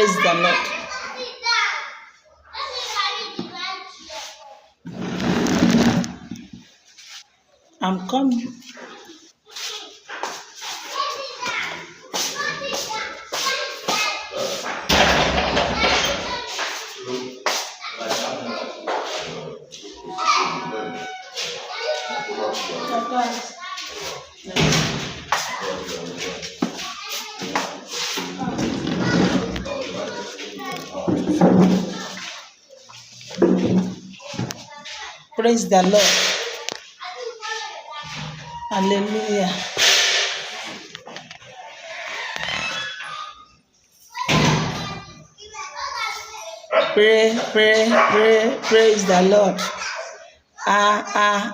Praise the Lord. I'm coming. Praise the Lord. Hallelujah. Pray, praise the Lord.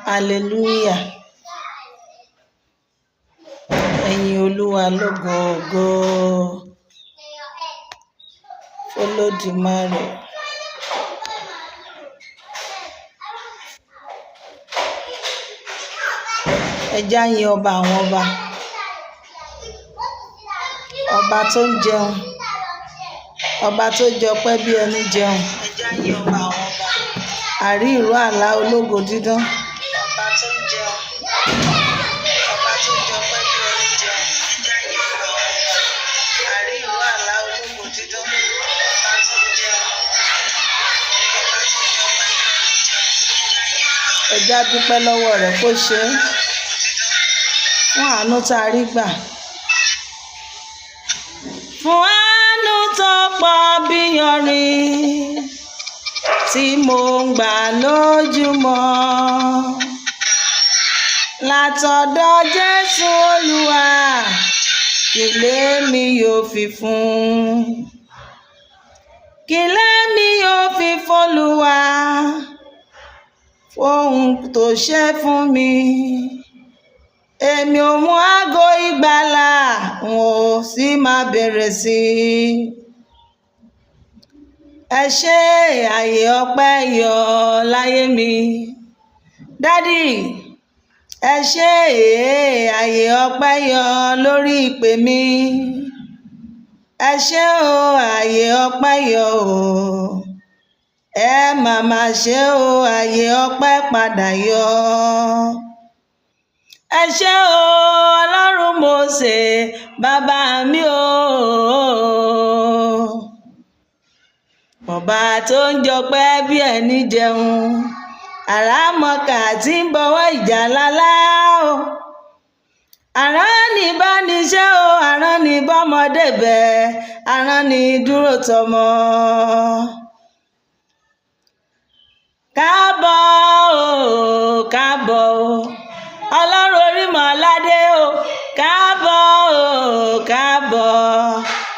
Hallelujah. Ẹ̀yin Olúwa lógo ògo. Olódùmarè. Ẹ jẹ́ á yìn ọba àwọn ọba. Ọba tó ń jẹun. Ọba tó jọpẹ́ bí ẹni jẹun. Ẹ jẹ́ á yìn ọba àwọn ọba. Àrí ìró àlá ológo dídán. Ọba tó ń jẹun. Ọba tó jọpẹ́ bí ẹni jẹun. Ẹ jẹ́ á yìn ọba àwọn ọba. Àrí ìró àlá ológo dídán. Ọba tó ń jẹun. Ọba tó jọpẹ́ bí ẹni jẹun. Ẹ jẹ́ á dúpẹ́ lọ́wọ́ rẹ̀ kó ṣe é. Fún àánú tá a rí gbà. Fún àánú tó pọ̀ bí yanrìn tí mo ń gbà lójúmọ́. Látọ̀dọ̀ Jésù Olúwa kí lèmi yóò fi fún. Kí lèmi yóò fi f'Olúwa fóhun tó ṣe fún mi. Èmi ò mú ago ìgbàlà, n ò sì máa bẹ̀rẹ̀ sí i. Ẹ ṣé àyè ọpẹ́ yọ láyé mi. Dádì, ẹ ṣé àyè ọpẹ́ yọ lórí ìpè mi. Ẹ ṣé o àyè ọpẹ́ yọ o. Ẹ màmá ṣé o àyè ọpẹ́ padà yọ. Ẹ ṣé o Ọlọ́run Mósè bàbá mi o. Ọba tó ń jọpẹ́ bí ẹni jẹun. Àràmọ̀kà tí ń bọwọ́ ìjà lálá o. Àrán ní bá ní ṣe o, àrán ní bọ́mọdé bẹ̀, àrán ní dúró tọmọ. Káàbọ̀ o, káàbọ̀ o. Ọlọ́run Orímọ̀ládé o, káàbọ̀ o, káàbọ̀.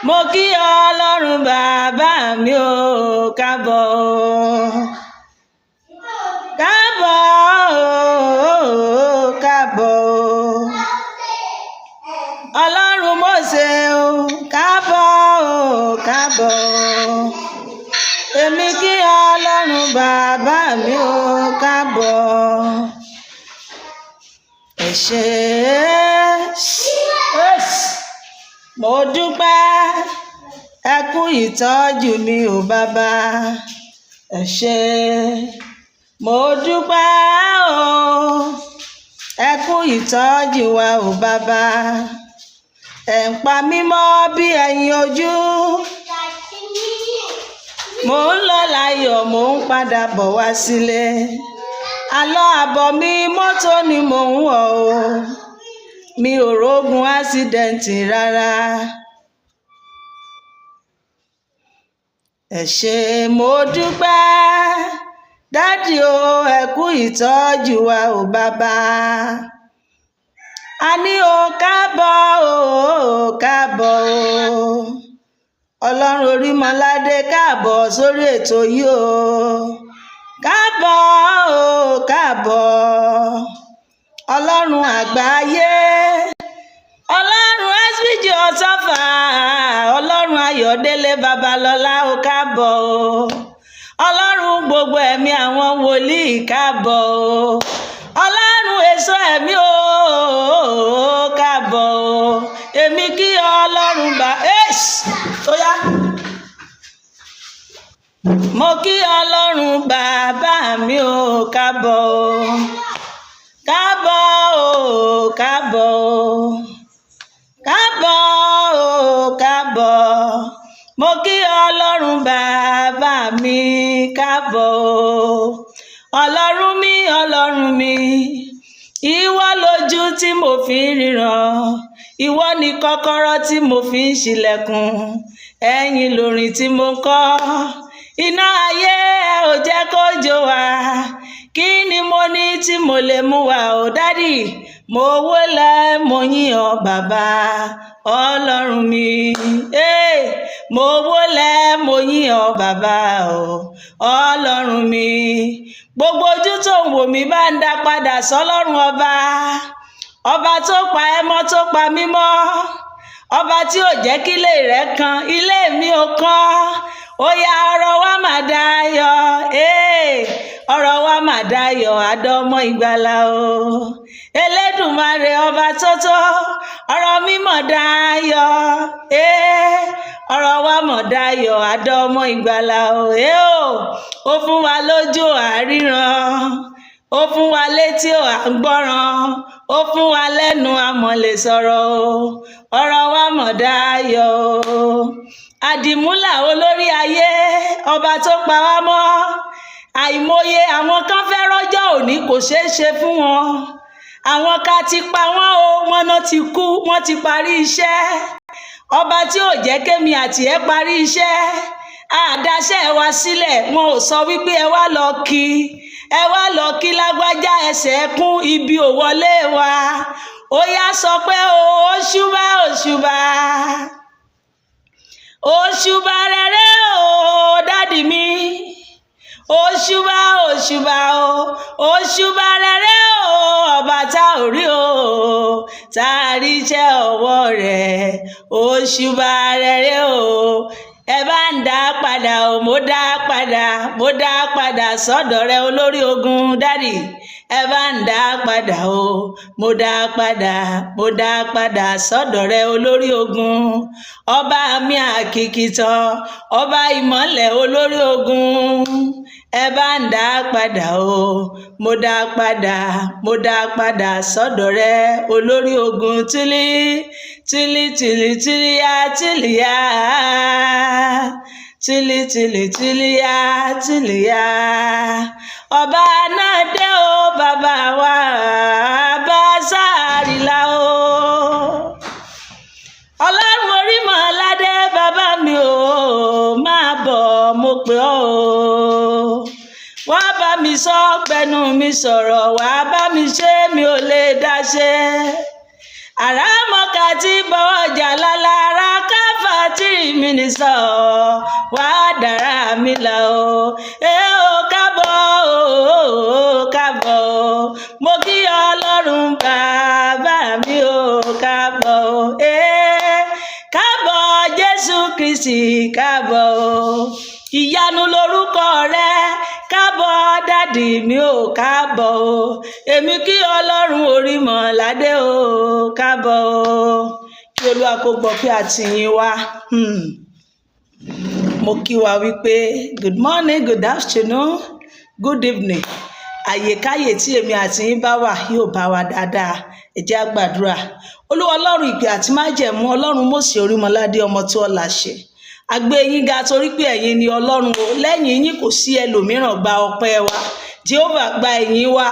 Mo kí ọ Ọlọ́run bàbá mi o, káàbọ̀ o. Káàbọ̀ o, káàbọ̀ o. Ọlọ́run Mósè o, káàbọ̀ o, káàbọ̀ o. Èmi kí ọ Ọlọ́run bàbá mi o, káàbọ̀. Ẹ ṣé mo dúpẹ́ ẹ kú ìtọ́jú mi ò bàbá. Ẹ ṣé mo dúpẹ́ o ẹ kú ìtọ́jú wa ò bàbá. Ẹ ń pa mí mọ́ bí ẹyin ojú. Mò ń lọ láyọ̀, mò ń padà bọ̀ wá sílé. Àlọ́ àbọ̀ mi mọ́tò ni mò ń wọ̀ o. Mi ò rógun ásídẹ̀ǹtì rárá. Ẹ ṣé mo dúpẹ́ dádì o ẹ kú ìtọ́jú wa ò bàbá. A ní o káàbọ̀ o, káàbọ̀ o. Ọlọ́run Orímọ̀ládé káàbọ̀ sórí ètò yìí o. Káàbọ̀ o, káàbọ̀. Ọlọ́run àgbáyé. Ọlọ́run SBG Ọ̀tọ́fà. Ọlọ́run Ayọ̀délé Babalọ́lá o káàbọ̀ o. Ọlọ́run gbogbo ẹ̀mí àwọn wòlíì káàbọ̀ o. Ọlọ́run èso ẹ̀mí o káàbọ̀ o. Èmi kí Ọlọ́run bá tó yá mo kí ọlọ́run bàbá mi ò káàbọ̀ o, káàbọ̀ o, káàbọ̀ o, káàbọ̀ o, káàbọ̀. Mo kí ọlọ́run bàbá mi káàbọ̀ o. Ọlọ́run mi, ìwọ lójú tí mo fi ń ríran, ìwọ ni kọ́kọ́rọ́ tí mo fi ń ṣílẹ̀kùn, ẹ̀yin lórin tí mo ń kọ. Iná ayé ò jẹ́ kó jó wa, kí ni mo ní tí mo lè mú wa o dádì? Mo wólẹ̀ mo yìn ọ́ bàbá ọlọ́run mi, mo wólẹ̀ mo yìn ọ́ bàbá ọlọ́run mi. Gbogbo ojú tó ń wò mí bá ń dá padà sọ́lọ́run ọba tó pa ẹ́ mọ́ tó pa mí mọ́, ọba tí ò jẹ́ kí ilé rẹ̀ kan ilé mi ò kan. Ó yá ọ̀rọ̀ wa mà dayọ̀, ọ̀rọ̀ wa mà dayọ̀ àdọ́mọ ìgbàlà o. Elédùmarè ọba tótó, ọ̀rọ̀ mi mọ̀ dayọ̀, ọ̀rọ̀ wa mọ̀ dayọ̀ àdọ́mọ ìgbàlà o. Ó fún wa lójú àríran, ó fún wa létí à ń gbọ́ràn, ó fún wa lẹ́nu àmọ́ lè sọ̀rọ̀ o. Ọ̀rọ̀ wa mọ̀ dayọ̀ o. Àdìmúlà olórí ayé, ọba tó pa wá mọ́. Àìmọye àwọn kan fẹ́ rọ́jọ́ òní kò ṣeé ṣe fún wọn. Àwọn ká ti pa wọ́n o, wọ́n náà ti kú, wọ́n ti parí iṣẹ́. Ọba tí ò jẹ́ kémi àti ẹ parí iṣẹ́, àdáṣẹ́ wa sílẹ̀, wọn ò sọ wípé ẹ wá lọ kí lágbájá ẹsẹ̀ kún ibi ò wọlé wa. Ó yá sọ pé òṣùbà òṣùbà, òṣùbà rere o dádì mi, òṣùbà òṣùbà o, òṣùbà rere o ọba tá ò rí o, tá a rí iṣẹ́ ọwọ́ rẹ̀, òṣùbà rere o. Ẹ bá ń dá padà o, mo dá padà sọ́dọ̀ rẹ olórí ogun dádì. Ẹ bá ń dá padà o, mo dá padà sọ́dọ̀ rẹ olórí ogun. Ọba mi àkìkìtàn, ọba ìmọ́lẹ̀ olórí ogun. Ẹ bá ń dá padà o, mo dá padà sọ́dọ̀ rẹ olórí ogun. Tìlìyà tìlìyà, ọba náà dé o bàbá wa bá sáàrìlà o. Ọlọ́run Orímọ̀ládé bàbá mi o, máa bọ̀ mo pè ọ́ o. Wá bá mi sọ pẹ̀lú mi sọ̀rọ̀, wá bá mi ṣe mi ò lè dá ṣe. Àràmọ́ka tí bọ́wọ́ jà lálára káfà tí mi ní sọ, wá dára mi là o. Káàbọ̀ o, káàbọ̀ o. Mo kí ọlọ́run bàbá mi o, káàbọ̀ o. Káàbọ̀ Jésù Kristi, káàbọ̀ o. Ìyanu lorúkọ rẹ, káàbọ̀ dádì mi ò káàbọ̀ o. Èmi kí ọlọ́run Orímọ̀ládé o, káàbọ̀ o. Kí Olúwa kó gbọ́ pé àtìyìn wa. Mo kí wa wípé good morning, good afternoon, good evening. Àyèkáyè tí èmi àtìyìn bá wà yóò bá wa dáadáa. Ẹ jẹ́ á gbàdúrà. Olúwa ọlọ́run ìpè àti májẹ̀mú, ọlọ́run Mósè Orímọ̀ládé ọmọ tí ó láṣẹ. A gbé yín ga torí pé ẹ̀yin ni ọlọ́run o. Lẹ́yìn yín kò sí ẹlòmíràn. Gba ọpẹ́ wa Jehovah, gba ìyìn wa.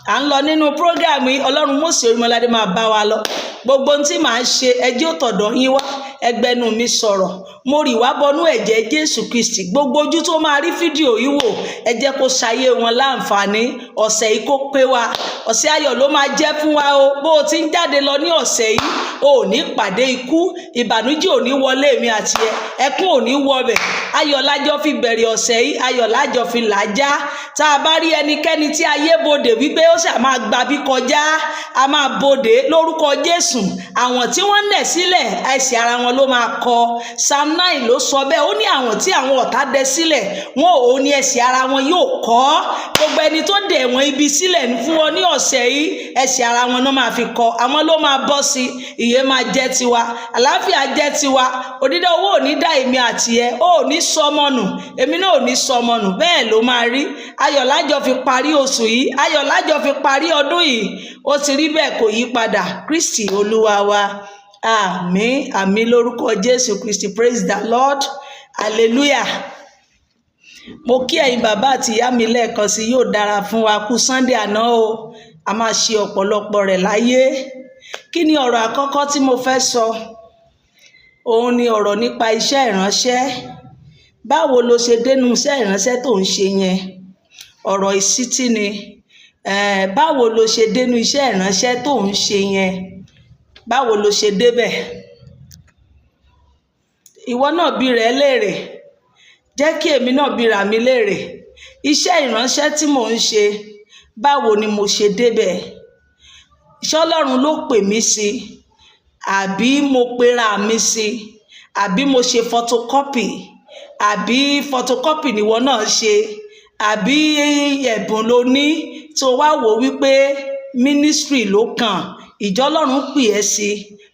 À ń lọ nínú prógráàmù yìí, ọlọ́run Mósè Orímọ̀ládé máa bá wa lọ. Gbogbo ohun tí màá ṣe ẹjẹ́ òtọ̀dọ̀ yín wá, ẹgbẹ́nu mi sọ̀rọ̀. Mo rì wá bọnú ẹ̀jẹ̀ Jésù Kristi. Gbogbo ojú tó máa rí fídíò yìí wò, ẹ jẹ́ kó ṣayé wọn láǹfààní. Ọ̀sẹ̀ yìí kó pé wa. Ọ̀sẹ̀ ayọ̀ ló máa jẹ́ fún wa o. Bó o ti ń jáde lọ ní ọ̀sẹ̀ yìí, o ò ní pàdé ikú, ìbànújẹ́ ò ní wọlé mi àti ẹ, ẹkún ò ní wọbẹ̀. Ayọ̀ lájọ́ fi bẹ̀rẹ̀ ọ̀sẹ̀ yìí, ayọ̀ lájọ́ fi làjá. Tá a bá rí ẹnikẹ́ni tí ayé bodè wípé ó ṣà máa gbabí kọjá, a máa bodè lórúkọ Jésù. Àwọn tí wọ́n nẹ̀ sílẹ̀, ẹsẹ̀ ara wọn ló máa kọ. Psalm 9 ló sọ bẹ́ẹ̀, ó ní àwọn tí àwọn ọ̀tá dẹ sílẹ̀ wọn ò ní ẹsẹ̀ ara wọn yóò kọ́. Gbogbo ẹni tó dẹ̀ wọ́n ibi sílẹ̀ fún wọn ní ọ̀sẹ̀ yìí, ẹsẹ̀ ara wọn náà máa fi kọ́, àwọn ló máa bọ́ sí, ìyè máa jẹ́ tiwa, àlàáfíà jẹ́ tiwa, òdìdá owó ò ní dá èmi àti ẹ, ó ò ní sọmọ nù, èmi náà ò ní sọmọ nù, bẹ́ẹ̀ ló máa rí. Ayọ̀ lájọ fi parí oṣù yìí, ayọ̀ lájọ fi parí ọdún yìí, ó ti rí bẹ́ẹ̀ kò yí padà. Kristi Olúwa wa. Àmín, àmín lórúkọ Jésù Kristi. Praise the Lord. Hallelujah. Mo kí ẹ̀yin bàbá àti ìyá mi lẹ́ẹ̀kan sí, yóò dára fún wa. Kú Sunday àná o, a máa ṣe ọ̀pọ̀lọpọ̀ rẹ̀ láyé. Kí ni ọ̀rọ̀ àkọ́kọ́ tí mo fẹ́ sọ? Òun ni ọ̀rọ̀ nípa iṣẹ́ ìránṣẹ́. Báwo lo ṣe dénú iṣẹ́ ìránṣẹ́ tó ń ṣe yẹn? Ọ̀rọ̀ ìsítí ni. Báwo lo ṣe dénú iṣẹ́ ìránṣẹ́ tó ń ṣe yẹn? Báwo lo ṣe débẹ̀? Ìwọ náà bi rẹ̀ léèrè, jẹ́ kí èmi náà bira mi léèrè. Iṣẹ́ ìránṣẹ́ tí mò ń ṣe, báwo ni mo ṣe débẹ̀? Ṣé Ọlọ́run ló pè mí sí, àbí mo pera mi sí, àbí mo ṣe photocopy, àbí photocopy nìwọ náà ṣe, àbí ẹ̀bùn ló ní tó wá wò wípé ministry ló kàn, ìjọ Ọlọ́run pè ẹ́ sí.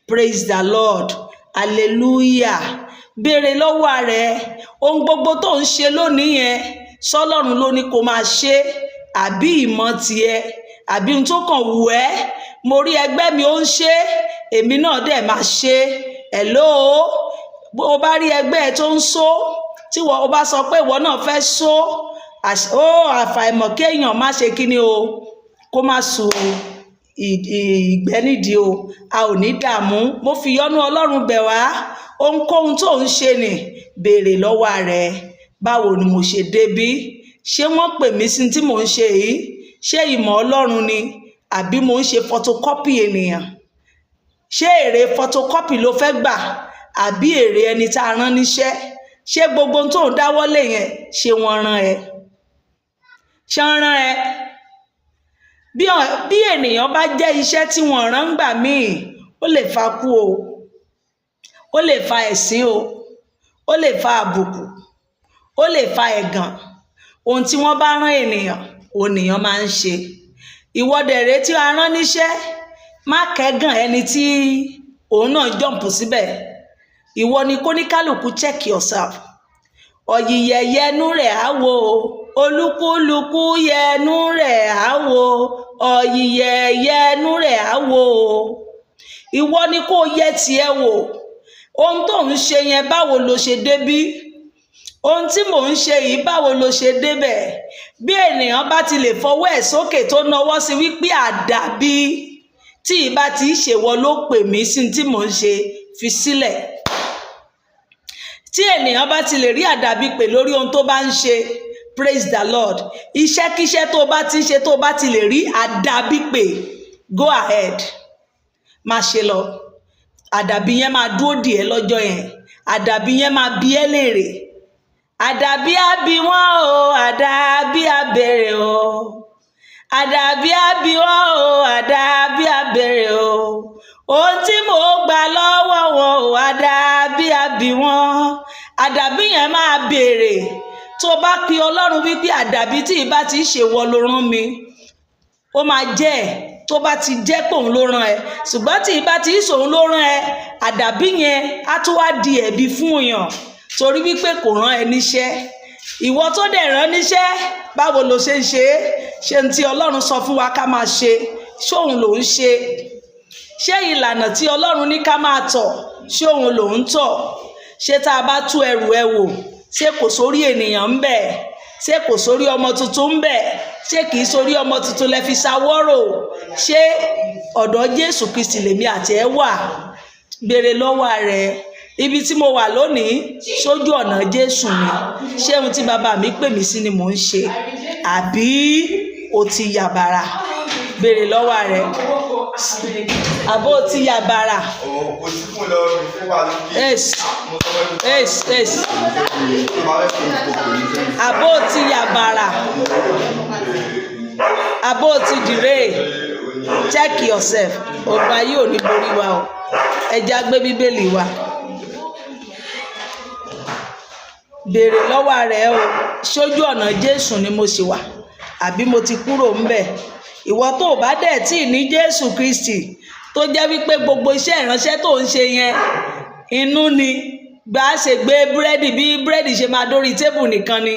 Praise the Lord. Hallelujah. Béèrè lọ́wọ́ rẹ̀, ohun gbogbo tó ń ṣe lónìí yẹn, s'Ọlọ́run ló ní kó máa ṣe, àbí ìmọ̀ tiẹ̀, àbí ohun tó kàn wù ẹ́? Mo rí ẹgbẹ́ mi ó ń ṣe, èmi náà dẹ̀ máa ṣe. Hello, bó bá rí ẹgbẹ́ ẹ tó ń sọ, tí o bá sọ pé ìwọ náà fẹ́ sọ, àfàìmọ̀ kéèyàn má ṣe kíni o, kó má sùn ìgbẹ́ nídìí o. A ò ní dààmú. Mo fi ìyọ́nú Ọlọ́run bẹ̀ wá. Ohunkóhun tó ń ṣe ni, béèrè lọ́wọ́ rẹ̀, báwo ni mo ṣe débí? Ṣé wọ́n pè mí sí tí mò ń ṣe yìí? Ṣé ìmọ̀ Ọlọ́run ni, àbí mo ń ṣe photocopy ènìyàn? Ṣé èrè photocopy ló fẹ́ gbà, àbí èrè ẹni tá a rán níṣẹ́? Ṣé gbogbo ohun tó ń dáwọ́lé yẹn, ṣé wọ́n rán ẹ? Ṣé wọ́n rán ẹ? Bí ènìyàn bá jẹ́ iṣẹ́ tí wọ́n rán gbà míì, ó lè fa kú o, ó lè fa ẹ̀sín o, ó lè fa àbùkù, ó lè fa ẹ̀gàn. Ohun tí wọ́n bá rán ènìyàn, ònìyàn máa ń ṣe. Ìwọ dẹ̀rẹ́ tí a rán níṣẹ́, má kẹ́gàn ẹni tí òun náà jọ̀mpù síbẹ̀. Ìwọ ni kó ní kálukú check yourself. Ọ̀yìyẹ̀ yẹnu rẹ̀ á wo, olúkúlùkù yẹnu rẹ̀ á wo, ọ̀yìyẹ̀ yẹnu rẹ̀ á wo. Ìwọ ni kó yẹ tiẹ̀ wò. Ohun tó ń ṣe yẹn, báwo lo ṣe débí? Ohun tí mò ń ṣe yìí, báwo lo ṣe débẹ̀? Bí ènìyàn bá ti lè fọwọ́ ẹ̀ sókè tó nawọ́ sí wípé àdàbí, tí ìbá ti ṣèwọ ló pè mí sí tí mò ń ṣe, fi sílẹ̀. Tí ènìyàn bá ti lè rí àdàbí pè lórí ohun tó bá ń ṣe, praise the Lord. Iṣẹ́kíṣẹ́ tó bá ti ṣe, tó bá ti lè rí àdàbí pè, go ahead, má ṣe lọ. Àdàbí yẹn máa dúró dì ẹ́ lọ́jọ́ yẹn. Àdàbí yẹn máa bi ẹ́ léèrè. Àdàbí á bi wọ́n o, àdàbí á béèrè o. Àdàbí á bi wọ́n o, àdàbí á béèrè o. Ohun tí mò ń gbà lọ́wọ́ wọn o, àdàbí á bi wọ́n. Àdàbí yẹn máa béèrè. Tó bá pe Ọlọ́run wípé àdàbí tí ìbá ti ṣèwọ ló rán mi, ó máa jẹ́ ẹ̀. Tó bá ti jẹ́ pé òun ló rán ẹ, ṣùgbọ́n tí ìbá ti ṣòun ló rán ẹ, àdàbí yẹn á tún wá di ẹ̀bi fún èèyàn, torí wípé kò rán ẹ níṣẹ́. Ìwọ tó dẹ̀ rán níṣẹ́, báwo lo ṣe ń ṣe? Ṣé n tí Ọlọ́run sọ fún wa ká máa ṣe, ṣóun ló ń ṣe? Ṣé ìlànà tí Ọlọ́run ní ká máa tọ̀, ṣóun ló ń tọ̀? Ṣé tá a bá tú ẹrù ẹ wò, ṣé kò sórí ènìyàn ń bẹ̀? Ṣé kò sórí ọmọ tuntun ń bẹ̀? Ṣé kìí sórí ọmọ tuntun lẹ fi ṣàwọ́rò? Ṣé ọ̀dọ̀ Jésù Kristi lèmi àti ẹ wà? Béèrè lọ́wọ́ rẹ̀. Ibi tí mo wà lónìí, sójú ọ̀nà Jésù ni. Ṣé ohun tí bàbá mi pè mí sí ni mò ń ṣe? Àbí o ti yàbàrà? Béèrè lọ́wọ́ rẹ̀. Àbó ti yàbàrà? Àbó ti yàbàrà? Àbó ti dìre? Check yourself. Ọgbà yìí ò ní borí wa o. Ẹ já gbé Bíbélì wa. béèrè lọ́wọ́ rẹ̀ o, ṣojú ọ̀nà Jésù ni mo sì wà àbí mo ti kúrò ńbẹ̀. Ìwọ tó o bá dẹ̀ tí ì ní Jésù Kristi tó jẹ́ wípé gbogbo iṣẹ́ ìránṣẹ́ tó ń ṣe yẹn inú ni, gbà á ṣe gbé búrẹ́dì, bí búrẹ́dì ṣe máa dórí tébù nìkan ni,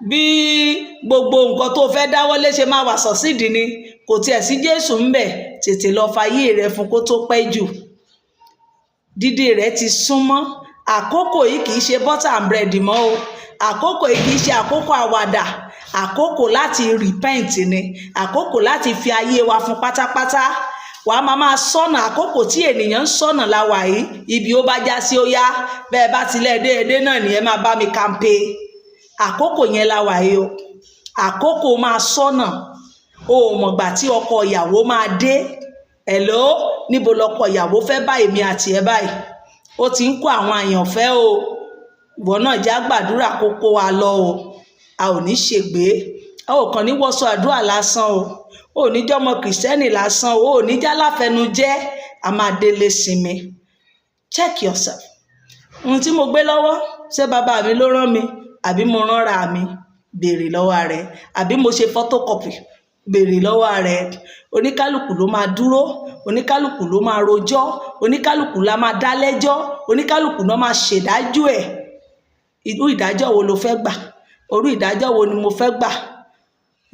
bí gbogbo nǹkan tó fẹ́ dáwọ́lé ṣe máa wà sọ̀sídì ni, kò tiẹ̀ sí Jésù ńbẹ̀. Tètè lọ fayé rẹ fún kó tó pẹ́ jù. Dídé rẹ ti súnmọ́. Àkókò yìí kì í ṣe butter and bread mọ́ o. Àkókò yìí kì í ṣe àkókò àwàdà. Àkókò láti repent ni. Àkókò láti fi ayé wa fún pátápátá. Wà á máa sọ́nà. Àkókò tí ènìyàn ń sọ́nà la wà yìí. Ibi ó bá já sí ó yá. Bẹ́ẹ̀ bá tilẹ̀ déédé náà ni ẹ máa bá mi kàmpé. Àkókò yẹn la wà yìí o. Àkókò máa sọ́nà. O ò mọ̀gbà tí ọkọ ìyàwó máa dé. Hello, níbo lọkọ ìyàwó fẹ́ bá èmi àti ẹ báyìí? Ó ti ń kó àwọn àyànfẹ́ o. Ìwọ náà já gbàdúrà kó kó wa lọ o. A ò ní ṣègbé. A ò kàn ní wọṣọ àdúrà lásán o. O ò ní jọmọ kìrìsìtẹ́nì lásán o. O ò ní já láfẹnujẹ́. A máa délé sinmi. Check yourself. Ohun tí mo gbé lọ́wọ́, ṣé bàbá mi ló rán mi àbí mo ránra mi? Béèrè lọ́wọ́ rẹ̀. Àbí mo ṣe photocopy? Béèrè lọ́wọ́ rẹ̀. Oníkálùkù ló máa dúró, oníkálùkù ló máa rojọ́, oníkálùkù la máa dá lẹ́jọ́, oníkálùkù náà máa ṣèdájọ́ ẹ̀. Irú ìdájọ́ wo lo fẹ́ gbà? Orú ìdájọ́ wo ni mo fẹ́ gbà?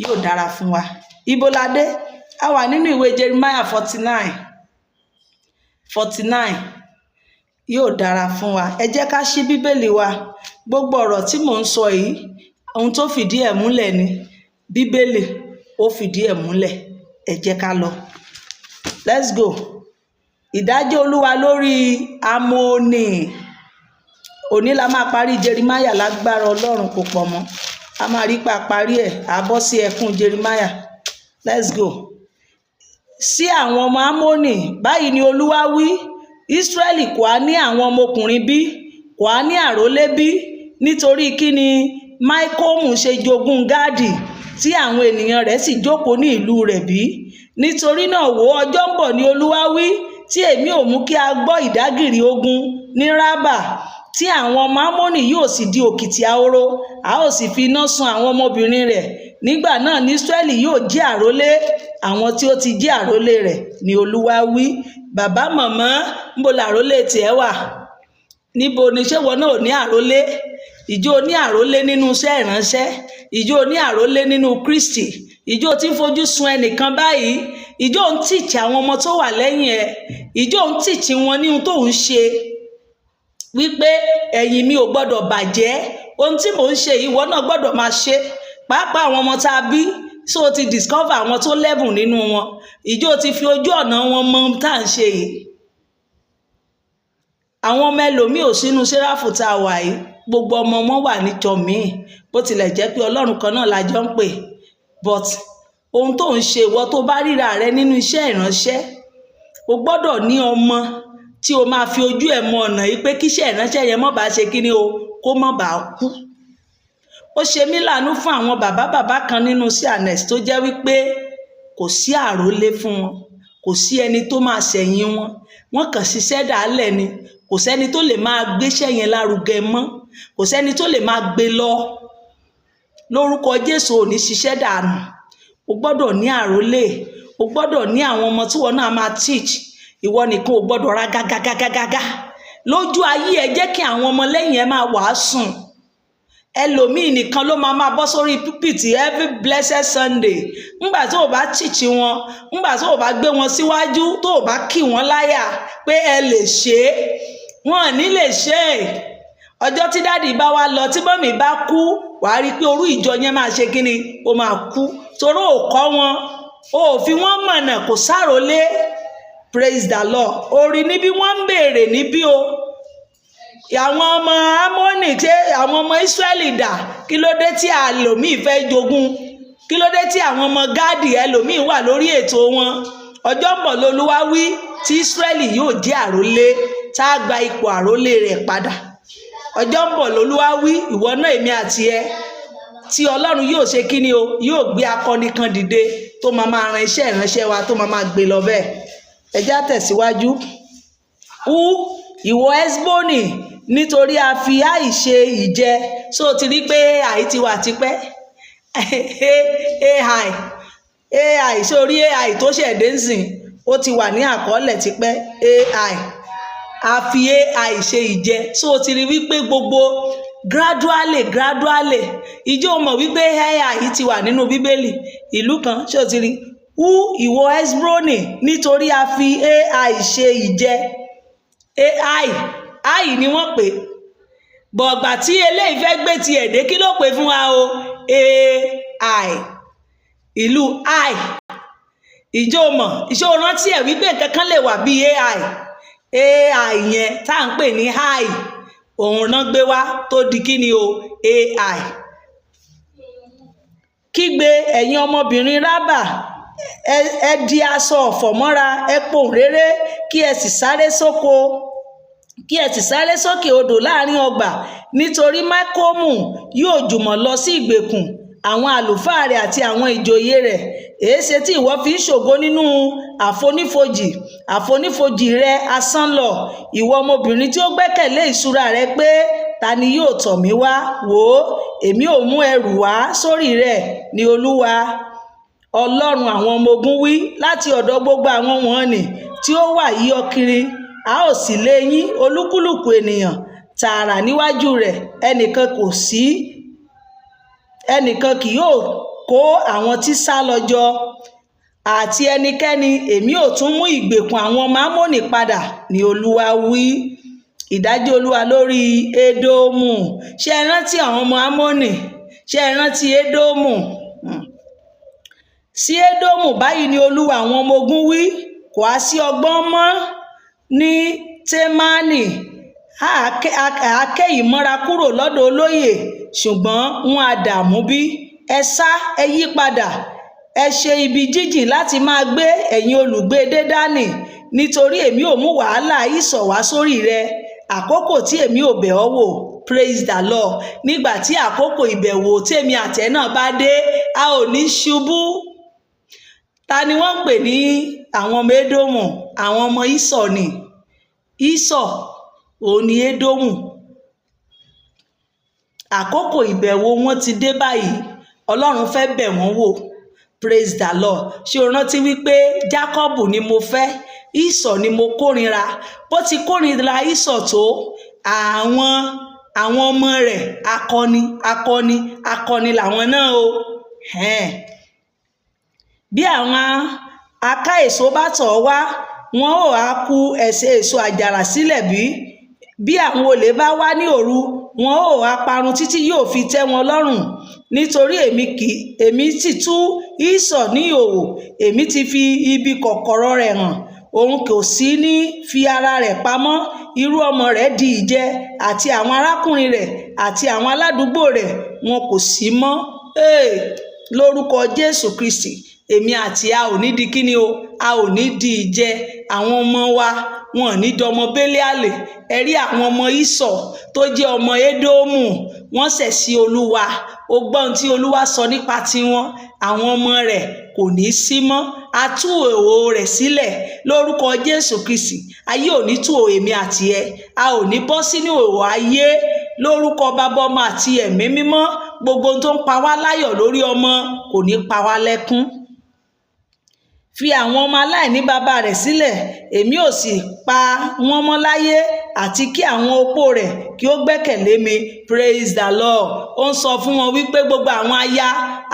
Yóò dára fún wa. Ibo la dé? A wà nínú ìwé Jeremiah 49. Yóò dára fún wa. Ẹ jẹ́ ká ṣí Bíbélì wa. Gbogbo ọ̀rọ̀ tí mò ń sọ yìí, ohun tó fìdí ẹ̀ múlẹ̀ ni. Bíbélì ó fìdí ẹ̀ múlẹ̀. Ẹ jẹ́ ká lọ. Let's go. Ìdájọ́ Olúwa lórí Ámónì. Òní la máa parí Jeremiah lágbára Ọlọ́run kò pọ̀ mọ́. A máa rí pa parí ẹ̀. A bọ́ sí ẹkún Jeremiah. Let's go. Sí àwọn ọmọ Ámónì, báyìí ni Olúwa wí. Ísírẹ́lì kò á ní àwọn ọmọkùnrin bí, kò á ní àrólé bí, nítorí kí ni Máíkómù ṣe jogún Gáàdì, tí àwọn ènìyàn rẹ̀ sì jókòó ní ìlú rẹ̀ bí? Nítorí náà wò, ọjọ́ ń bọ̀ ni Olúwa wí, tí èmi ò mú kí a gbọ́ ìdágìrì ogun ní Rábà, tí àwọn ọmọ Ámónì yóò sì di òkìtì ahoro, a ó sì fi iná sun àwọn ọmọbìnrin rẹ̀. Nígbà náà ní Ísírẹ́lì yóò jẹ́ àrólé àwọn tí ó ti jẹ́ àrólé rẹ̀, ni Olúwa wí. Bàbá màmá, níbo làrólé tiẹ̀ wà? Níbo ni ṣé wọn náà ò ní àrólé? Ìjọ ní àrólé nínú iṣẹ́ ìránṣẹ́, ìjọ ní àrólé nínú Kristi, ìjọ tí ń fojú sun ẹnìkan báyìí, ìjọ ń tìtì àwọn ọmọ tó wà lẹ́yìn ẹ̀, ìjọ ń tìtì wọn ní ohun tó ń ṣe, wípé ẹ̀yìn mi ò gbọ́dọ̀ bàjẹ́, ohun tí mò ń ṣe ìwọ náà gbọ́dọ̀ máa ṣe. Pàápàá àwọn ọmọ tá a bí, so ti discover àwọn tó lẹ́bùn nínú wọn, ìjọ ti fi ojú ọ̀nà wọn mọ ohun tá à ń ṣe yìí. Àwọn ọmọ ẹlòmíì ò sínú Séráfù tá a wà yìí, gbogbo ọmọ wọn wà níjọ míì, bó tilẹ̀ jẹ́ pé Ọlọ́run kan náà la jọ ń pè. But ohun tó ń ṣe, ìwọ tó bá ríra rẹ nínú iṣẹ́ ìránṣẹ́, o gbọ́dọ̀ ní ọmọ tí o máa fi ojú ẹ̀ mọ ọ̀nà yìí pé kíṣẹ́ ìránṣẹ́ yẹn má bàa ṣe kíni o, kó má bàa kú. Ó ṣe mí láàánú fún àwọn bàbá kan nínú CNS tó jẹ́ wípé kò sí àrólé fún wọn, kò sí ẹni tó máa ṣẹ̀yìn wọn, wọ́n kàn ṣiṣẹ́ dàálẹ̀ ni, kò sẹ́ni tó lè máa gbéṣẹ́ yẹn lárugẹ mọ́, kò sẹ́ni tó lè máa gbé lọ. Lórúkọ Jésù ò ní ṣiṣẹ́ dànù. O gbọ́dọ̀ ní àrólé, o gbọ́dọ̀ ní àwọn ọmọ tí wọ́n náà máa teach. Ìwọ nìkan ò gbọ́dọ̀ ra gágágágágá. Lójú ayé ẹ jẹ́ kí àwọn ọmọ lẹ́yìn ẹ máa wàásùn. Ẹlòmíì nìkan ló máa bọ́ sórí pulpit every blessed Sunday. Ńgbà tó o bá teach wọn, ńgbà tó o bá gbé wọn síwájú, tó o bá kì wọ́n láyà pé ẹ lè ṣe é, wọn ò ní lè ṣe é. Ọjọ́ tí dáàdì bá wá lọ, tí mọ́mì bá kú, wàá rí pé orú ìjọ yẹn máa ṣe kíni, ó máa kú. Torí ò kọ́ wọn, ò fi wọ́n mọ̀nà, kò sárólé. Praise the Lord. Orí níbí wọ́n ń béèrè níbí o. Àwọn ọmọ Ámónì, tí àwọn ọmọ Ísírẹ́lì dà, kí ló dé tí ẹlòmíì fẹ́ jogún? Kí ló dé tí àwọn ọmọ Gáàdì ẹlòmíì wà lórí ètò wọn? Ọjọ́ ń bọ̀ l'Olúwa wí, tí Ísírẹ́lì yóò jẹ́ àrólé, tá a gba ipò àrólé rẹ̀ padà. Ọjọ́ ń bọ̀ l'Olúwa wí, ìwọ náà, èmi àti ẹ, tí Ọlọ́run yóò ṣe kíni o, yóò gbé akọni kan dìde tó máa ran iṣẹ́ ìránṣẹ́ wa, tó máa gbé lọ bẹ́ẹ̀. Ẹ já tẹ̀síwájú. Ìwọ Ẹ́sbónì, nítorí a fi áì ṣe ìjẹ. So ti rí pé áì ti wà tipẹ́. AI sórí AI tó ṣẹ̀dé ń sìn ó ti wà ní àkọọ́lẹ̀ tipẹ́. AI a fi AI ṣe ìjẹ. So ti rí wípé gbogbo gradually ìjọ mọ̀ wípé AI ti wà nínú bíbélì. Ìlú kan ṣé o ti rí ìwọ Hesbroni nítorí a fi AI ṣe ìjẹ. AI ni wọ́n pè bọ̀gbà tí eléyìí fẹ́ gbé ti ẹ̀dẹ́ kí ló pè fún wa o AI ìlú I. Ìjọ mọ̀ ìṣó rántí ẹ̀ wípé nǹkan kan lè wà bí AI yẹn tá à ń pè ní I òun náà gbé wá tó di kí ni o AI. Kígbe ẹ̀yin ọmọbìnrin Rábà ẹ di aṣọ ọ̀fọ̀ mọ́ra, ẹ pohùn réré kí ẹ sì sáré sókè odò láàrin ọgbà, nítorí Mákómù yóò jùmọ̀ lọ sí ìgbèkùn àwọn àlùfáà rẹ̀ àti àwọn ìjòyè rẹ̀. Èéṣe tí ìwọ fi ń ṣògo nínú àfonífojì rẹ asán lọ, ìwọ ọmọbìnrin tí ó gbẹ́kẹ̀lé ìṣúra rẹ pé ta ni yóò tọ̀ mí wá? Wò ó, èmi ò mú ẹrù wá sórí rẹ ní Olúwa Ọlọ́run àwọn ọmọ ogun wí, láti ọ̀dọ̀ gbogbo àwọn wọ̀nnì tí ó wà yí ọ kiri. A ó sì lé yín olúkúlùkù ènìyàn tààrà níwájú rẹ̀. Ẹnìkan kì yóò kó àwọn tí sá lọ jọ, àti ẹnikẹ́ni. Èmi ò tún mú ìgbèkùn àwọn ọmọ Ámónì padà ní Olúwa wí. Ìdájọ́ Olúwa lórí Édómù. Ṣé ẹ rántí àwọn ọmọ Ámónì? Ṣé ẹ rántí Édómù? Sí Édómù báyìí ni Olúwa àwọn ọmọ ogun wí, kò á sí ọgbọ́n mọ́ ní Témánì. Àáké ìmọ́ra kúrò lọ́dọ̀ olóyè, ṣùgbọ́n wọn á dààmú bí. Ẹ sá, ẹ yí padà, ẹ ṣe ibi jíjìn láti máa gbé ẹ̀yin olùgbé Dédánì, nítorí èmi ò mú wàhálà ìsọ̀ wá sórí rẹ. Àkókò tí èmi ò bẹ̀ ọ́ wò, praise the Lord. Nígbà tí àkókò ìbẹ̀wò tèmi àtẹ náà bá dé, a ò ní ṣubú. Ta ni wọ́n ń pè ní àwọn ọmọ Édómù? Àwọn ọmọ Ísọ̀ ni. Ísọ̀ òun ni Édómù. Àkókò ìbẹ̀wò wọn ti dé báyìí. Ọlọ́run fẹ́ bẹ̀ wọ́n wò, praise the Lord. Ṣé o rántí wípé Jákọ́bù ni mo fẹ́, Ísọ̀ ni mo kórìíra? Bó ti kórìíra Ísọ̀ tó, àwọn ọmọ rẹ̀ akọni làwọn náà o. Bí àwọn aká èso bá tọ̀ wá, wọn ò á kú ẹsẹ̀ èso àjàrà sílẹ̀ bí àwọn olè bá wá ní òru, wọn ò á parun títí yóò fi tẹ́ wọn lọ́rùn. Nítorí èmi ti tú Ísọ̀ ní ìhòhò, èmi ti fi ibi kọ̀kọ̀rọ̀ rẹ̀ hàn. Òun kò sí ní fi ara rẹ̀ pamọ́. Irú ọmọ rẹ̀ di ìjẹ, àti àwọn arákùnrin rẹ̀ àti àwọn aládùúgbò rẹ̀ wọn kò sí mọ́. Lórúkọ Jésù Kristi, èmi àti a ò ní di kíni o, a ò ní di ìjẹ. Àwọn ọmọ wa wọn ò ní dọmọ Béliálì. Ẹ rí àwọn ọmọ Ísọ̀ tó jẹ́ ọmọ Édómù, wọ́n ṣẹ̀ sí Olúwa. Ó gbọ́ ohun tí Olúwa sọ nípa tiwọn. Àwọn ọmọ rẹ̀ kò ní sí mọ́. A tú ìhòhò rẹ̀ sílẹ̀ lórúkọ Jésù Kristi. Ayé ò ní tú èmi àti ẹ. A ò ní bọ́ sínú ìhòhò ayé lórúkọ Baba, Ọmọ àti Ẹ̀mí Mímọ́. Gbogbo ohun tó ń pa wá láyọ̀ lórí ọmọ kò ní pa wá lẹ́kún. Fi àwọn ọmọ aláìní bàbá rẹ̀ sílẹ̀, èmi ò sì pa wọ́n mọ́ láyé, àti kí àwọn opó rẹ̀ kí ó gbẹ́kẹ̀lé mi. Praise the Lord. Ó ń sọ fún wọn wípé gbogbo àwọn aya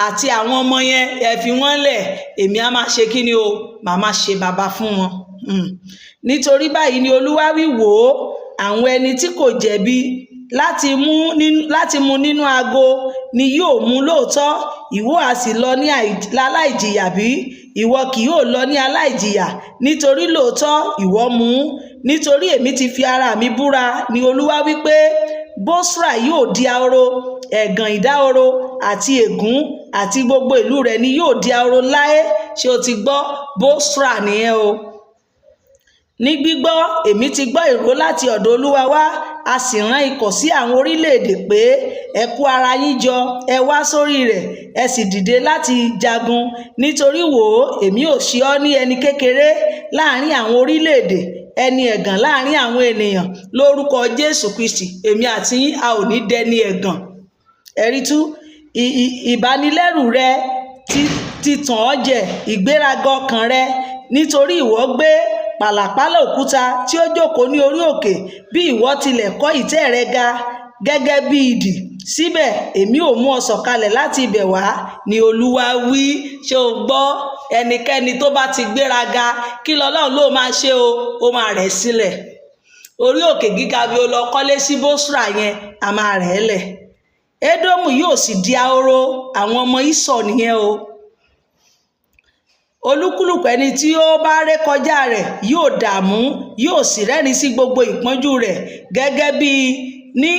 àti àwọn ọmọ yẹn ẹ fi wọ́n lẹ̀, èmi á máa ṣe kíni o, màá máa ṣe bàbá fún wọn. Nítorí báyìí ni Olúwa wí, wò ó, àwọn ẹni tí kò jẹ̀bi láti mu nínú ago ni yóò mu lóòótọ́. Ìwọ á sì lọ ní aláìjìyà bí? Ìwọ kì yóò lọ ní aláìjìyà, nítorí lóòótọ́ ìwọ mu. Nítorí èmi ti fi ara mi búra, ni Olúwa wípé, Bósra yóò di ahoro, ẹ̀gàn ìdáhoro àti ègún àti gbogbo ìlú rẹ̀ ni yóò di ahoro láé. Ṣé o ti gbọ́? Bósra nìyẹn o. Ní gbígbọ́, èmi ti gbọ́ ìró láti ọ̀dọ̀ Olúwa wá, a sì rán ikọ̀ sí àwọn orílẹ̀-èdè pé, ẹ kó ara yín jọ, ẹ wá sórí rẹ̀, ẹ sì dìde láti jagun. Nítorí wò ó, èmi ò ṣe ọ́ ní ẹni kékeré láàrin àwọn orílẹ̀-èdè. ẹni ẹ̀gàn láàrin àwọn ènìyàn lórúkọ Jésù Kristi. Èmi àti yín a ò ní dẹni ẹ̀gàn. Ẹ̀rí tú, ìbánilẹ́rù rẹ ti tàn ọ́ jẹ, ìgbéraga ọkàn rẹ, nítorí ìwọ gbé pàlàpálà òkúta tí ó jókòó ní orí òkè. Bí ìwọ tilẹ̀ kọ́ ìtẹ́ rẹ ga gẹ́gẹ́ bí idì, síbẹ̀ èmi ò mú ọ sọ̀kalẹ̀ láti ibẹ̀ wá, ni Olúwa wí. Ṣé o gbọ́? Ẹnikẹ́ni tó bá ti gbéraga, kí lọ́lọ́run ló máa ṣe o? Ó máa rẹ̀ sílẹ̀. Orí òkè gíga bí o lọ kọ́lé sí Bósra yẹn, a máa rẹ̀ ẹ́ lẹ̀. Édómù yóò sì di ahoro, àwọn ọmọ Ísọ̀ nìyẹn o. Olúkúlùkù ẹni tí ó bá ré kọjá rẹ̀ yóò dààmú, yóò sì rẹ́rìn sí gbogbo ìpọ́njú rẹ̀, gẹ́gẹ́ bí ní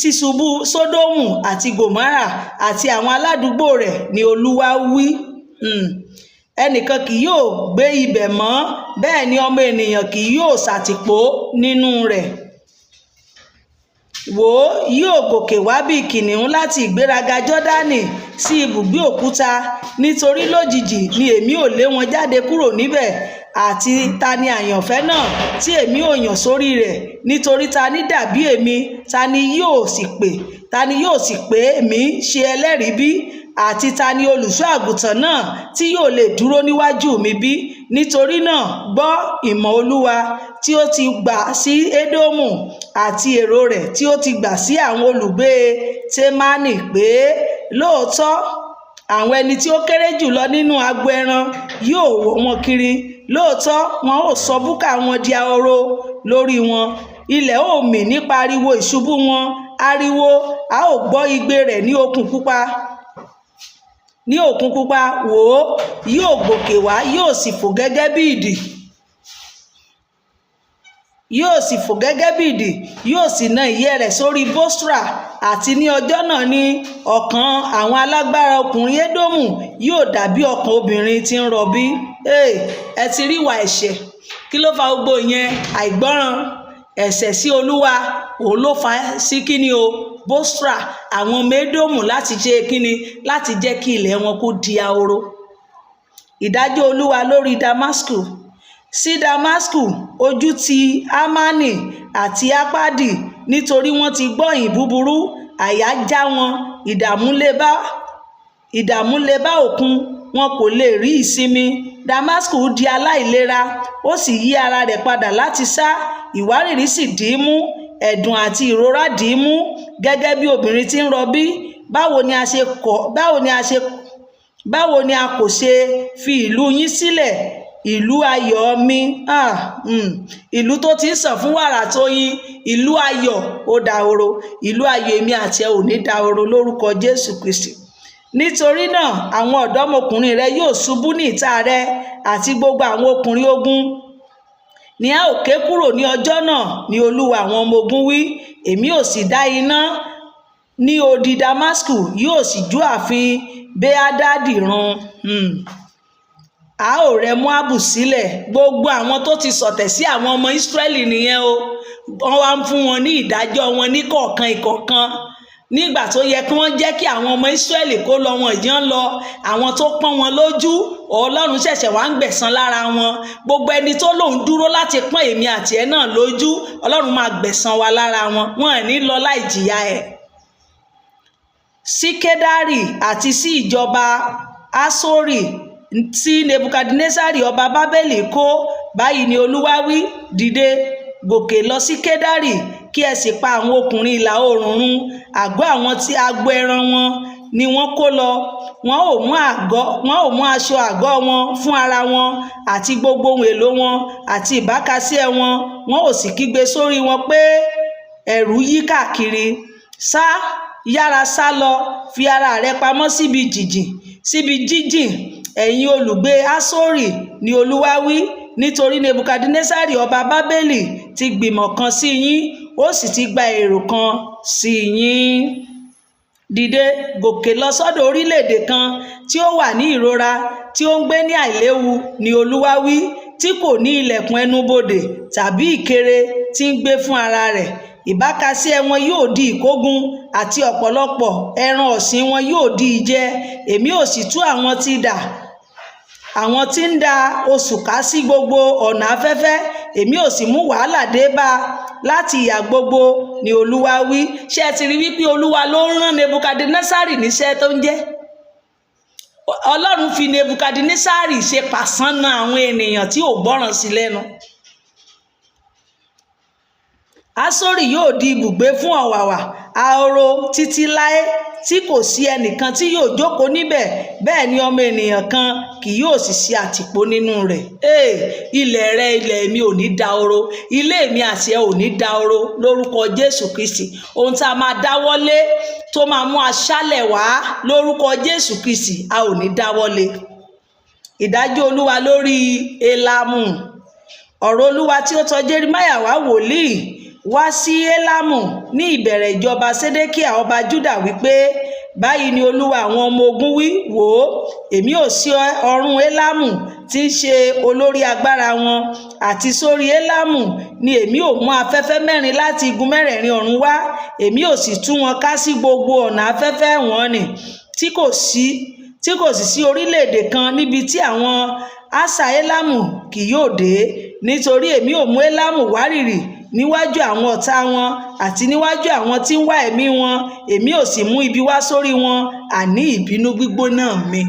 sísubú Sódómù àti Gòmárà àti àwọn aládùúgbò rẹ̀, ni Olúwa wí. Ẹnìkan kì yóò gbé ibẹ̀ mọ́, bẹ́ẹ̀ ni ọmọ ènìyàn kì yóò ṣàtìpó nínú rẹ̀. Wò ó, yóò gòkè wá bí kìnìún láti ìgbéraga Jọ́dánì sí ibùgbé òkúta, nítorí lójijì ni èmi ò lé wọn jáde kúrò níbẹ̀. Àti ta ni àyànfẹ́ náà tí èmi ò yàn sórí rẹ̀? Nítorí ta ni dàbí èmi? Ta ni yóò sì pé èmi ṣe ẹlẹ́rìí bí? Àti ta ni olùṣọ́ àgùntàn náà tí yóò lè dúró níwájú mi bí? Nítorí náà gbọ́ ìmọ̀ Olúwa tí ó ti gbà sí Édómù àti èrò rẹ̀ tí ó ti gbà sí àwọn olùgbé Témánì, pé lóòótọ́ àwọn ẹni tí ó kéré jùlọ nínú agbo ẹran yóò wọ́ wọn kiri. Lóòótọ́ wọn ó sọ búkà wọn di ahoro lórí wọn. Ilẹ̀ ó mì nípa ariwo ìṣubú wọn. Ariwo, a ó gbọ́ igbe rẹ̀ ní Òkun Pupa. Wò ó, yóò gòkè wá, yóò sì fò gẹ́gẹ́ bí idì. Yóò sì na ìyẹ́ rẹ̀ sórí Bósra. Àti ní ọjọ́ náà ni ọkàn àwọn alágbára ọkùnrin Édómù yóò dàbí ọkàn obìnrin tí ń rọbí. Ẹ ti rí ìwà ẹ̀ṣẹ̀. Kí ló fa gbogbo yẹn? Àìgbọ́ràn, ẹ̀ṣẹ̀ sí Olúwa. Òun ló fa sí kíni o? Bósra, àwọn ọmọ Édómù láti ṣe kíni? Láti jẹ́ kí ilẹ̀ wọn kó di ahoro. Ìdájọ́ Olúwa lórí Damasku. Sí Damasku, ojú ti Hámánì àti Ápádì, nítorí wọ́n ti gbọ́ ìyìn búburú. Àyà já wọn, ìdààmú lé bá òkun, wọn kò lè rí ìsinmi. Damasku di aláìlera, ó sì yí ara rẹ̀ padà láti sá. Ìwárìrì sì dì í mú, ẹ̀dùn àti ìrora dì í mú, gẹ́gẹ́ bí obìnrin tí ń rọbí. Báwo ni a kò ṣe fi ìlú yín sílẹ̀, ìlú ayọ̀ mi? Ìlú tó ti ń sàn fún wàrà tó yín, ìlú ayọ̀ ó dahoro. Ìlú ayọ̀ èmi àti ẹ ò ní dahoro lórúkọ Jésù Kristi. Nítorí náà àwọn ọ̀dọ́mọkùnrin rẹ yóò ṣubú ní ìta rẹ, àti gbogbo àwọn ọkùnrin ogun ni a ó ké kúrò ní ọjọ́ náà, ni Olúwa àwọn ọmọ ogun wí. Èmi ò sì dá iná ní odi Damasku, yóò sì jó ààfin Beni-Hadadi run. A ó rẹ Moabu sílẹ̀. Gbogbo àwọn tó ti ṣọ̀tẹ̀ sí àwọn ọmọ Ísírẹ́lì nìyẹn o. Wọ́n wá ń fún wọn ní ìdájọ́ wọn ní ìkọ̀ọ̀kan. Nígbà tó yẹ kí wọ́n jẹ́ kí àwọn ọmọ Ísírẹ́lì kó lọ, wọn ìjàn lọ. Àwọn tó pọ́n wọn lójú, Ọlọ́run ṣẹ̀ṣẹ̀ wá ń gbẹ̀san lára wọn. Gbogbo ẹni tó lòun dúró láti pọ́n èmi àti ẹ náà lójú, Ọlọ́run máa gbẹ̀san wa lára wọn. Wọn ò ní lọ láì jìyà ẹ̀. Sí Kédárì àti sí ìjọba Asori tí Nebukadnesari ọba Bábélì kó, báyìí ni Olúwa wí. Dìde, gòkè lọ sí Kédárì, kí ẹ sì pa àwọn ọkùnrin ìlà oòrùn run. Àgọ́ àwọn tí agbo ẹran wọn ni wọ́n kó lọ. Wọn ò mú aṣọ àgọ́ wọn fún ara wọn, àti gbogbo ohun èlò wọn, àti ìbákasíẹ̀ wọn. Wọn ò sì kígbe sórí wọn pé ẹ̀rù yí káàkiri. Yára sá lọ, fi ara rẹ pamọ́ síbi jíjìn, ẹ̀yin olùgbé Asori, ni Olúwa wí. Nítorí Nebukadnesari ọba Bábélì ti gbìmọ̀ kan sí yín, ó sì ti gba èrò kan sí yín. Dìde, gòkè lọ sọ́dọ̀ orílẹ̀-èdè kan tí ó wà ní ìrora, tí ó ń gbé ní àìléwu, ni Olúwa wí, tí kò ní ilẹ̀kùn ẹnubodè tàbí ìkéré tí ń gbé fún ara rẹ̀. Ìbákasíẹ̀ wọn yóò di ìkógun, àti ọ̀pọ̀lọpọ̀ ẹran ọ̀sìn wọn yóò di ìjẹ. Èmi ò sì tú àwọn tí ń da òṣùká sí gbogbo ọ̀nà afẹ́fẹ́. èmi ò sì mú wàhálà dé bá láti ìyà gbogbo ni Olúwa wí. Ṣé ẹ ti rí wípé Olúwa ló rán Nebukadnesari níṣẹ́ tó ń jẹ́? Ọlọ́run fi Nebukadnesari ṣe pàṣánà àwọn ènìyàn tí ò gbọ́ràn sí lẹ́nu. Asori yóò di ibùgbé fún ọ̀wàwà ahoro títí láé, tí kò sí ẹnìkan tí yóò jókòó níbẹ̀, bẹ́ẹ̀ ni ọmọ ènìyàn kan kì yóò sì ṣe àtìpó nínú rẹ̀. Ilẹ̀ rẹ, ilẹ̀ mi ò ní dahoro, ilé mi àti ẹ ò ní dahoro lórúkọ Jésù Kristi. Ohun tá a máa dáwọ́lé tó máa mú aṣálẹ̀ wá lórúkọ Jésù Kristi, a ò ní dáwọ́lé. Ìdájọ́ Olúwa lórí Elamu. Ọ̀rọ̀ Olúwa tí ó tọ̀ Jeremáyà wá wòlíì wá sí Elamu ní ìbẹ̀rẹ̀ ìjọba Sédékíà ọba Júdà wípé, báyìí ni Olúwa àwọn ọmọ ogun wí, wò ó, èmi ò sí ọrùn Elamu tí ń ṣe olórí agbára wọn, àti sórí Elamu ni èmi ò mú afẹ́fẹ́ mẹ́rin láti igun mẹ́rẹ̀ẹ̀rin ọ̀run wá, èmi ò sì tú wọn ká sí gbogbo ọ̀nà afẹ́fẹ́ wọn nì, tí kò sì sí orílẹ̀-èdè kan níbi tí àwọn àṣà Elamu kì yóò dé, nítorí èmi ò mú Elamu wárìrì níwájú àwọn ọ̀tá wọn àti níwájú àwọn tí ń wá ẹ̀mí wọn, èmi ò sì mú ibi wá sórí wọn, àní ìbínú gbígbóná mi.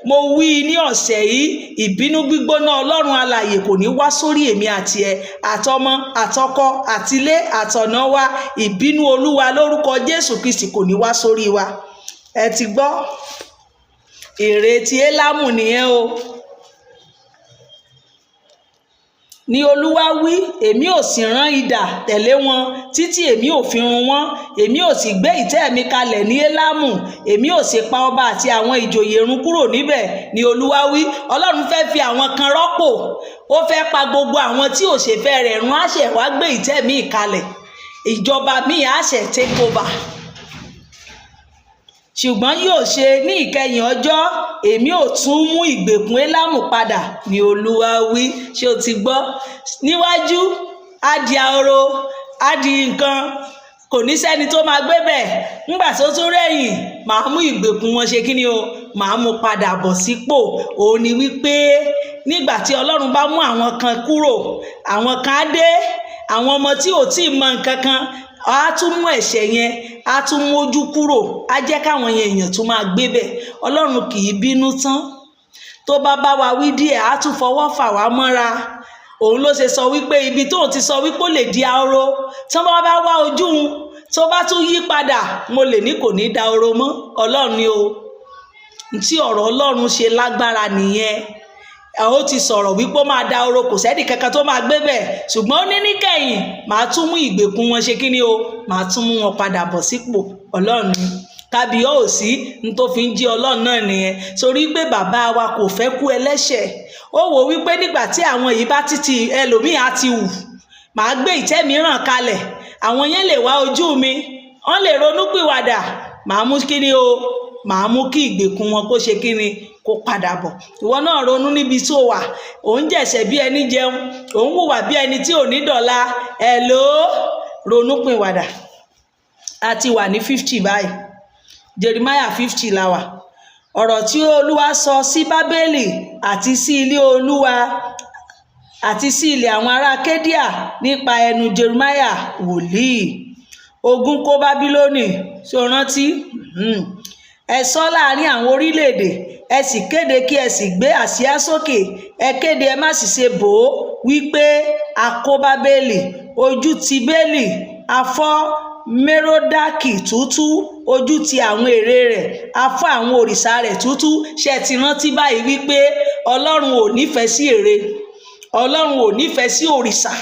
Mo wí ní ọ̀sẹ̀ yìí, ìbínú gbígbóná Ọlọ́run alààyè kò ní wá sórí èmi àti ẹ, àtọmọ àtọkọ àtilé àtọ̀nà wa. Ìbínú Olúwa lórúkọ Jésù Kristi kò ní wá sórí wa. Ẹ ti gbọ́, èrè ti Elamu nìyẹn o. Ni Olúwa wí, èmi ò sì rán idà tẹ̀lé wọn títí èmi ò fi run wọ́n, èmi ò sì gbé ìtẹ́ mi kalẹ̀ ní Elamu, èmi ò sì pa ọba àti àwọn ìjòyè run kúrò níbẹ̀, ni Olúwa wí. Ọlọ́run fẹ́ fi àwọn kan rọ́pò, ó fẹ́ pa gbogbo àwọn tí ò ṣe fẹ́ rẹ̀ run, àṣẹ wá gbé ìtẹ́ mi kalẹ̀, ìjọba mi àṣẹ take over. Ṣùgbọ́n yóò ṣe ní ìkẹyìn ọjọ́, èmi ò tún mú ìgbèkùn Elamu padà, ni Olúwa wí. Ṣé o ti gbọ́? Níwájú á di ahoro, á di nǹkan, kò ní sẹ́ni tó máa gbé bẹ̀. Nígbà tó tún rẹ̀yìn, màá mú ìgbèkùn wọn ṣe kíni o, màá mú padà bọ̀ sípò. Òun ni wípé nígbà tí Ọlọ́run bá mú àwọn kan kúrò, àwọn kan á dé, àwọn ọmọ tí ò tí ì mọ nǹkan kan, a tún mú ẹ̀ṣẹ̀ yẹn, a tún mójú kúrò, a jẹ́ káwọn èèyàn tún máa gbé bẹ̀. Ọlọ́run kì í bínú tán, tó bá bá wa wí díẹ̀, a tún fọwọ́ fà wá mọ́ra. Òun ló ṣe sọ wípé ibi tóun ti sọ wípé ó lè di ahoro, tí wọ́n bá wá ojú un, tó bá tún yí padà, mo lè ní kò ní dahoro mọ́. Ọlọ́run ni o, tí ọ̀rọ̀ Ọlọ́run ṣe lágbára nìyẹn. Ó ti sọ̀rọ̀ wípé ó máa dahoro, kò sẹ́ni kankan tó máa gbé bẹ̀, ṣùgbọ́n ó ní níkẹyìn màá tún mú ìgbèkùn wọn ṣe kíni o, màá tún mú wọn padà bọ̀ sípò. Ọlọ́run ni kábíyèsí, ní tó fi ń jí Ọlọ́run náà nìyẹn. Torí pé bàbá wa kò fẹ́ kú ẹlẹ́ṣẹ̀. Ó wò wípé nígbà tí àwọn yìí bá títí ẹlòmíì á ti wù, màá gbé ìtẹ́ mìíràn kalẹ̀, àwọn yẹn lè wá ojú mi, wọ́n lè ronúpìwàdà, màá mú kíni o, màá mú kí ìgbèkùn wọn kó ṣe kíni, kó padà bọ̀. Ìwọ náà ronú níbi tó wà, òun jẹ̀ṣẹ̀ bí ẹni jẹun, òun hùwà bí ẹni tí ò ní dọ̀la. Ronúpìwàdà. A ti wà ní 50 báyìí, Jeremáyà 50 la wà. Ọ̀rọ̀ tí Olúwa sọ sí Bábélì àti sí ilé Olúwa àti sí ilẹ̀ àwọn ará Kédíà nípa ẹnu Jeremáyà wòlíì. Ogun kó Bábílónì, ṣé o rántí? Ẹ sọ láàrin àwọn orílẹ̀-èdè, ẹ sì kéde kí ẹ sì gbé àsíá sókè, ẹ kéde, ẹ má sì ṣe bò ó, wípé a kó Bábélì, ojú ti Bélì, a fọ́ Méródákì túútúú, ojú ti àwọn ère rẹ̀, a fọ́ àwọn òrìṣà rẹ̀ túútúú. Ṣé ẹ ti rántí báyìí wípé Ọlọ́run ò nífẹ̀ẹ́ sí ère, Ọlọ́run ò nífẹ̀ẹ́ sí òrìṣà?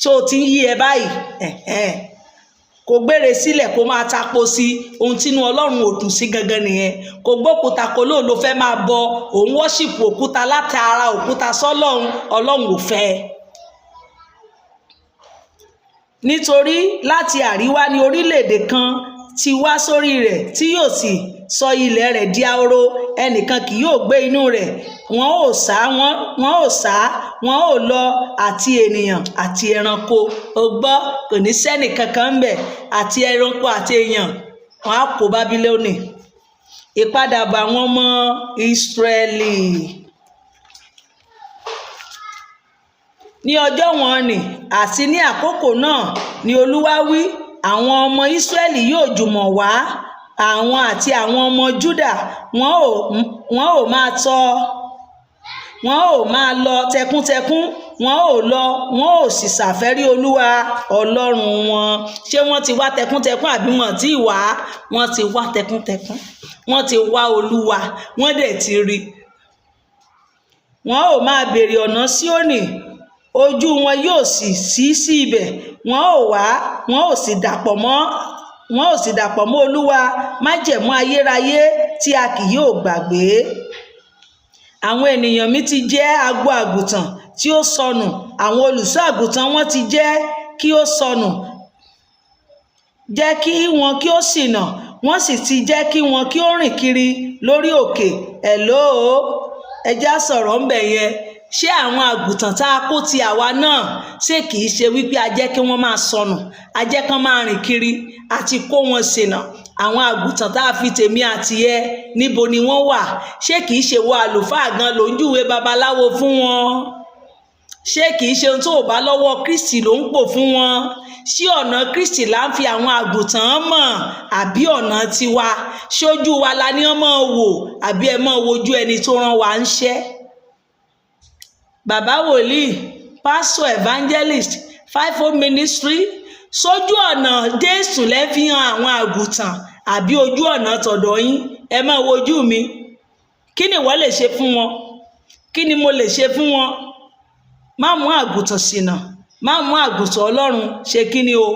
Ṣé o ti ń yí ẹ báyìí? Kò gbére sílẹ̀ kó máa tapo sí ohun tínú Ọlọ́run ò dùn sí gangan nìyẹn. Kò gbókúta kó lóun ló fẹ́ máa bọ, òun wọ́ṣìpù òkúta láti ara òkúta sọ́lọ́run, Ọlọ́run ò fẹ́. Nítorí láti àríwá ni orílẹ̀-èdè kan ti wá sórí rẹ̀ tí yóò sì sọ ilẹ̀ rẹ̀ di ahoro, ẹnìkan kì yóò gbé inú rẹ̀. Wọn ò lọ àti ènìyàn àti ẹranko. O gbọ́, kò ní sẹ́nì kankan ń bẹ̀, àti ẹranko àti èèyàn, wọn á kó Bábílónì. Ìpadàbọ̀ àwọn ọmọ Ísírẹ́lì. ní ọjọ́ wọn nì àti ní àkókò náà ni Olúwa wí, àwọn ọmọ Ísírẹ́lì yóò jùmọ̀ wá, àwọn àti àwọn ọmọ Júdà wọn ò máa lọ tẹkúntẹkún, wọn ò sì ṣàfẹ́rí Olúwa Ọlọ́run wọn. Ṣé wọ́n ti wá tẹkúntẹkún àbí wọ́n ti wá? Wọ́n ti wá tẹkúntẹkún, wọ́n ti wá Olúwa, wọ́n dẹ̀ ti rí. Wọn ò máa béèrè ọ̀nà Síónì, ojú wọn yóò sì ṣí sí ibẹ̀. Wọn ò sì dàpọ̀ mọ́ Olúwa májẹ̀mú ayérayé tí a kì yóò gbàgbé. Àwọn ènìyàn mi ti jẹ́ agbo àgùntàn tí ó sọnù, àwọn olùṣọ́ àgùntàn wọn ti jẹ́ kí ó sọnù, jẹ́ kí wọn kí ó ṣìnà, wọ́n sì ti jẹ́ kí wọn kí ó rìn kiri lórí òkè. Ẹjá sọ̀rọ̀ ń bẹ̀ yẹn. Ṣé àwọn àgùntàn tá a kó ti àwa náà, ṣé kìí ṣe wípé a jẹ́ kí wọ́n máa sọnù, a jẹ́ kán máa rìn kiri, àti kó wọn ṣìnà? Àwọn àgùntàn tá a fi tèmi àti ẹ, níbo ni wọ́n wà? Ṣé kìí ṣe wọ àlùfáà gan ló ń júwe babaláwo fún wọn? Ṣé kìí ṣe ohun tó bá lọ́wọ́ Kristi ló ń pò fún wọn? Ṣé ọ̀nà Kristi là ń fi àwọn àgùntàn mọ̀, àbí ọ̀nà tiwa? Ṣojú wa la ní ọmọ wò, àbí ẹ mọ́ wojú ẹni tó rán wa ń ṣẹ́? Bàbá wòlíì, pastor, evangelist, fivefold ministry, sójú ọ̀nà Jésù lẹ́ fi hàn àwọn àgùntàn, àbí ojú ọ̀nà tọ̀dọ̀ yín? Ẹ má wojú mi. Kí ni ìwọ lè ṣe fún wọn? Kí ni mo lè ṣe fún wọn? Má mú àgùntàn ṣìnà, má mú àgùntàn Ọlọ́run ṣe kí ni o?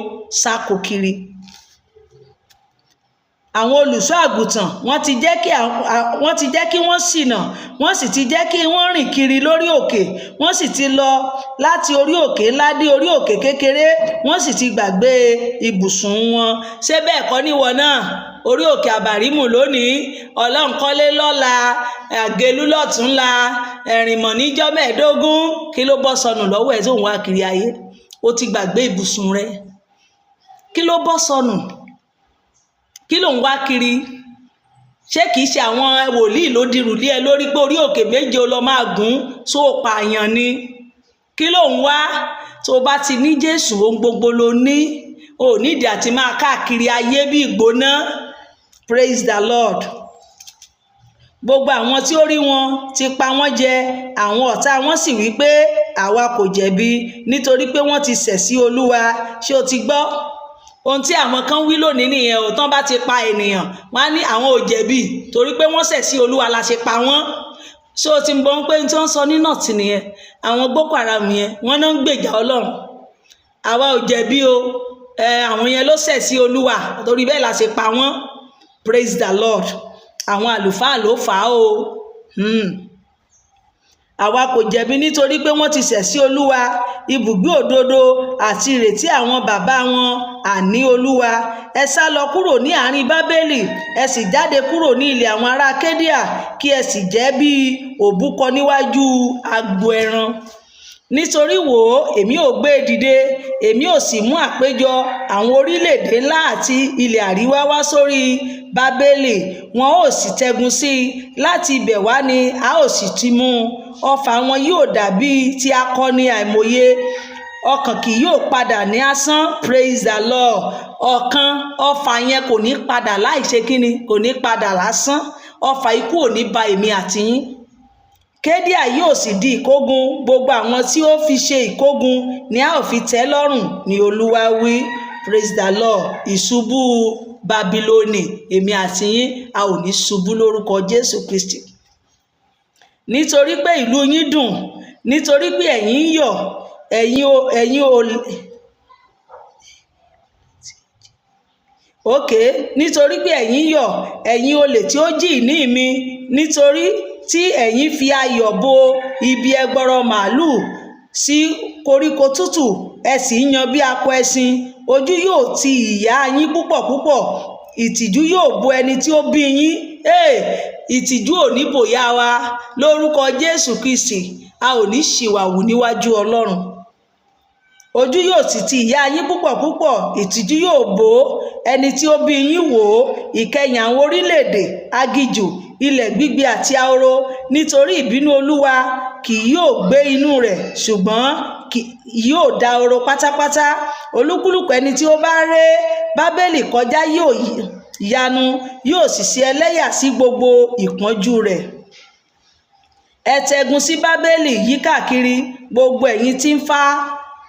Sáko kiri. Àwọn olùṣọ́ àgùntàn wọ́n ti jẹ́ kí wọ́n ṣìnà, wọ́n sì ti jẹ́ kí wọ́n rìn kiri lórí òkè, wọ́n sì ti lọ láti orí òkè ńlá dé orí òkè kékeré, wọ́n sì ti gbàgbé ibùsùn wọn. Ṣé bẹ́ẹ̀ kọ́ níwọ náà? Orí òkè àbàrímù lónìí, ọlọ́nkọ́lé lọ́la, àgélú lọ́túnla, ẹ̀rìnmọ̀ níjọ́ mẹ́ẹ̀ẹ́dógún. Kí ló bọ́ sọnù lọ́wọ́ ẹ̀ tó ń wá kiri ayé? O ti gbàgbé ibùsùn rẹ. Kí ló bọ́ sọnù? Kí ló ń wá kiri? Ṣé kìí ṣe àwọn wòlíì ló dirù lé ẹ lórí pé orí òkè méje o lọ máa gùn tó pààyàn ni? Kí ló ń wá? Tó bá ti ní Jésù, ohun gbogbo ló ní. O nídìí àti máa káàkiri ayé bí ìgbóná. Praise the Lord. Gbogbo àwọn tí ó rí wọn ti pa wọ́n jẹ, àwọn ọ̀tá wọn sì wí pé àwa kò jẹ̀bi nítorí pé wọ́n ti ṣẹ̀ sí Olúwa. Ṣé o ti gbọ́? Ohun tí àwọn kan wí lónìí nìyẹn. Ò tán bá ti pa ènìyàn, wọ́n á ní àwọn ò jẹ̀bi torí pé wọ́n ṣẹ̀ sí Olúwa la ṣe pa wọ́n. Ṣé o ti ń gbọ́ pé tí wọ́n sọ ní nọ́ọ̀tì nìyẹn? Àwọn Boko Haram yẹn, wọ́n náà ń gbèjà Ọlọ́run. Àwa ò jẹ̀bi o, àwọn yẹn ló ṣẹ̀ sí Olúwa torí bẹ́ẹ̀ la ṣe pa wọ́n. Praise the Lord. Àwọn àlùfáà ló fà á o. Àwa kò jẹ̀bi nítorí pé wọ́n ti ṣẹ̀ sí Olúwa, ibùgbé òdodo àti ìrètí àwọn bàbá wọn, àní Olúwa. Ẹ sá lọ kúrò ní àárín Bábélì, ẹ sì jáde kúrò ní ilẹ̀ àwọn ará Kédíà, kí ẹ sì jẹ́ bí òbúkọ níwájú agbo ẹran. Nítorí wò ó, èmi ò gbé e dìde, èmi ò sì mú àpéjọ àwọn orílẹ̀-èdè ńlá àti ilẹ̀ àríwá wá sórí Bábélì, wọn ó sì tẹ́gun sí i, láti ibẹ̀ wá ni a ó sì ti mú un. Ọfà wọn yóò dàbí ti akọni àìmọye, ọkàn kì yóò padà ní asán. Praise the Lord. Ọfà yẹn kò ní padà láì ṣe kíni, kò ní padà lásán. Ọfà ikú ò ní ba èmi àti yín. Kédíà yóò sì di ìkógun, gbogbo àwọn tí ó fi ṣe ìkógun ni a ó fi tẹ́ lọ́rùn, ni Olúwa wí. Praise the Lord. Ìṣubú Bábílónì, èmi àti yín a ò ní ṣubú lórúkọ Jésù Kristi. Nítorí pé ìlú yín dùn, nítorí pé ẹ̀yin ń yọ̀, nítorí pé ẹ̀yin yọ̀, ẹ̀yin olè tí ó jí ìní mi, nítorí tí ẹ̀yin fi ayọ̀ bo ibi ẹgbọrọ màálù sí koríko tútù, ẹ sì ń yan bí akọ ẹṣin. Ojú yóò ti ìyá yín púpọ̀ púpọ̀, ìtìjú yóò bo ẹni tí ó bí yín. Ìtìjú ò ní bòyá wa lórúkọ Jésù Kristi. A ò ní ṣìwàwù níwájú Ọlọ́run. Ojú yóò sì ti ìyá yín púpọ̀ púpọ̀, ìtìjú yóò bò ẹni tí ó bí yín. Wò ó, ìkẹyìn àwọn orílẹ̀-èdè, aginjù, ilẹ̀ gbígbẹ àti ahoro, nítorí ìbínú Olúwa kì yóò gbé inú rẹ̀, ṣùgbọ́n yóò dahoro pátápátá. Olúkúlùkù ẹni tí ó bá ré Bábélì kọjá yóò yanu, yóò sì ṣe ẹlẹ́yà sí gbogbo ìpọ́njú rẹ̀. Ẹ tẹgun sí Bábélì yí káàkiri, gbogbo ẹ̀yin tí ń fá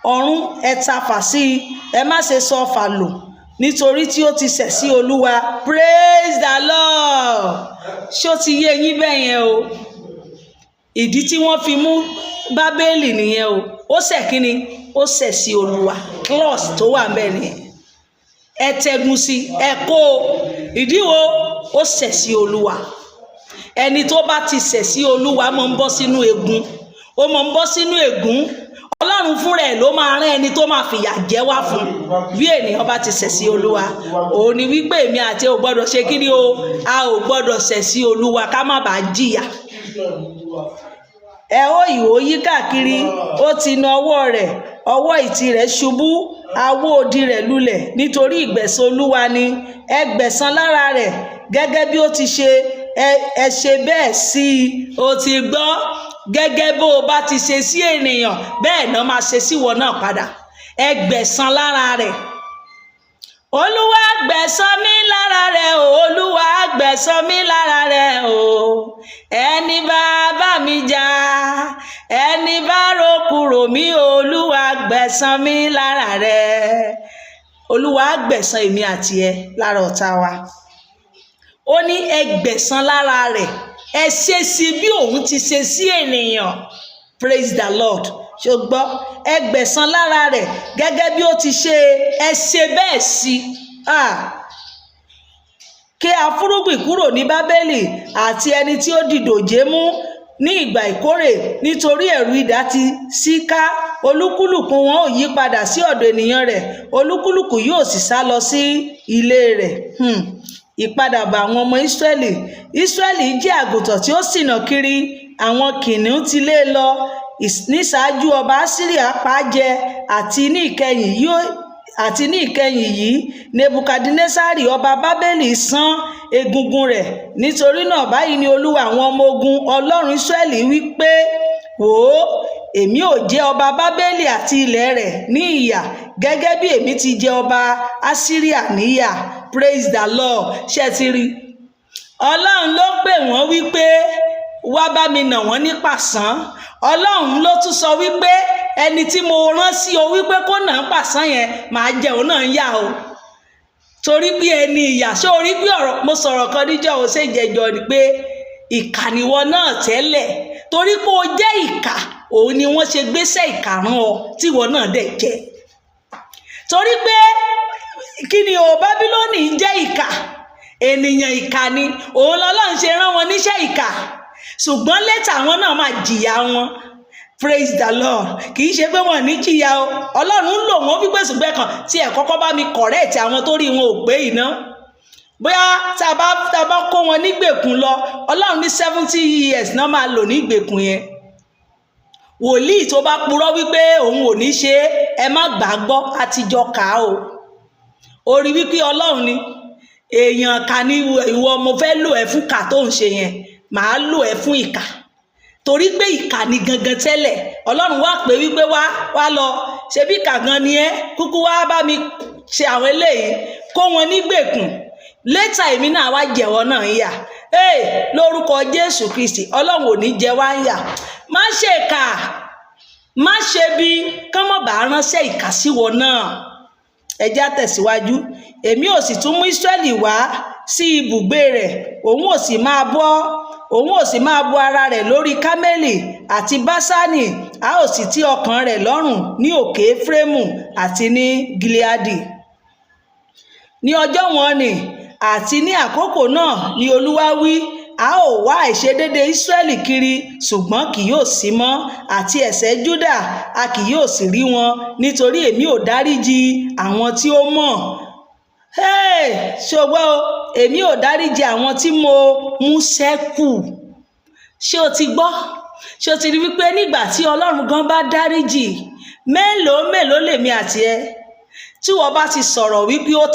ọrún, ẹ tafà sí i, ẹ má ṣe sọ fà lò, nítorí tí ó ti ṣẹ̀ sí Olúwa. Praise the Lord. Ṣó ti yé yín bẹ́ẹ̀ yẹn o? Ìdí tí wọ́n fi mú Bábélì nìyẹn o. Ó ṣẹ̀ kíni? Ó ṣẹ̀ sí Olúwa. Clause tó wà ńbẹ̀ nìyẹn. Ẹ tẹgun sí, ẹ kó o. Ìdí wo? Ó ṣẹ̀ sí Olúwa. Ẹni tó bá ti ṣẹ̀ sí Olúwa máa ń bọ́ sínú ègún. Ó máa ń bọ́ sínú ègún. Ọlọ́run fúnra ẹ̀ ló máa rán ẹni tó máa fìyà jẹ wá fún bí ènìyàn bá ti ṣẹ̀ sí Olúwa. Òun ni wípé èmi àti ẹ ò gbọ́dọ̀ ṣe kíni o? A ò gbọ́dọ̀ ṣẹ̀ sí Olúwa ká má bàa jìyà. Ẹ ó ìhó yí káàkiri, ó ti na ọwọ́ rẹ̀, ọwọ́ ìtì rẹ̀ ṣubú, awó odi rẹ̀ lulẹ̀, nítorí ìgbẹ̀san Olúwa ni. Ẹ gbẹ̀san lára rẹ̀ gẹ́gẹ́ bí ó ti ṣe, ẹ ṣe bẹ́ẹ̀ sí i. O ti gbọ́? Gẹ́gẹ́ bó o bá ti ṣe sí ènìyàn, bẹ́ẹ̀ náà máa ṣe síwọ náà padà. Ẹ gbẹ̀san lára rẹ̀. Olúwa gbẹ̀san mi lára rẹ̀ o, Olúwa gbẹ̀san mi lára rẹ̀ o. Ẹni bá bá mi jà, ẹni bá rokúrò mí, Olúwa gbẹ̀san mi lára rẹ̀. Olúwa gbẹ̀san èmi àti ẹ lára ọ̀tá wa. Ó ní ẹ gbẹ̀san lára rẹ̀, ẹ ṣe sí bí òun ti ṣe sí ènìyàn. Praise the Lord. Ṣùgbọ́n ẹ gbẹ̀san lára rẹ̀ gẹ́gẹ́ bí ó ti ṣe, ẹ ṣe bẹ́ẹ̀ sí. Ké afúrúgbìn kúrò ní Bábélì àti ẹni tí ó di dòjé mú ní ìgbà ìkórè, nítorí ẹ̀rù idà ti ṣí ká. Olúkúlùkù wọn ò yí padà sí ọ̀dọ̀ ènìyàn rẹ̀, olúkúlùkù yóò sì sá lọ sí ilé rẹ̀. Ìpadàbọ̀ àwọn ọmọ Ísírẹ́lì. Ísírẹ́lì jẹ́ àgùntàn tí ó ṣìnà kiri, àwọn kìnìún ti lé lọ. Níṣáájú ọba Asiria pa á jẹ, àti ní ìkẹyìn yìí Nebukadnesari ọba Bábélì sán egungun rẹ̀. Nítorí náà báyìí ni Olúwa àwọn ọmọ ogun, Ọlọ́run Ísírẹ́lì wí pé, wò ó, èmi ò jẹ ọba Bábélì àti ilẹ̀ rẹ̀ ní ìyà, gẹ́gẹ́ bí èmi ti jẹ ọba Asiria níyà. Praise the Lord. Ṣé ti rí? Ọlọ́run ló pè wọ́n wípé wá bá mi nà wọ́n ní pàṣán. Ọlọ́run ló tún sọ wípé ẹni tí mo rán sí o wípé kó nà ń pàṣán yẹn, màá jẹ òun náà ń yà o. Torí bí ẹni ìyà. Ṣé orí bí ọ̀rọ̀ mo sọ̀rọ̀ kan níjọ́ ò ṣe jẹjọ ni pé ìkà nìwọ náà tẹ́lẹ̀. Torí pé o jẹ́ ìkà, òun ni wọ́n ṣe gbéṣẹ́ ìkà rán ọ tí ìwọ náà dẹ̀ jẹ. Torí pé kí ni o? Bábílónì jẹ́ ìkà, ènìyàn ìkà ni, òun lọ́lọ́run ṣe rán wọn níṣẹ́ ìkà. Ṣùgbọ́n létà àwọn náà máa jìyà wọn. Praise the Lord. Kì í ṣe pé wọn ní jìyà o. Ọlọ́run ń lò wọ́n wípé ṣùgbọ́n kan tí ẹ̀ kọ́kọ́ bá mi correct àwọn tó rí wọn ò pé iná. Bóyá tá a bá kó wọn nígbèkùn lọ, Ọlọ́run ní 70 years náà máa lò ní ìgbèkùn yẹn. Wòlíì tó bá purọ́ wípé òun ò ní ṣe, ẹ má gbàgbọ́, àtijọ́ kà á o. Orí wípé Ọlọ́run ni èèyàn kà ní ìwọ, mo fẹ́ lò ẹ́ fún kà tó ń ṣe yẹn, màá lò ẹ́ fún ìkà. Torí pé ìkà ni gangan tẹ́lẹ̀. Ọlọ́run wá pé wípé wá lọ ṣe bí ìkà gan ni ẹ́, kúkú wá bá mi ṣe àwọn eléyìí, kó wọn nígbèkùn. Létà èmi náà wá jẹ̀wọ́ náà ń yà. Lórúkọ Jésù Kristi, Ọlọ́run ò ní jẹ wá ń yà. Má ṣe kà, má ṣe bí kán mọ̀ bá ránṣẹ́ ìkà síwọ náà. Ẹ jẹ́ á tẹ̀síwájú. Èmi ò sì tún mú Ísírẹ́lì wá sí ibùgbé rẹ̀, òun ò sì máa bọ́ ara rẹ̀ lórí Kámẹ́lì àti Báṣánì, a ó sì tẹ́ ọkàn rẹ̀ lọ́rùn ní òkè Éfrémù àti ní Gileadi. Ní ọjọ́ wọn ni àti ní àkókò náà ni Olúwa wí, a ó wá àìṣedéédé Ísírẹ́lì kiri, ṣùgbọ́n kì yóò sí mọ́, àti ẹ̀ṣẹ̀ Júdà a kì yóò sì rí wọn, nítorí èmi ò dáríjì àwọn tí ó mọ̀. Ṣùgbọ́n èmi ò dáríjì àwọn tí mo mú ṣẹ́kù. Ṣé o ti gbọ́? Ṣé o ti rí wípé nígbà tí Ọlọ́run gan bá dáríjì, mélòó lèmi àti ẹ? Tí wọ́n bá ti sọ̀rọ̀ wípé ó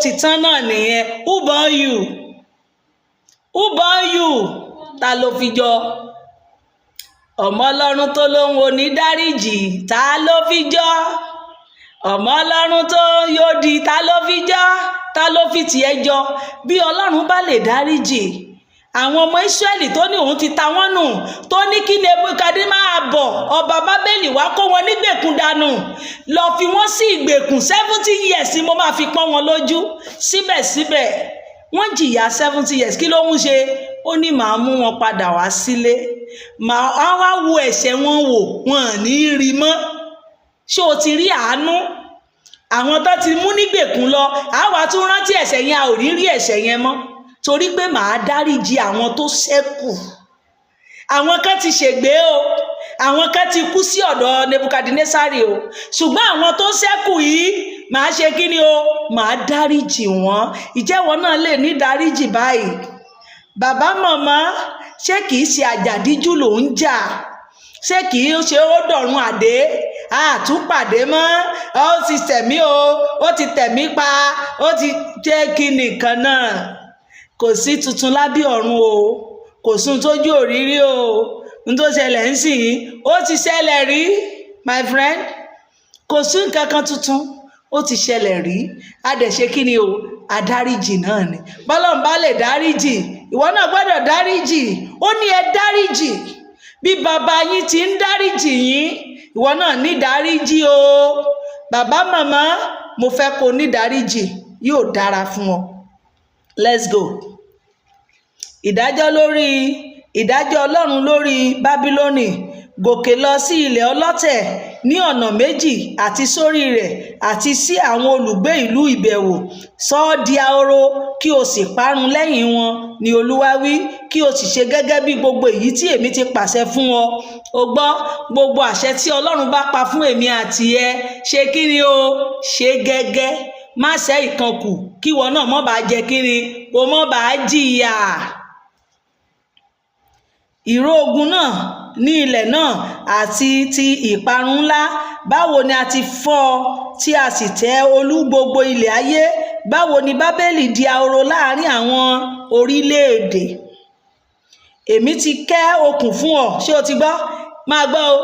ti tán náà nìyẹn. Who born you? Who born you? Ta ló fi jọ? ọmọ ọlọ́run tó lóun ò ní dáríjì ta ló fi jọ́ ọmọ ọlọ́run tó yóò di ta ló fi jọ́ ta ló fi tiẹ̀ jọ bí ọlọ́run bá lè dáríjì àwọn ọmọ Ísírẹ́lì tó ní òun ti ta wọ́n nù tó ní kí Nebukadí máa bọ̀ ọba Bábélì wá kó wọn nígbèkùn dànù lọ fi wọ́n sí ìgbèkùn 70 years ni mo máa fi pọ́n wọn lójú síbẹ̀síbẹ̀ wọ́n jìyà 70 years kí ló ń ṣe ó ní màá mú wọn padà wá sílé màá wá wo ẹ̀ṣẹ̀ wọn wò wọn ò ní rí mọ́ ṣé o ti rí àánú àwọn tó ti mú nígbèkùn lọ àwa tún rántí ẹ̀ṣẹ̀ yẹn a ò rí ẹ̀ṣẹ̀ yẹn mọ́ torí pé màá dáríjì àwọn tó ṣẹ́kù àwọn kan ti ṣègbé o àwọn kan ti kú sí ọ̀dọ̀ Nebukadnesari o ṣùgbọ́n àwọn tó ṣẹ́kù yìí màá ṣe kí ni o màá dáríjì wọ́n ìjẹ́wọ́ náà lè ní dáríjì báyìí bàbá màmá ṣé kìí ṣe àjàdíjú ló ń jà ṣé kìí ṣe ó dọ̀run àdé àtúpàdé mọ́ ó ti tẹ̀mí o ó ti tẹ̀mí pa ó ti jẹ́ kí nìkan náà kò sí tuntun lábẹ́ ọ̀run o kò sún tójú òrírí o n tó ṣẹlẹ̀ ń sìn ó ti ṣẹlẹ̀ rí my friend kò sí nǹkan kan tuntun ó ti ṣẹlẹ̀ rí a dẹ̀ ṣe kí ni o adáríjì náà ni bọ́lọ́n bá lè dáríjì ìwọ náà gbọ́dọ̀ dáríjì ó ní ẹ dáríjì bí bàbá yín ti ń dáríjì yín ìwọ náà ní dáríjì o bàbá màmá mo fẹ́ kó ní dáríjì yóò dára fún ọ let's go ìdájọ́ Ọlọ́run lórí Bábílónì gòkè lọ sí ilẹ̀ ọlọ́tẹ̀ ní ọ̀nà méjì àti sórí rẹ̀ àti sí àwọn olùgbé ìlú ìbẹ̀wò sọ ọ́ di ahoro kí o sì parun lẹ́yìn wọn ni Olúwa wí kí o sì ṣe gẹ́gẹ́ bí gbogbo èyí tí èmi ti pàṣẹ fún ọ o gbọ́ gbogbo àṣẹ tí Ọlọ́run bá pa fún èmi àti ẹ ṣe kí ni o ṣe gẹ́gẹ́ má ṣe ìkankù kí wọn náà mọ́ bá jẹ kí ni o mọ́ bá jìyà ìró ogun náà ní ilẹ̀ náà àti ti ìparun ńlá báwo ni a ti fọ́ tí a sì tẹ́ olú gbogbo ilẹ̀ ayé báwo ni Bábélì di ahoro láàrin àwọn orílẹ̀-èdè èmi ti kẹ́ okùn fún ọ ṣé o ti gbọ́ máa gbọ́ o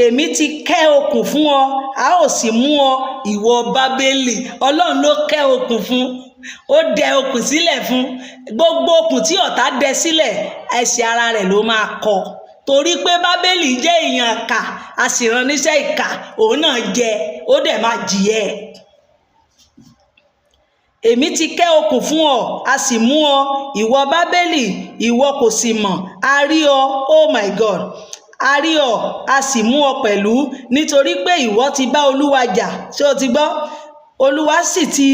èmi ti kẹ́ okùn fún ọ a ó sì mú ọ ìwọ Bábélì Ọlọ́run ló kẹ́ okùn fún ó dẹ okùn sílẹ̀ fún gbogbo okùn tí ọ̀tá dẹ sílẹ̀ ẹsẹ̀ ara rẹ̀ ló máa kọ torí pé Bábélì jẹ́ èèyàn ìkà a sì rán níṣẹ́ ìkà òun náà jẹ ó dẹ̀ máa jìyẹ èmi ti kẹ́ okùn fún ọ a sì mú ọ ìwọ Bábélì ìwọ kò sì mọ̀ a rí ọ oh my God a rí ọ a sì mú ọ pẹ̀lú nítorí pé ìwọ ti bá Olúwa jà ṣé o ti gbọ́ Olúwa sì ti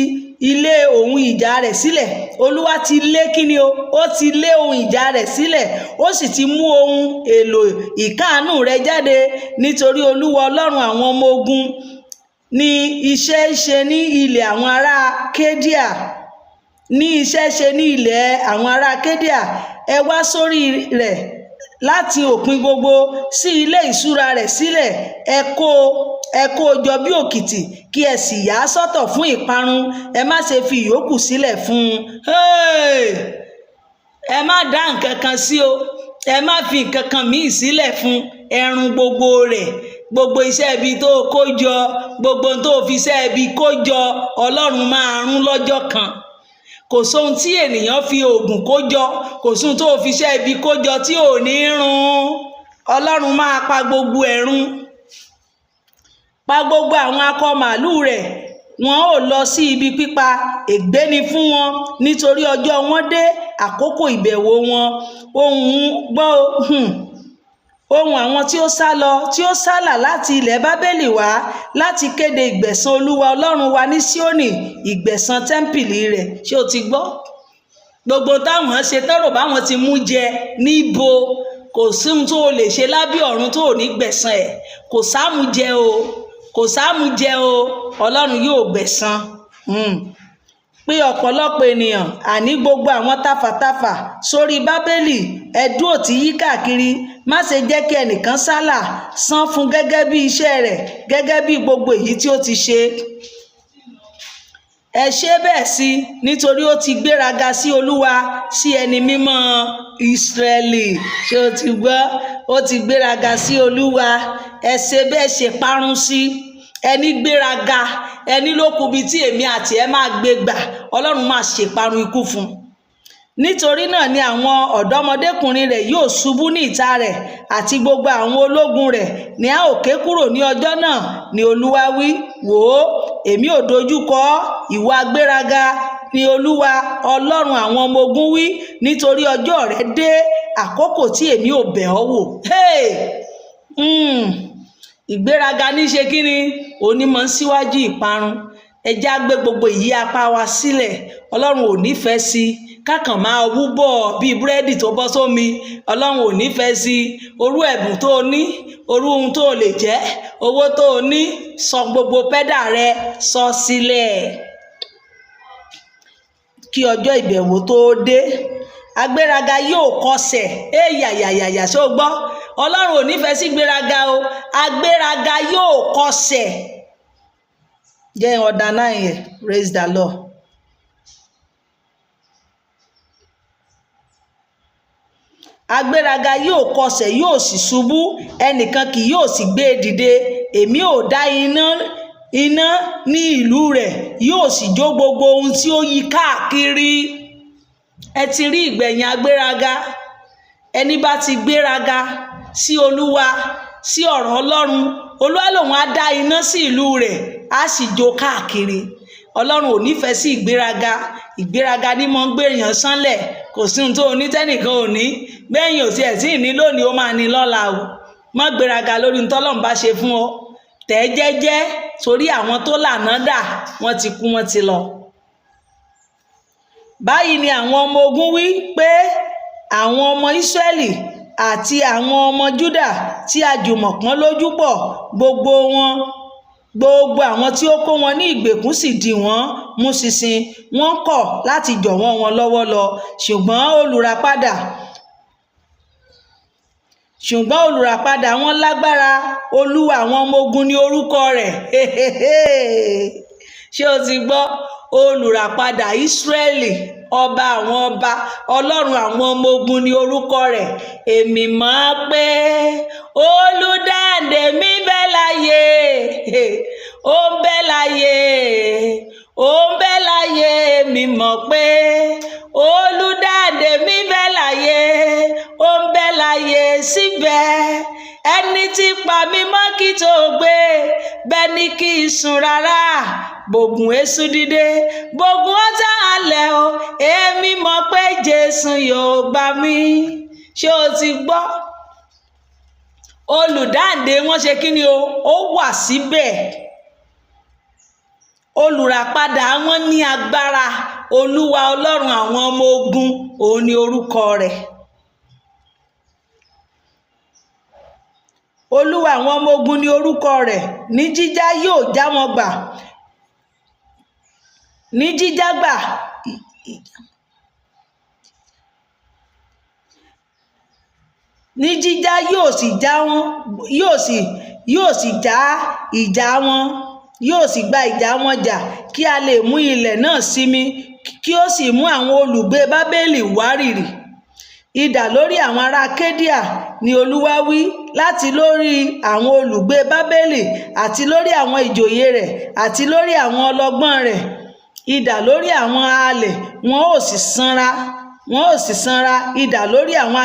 ilé ohun ìjà rẹ̀ sílẹ̀ Olúwa ti lé kíni o ó ti lé ohun ìjà rẹ̀ sílẹ̀ ó sì ti mú ohun èlò ìkáàánú rẹ̀ jáde nítorí Olúwa Ọlọ́run àwọn ọmọ ogun ní iṣẹ́ ṣe ní ilẹ̀ àwọn ará Kédíà ní iṣẹ́ ṣe ní ilẹ̀ àwọn ará Kédíà ẹ wá sórí rẹ̀ láti òpin gbogbo sí ilé ìṣúra rẹ̀ sílẹ̀ ẹ kó jọ bí òkìtì kí ẹ sì yà á sọ́tọ̀ fún ìparun ẹ má ṣe fi ìyókù sílẹ̀ fún un ẹ má dá nǹkan kan sí o ẹ má fi nǹkan kan míì sílẹ̀ fún ẹrun gbogbo rẹ̀ gbogbo iṣẹ́ ibi tó kó jọ gbogbo tó fi iṣẹ́ ibi kó jọ Ọlọ́run máa run lọ́jọ́ kan kò sóhun tí ènìyàn fi oògùn kó jọ kò sóhun tó fi iṣẹ́ ibi kó jọ tí ò ní run Ọlọ́run máa pa gbogbo ẹ̀run pa gbogbo àwọn akọ màálùú rẹ̀ wọn ò lọ sí ibi pípa ègbé ni fún wọn nítorí ọjọ́ wọn dé àkókò ìbẹ̀wò wọn ohun àwọn tí ó sá lọ tí ó sálà láti ilẹ̀ Bábélì wá láti kéde ìgbẹ̀san Olúwa Ọlọ́run wa ní Síónì ìgbẹ̀san tẹ́ḿpìlì rẹ̀ ṣé o ti gbọ́ gbogbo táwọn ṣe tọrọ báwọn ti mú jẹ níbo kò sí ohun tó o lè ṣe lábẹ́ ọ̀run tó ò ní gbẹ̀san ẹ̀ kò sáàmùjẹ o Ọlọ́run yóò gbẹ̀san pé ọ̀pọ̀lọpọ̀ ènìyàn àní gbogbo àwọn tafàtafà sórí Bábélì ẹ̀dùn òtí yí káàkiri má ṣe jẹ́ kí ẹnìkan sálà san fún gẹ́gẹ́ bí iṣẹ́ rẹ̀ gẹ́gẹ́ bí gbogbo èyí tí ó ti ṣe ẹ ṣe bẹ́ẹ̀ sí nítorí ó ti gbéraga sí Olúwa, sí ẹni mímọ́ Ísírẹ́lì. ṣé o ti gbọ́? ó ti gbéraga sí Olúwa. ẹ ṣe bẹ́ẹ̀ ṣe parun sí ẹni gbéraga, ẹni lókùbi tí èmi àti ẹ máa gbé gbà, Ọlọ́run máa ṣèparun ikú fún un. Nítorí náà ni àwọn ọ̀dọ́mọdékùnrin rẹ̀ yóò ṣubú ní ìta rẹ̀, àti gbogbo àwọn ológun rẹ̀ ni a ó ké kúrò ní ọjọ́ náà, ni Olúwa wí. Wò ó, èmi ò dojúkọ ìwọ agbéraga, ni Olúwa Ọlọ́run àwọn ọmọ ogun wí, nítorí ọjọ́ rẹ dé, àkókò tí èmi ò bẹ̀ ọ́ wò. Ìgbéraga ní ṣe kí ni? Onímọ̀ ń síwájú ìparun. ẹ já gbé gbogbo ìyí apá wa sílẹ̀. Ọlọ́run ò nífẹ̀ẹ́ sí kákan máa wú bọ̀ bíi búrẹ́dì tó bọ́ sómi. Ọlọ́run ò nífẹ̀ẹ́ sí orú ẹ̀bùn tó o ní, orú ohun tó o lè jẹ́, owó tó o ní. Sọ gbogbo pẹ́dà rẹ, sọ sílẹ̀ kí ọjọ́ ìbẹ̀wò tó dé. Agbéraga yóò kọsẹ̀. Yàyàyàyà, ṣó gbọ́? Ọlọ́run ò nífẹ̀ẹ́ sí gbéraga o. Agbéraga yóò kọsẹ̀. jẹ́ ọ̀dà náà yẹn. Praise the Lord. Agbéraga yóò kọsẹ̀, yóò sì ṣubú, ẹnìkan kì yóò sì gbé e dìde. Èmi ò dá iná ní ìlú rẹ̀, yóò sì jó gbogbo ohun tí ó yí káàkiri. ẹ ti rí ìgbẹ̀yìn agbéraga. ẹni bá ti gbéraga sí Olúwa, sí ọ̀rọ̀ Ọlọ́run, Olúwa lòun á dá iná sí ìlú rẹ̀, á sì jó káàkiri. Ọlọ́run ò nífẹ̀ẹ́ sí ìgbéraga. Ìgbéraga ní mọ́ ń gbé èèyàn sánlẹ̀. Kò sí ohun tó ní tẹ́nìkan ò ní. Bẹ́ẹ̀yìn ò tiẹ̀ tí ì ní lónìí, ó máa ní lọ́la o. Má gbéraga lórí ohun tọ́lọ́run bá ṣe fún ọ. Tẹ̀ jẹ́jẹ́, torí àwọn tó lànà dà, wọ́n ti kú, wọ́n ti lọ. Báyìí ni àwọn ọmọ ogun wí pé àwọn ọmọ Ísírẹ́lì àti àwọn ọmọ Júdà tí a jùmọ̀ pọ́n lójú pọ̀, gbogbo àwọn tí ó kó wọn ní ìgbèkùn sì dì wọ́n mú ṣinṣin. Wọ́n kọ̀ láti jọ̀wọ́ wọn lọ́wọ́ lọ. Ṣùgbọ́n olùràpadà wọn lágbára. Olúwa àwọn ọmọ ogun ní orúkọ rẹ̀. ṣé o ti gbọ́? Olùràpadà Ísírẹ́lì, ọba àwọn ọba, Ọlọ́run àwọn ọmọ ogun ní orúkọ rẹ̀. Èmi mọ̀ pé olùdáǹdè mi bẹ láyé, ó ń bẹ láyé, ó ń bẹ láyé. Èmi mọ̀ pé olùdáǹdè mi bẹ láyé, ó ń bẹ láyé síbẹ̀. Ẹni tí pa mí mọ́ kí tó gbé, bẹ́ẹ̀ ni kì í sùn rárá. Bògùn èṣù dìde, bògùn ọ̀tá alẹ̀ o. Èmi mọ̀ pé Jésù yóò gbà mí. ṣé o ti gbọ́? Olùdáǹdè wọn ṣe kí ni o? Ó wà síbẹ̀. Olùràpadà wọn ní agbára. Olúwa Ọlọ́run àwọn ọmọ ogun, òun ni orúkọ rẹ̀. Olúwa àwọn ọmọ ogun ní orúkọ rẹ̀. Ní jíjà yóò já wọn gbà. Ní jíjà gbà. Ní jíjà yóò sì já wọn, yóò sì já ìjà wọn, yóò sì gba ìjà wọn jà, kí a lè mú ilẹ̀ náà sinmi, kí ó sì mú àwọn olùgbé Bábélì wárìrì. Idà lórí àwọn ará Kédíà, ni Olúwa wí, láti lórí àwọn olùgbé Bábélì, àti lórí àwọn ìjòyè rẹ̀, àti lórí àwọn ọlọ́gbọ́n rẹ̀. Idà lórí àwọn alẹ̀, wọn ò sì sanra. Idà lórí àwọn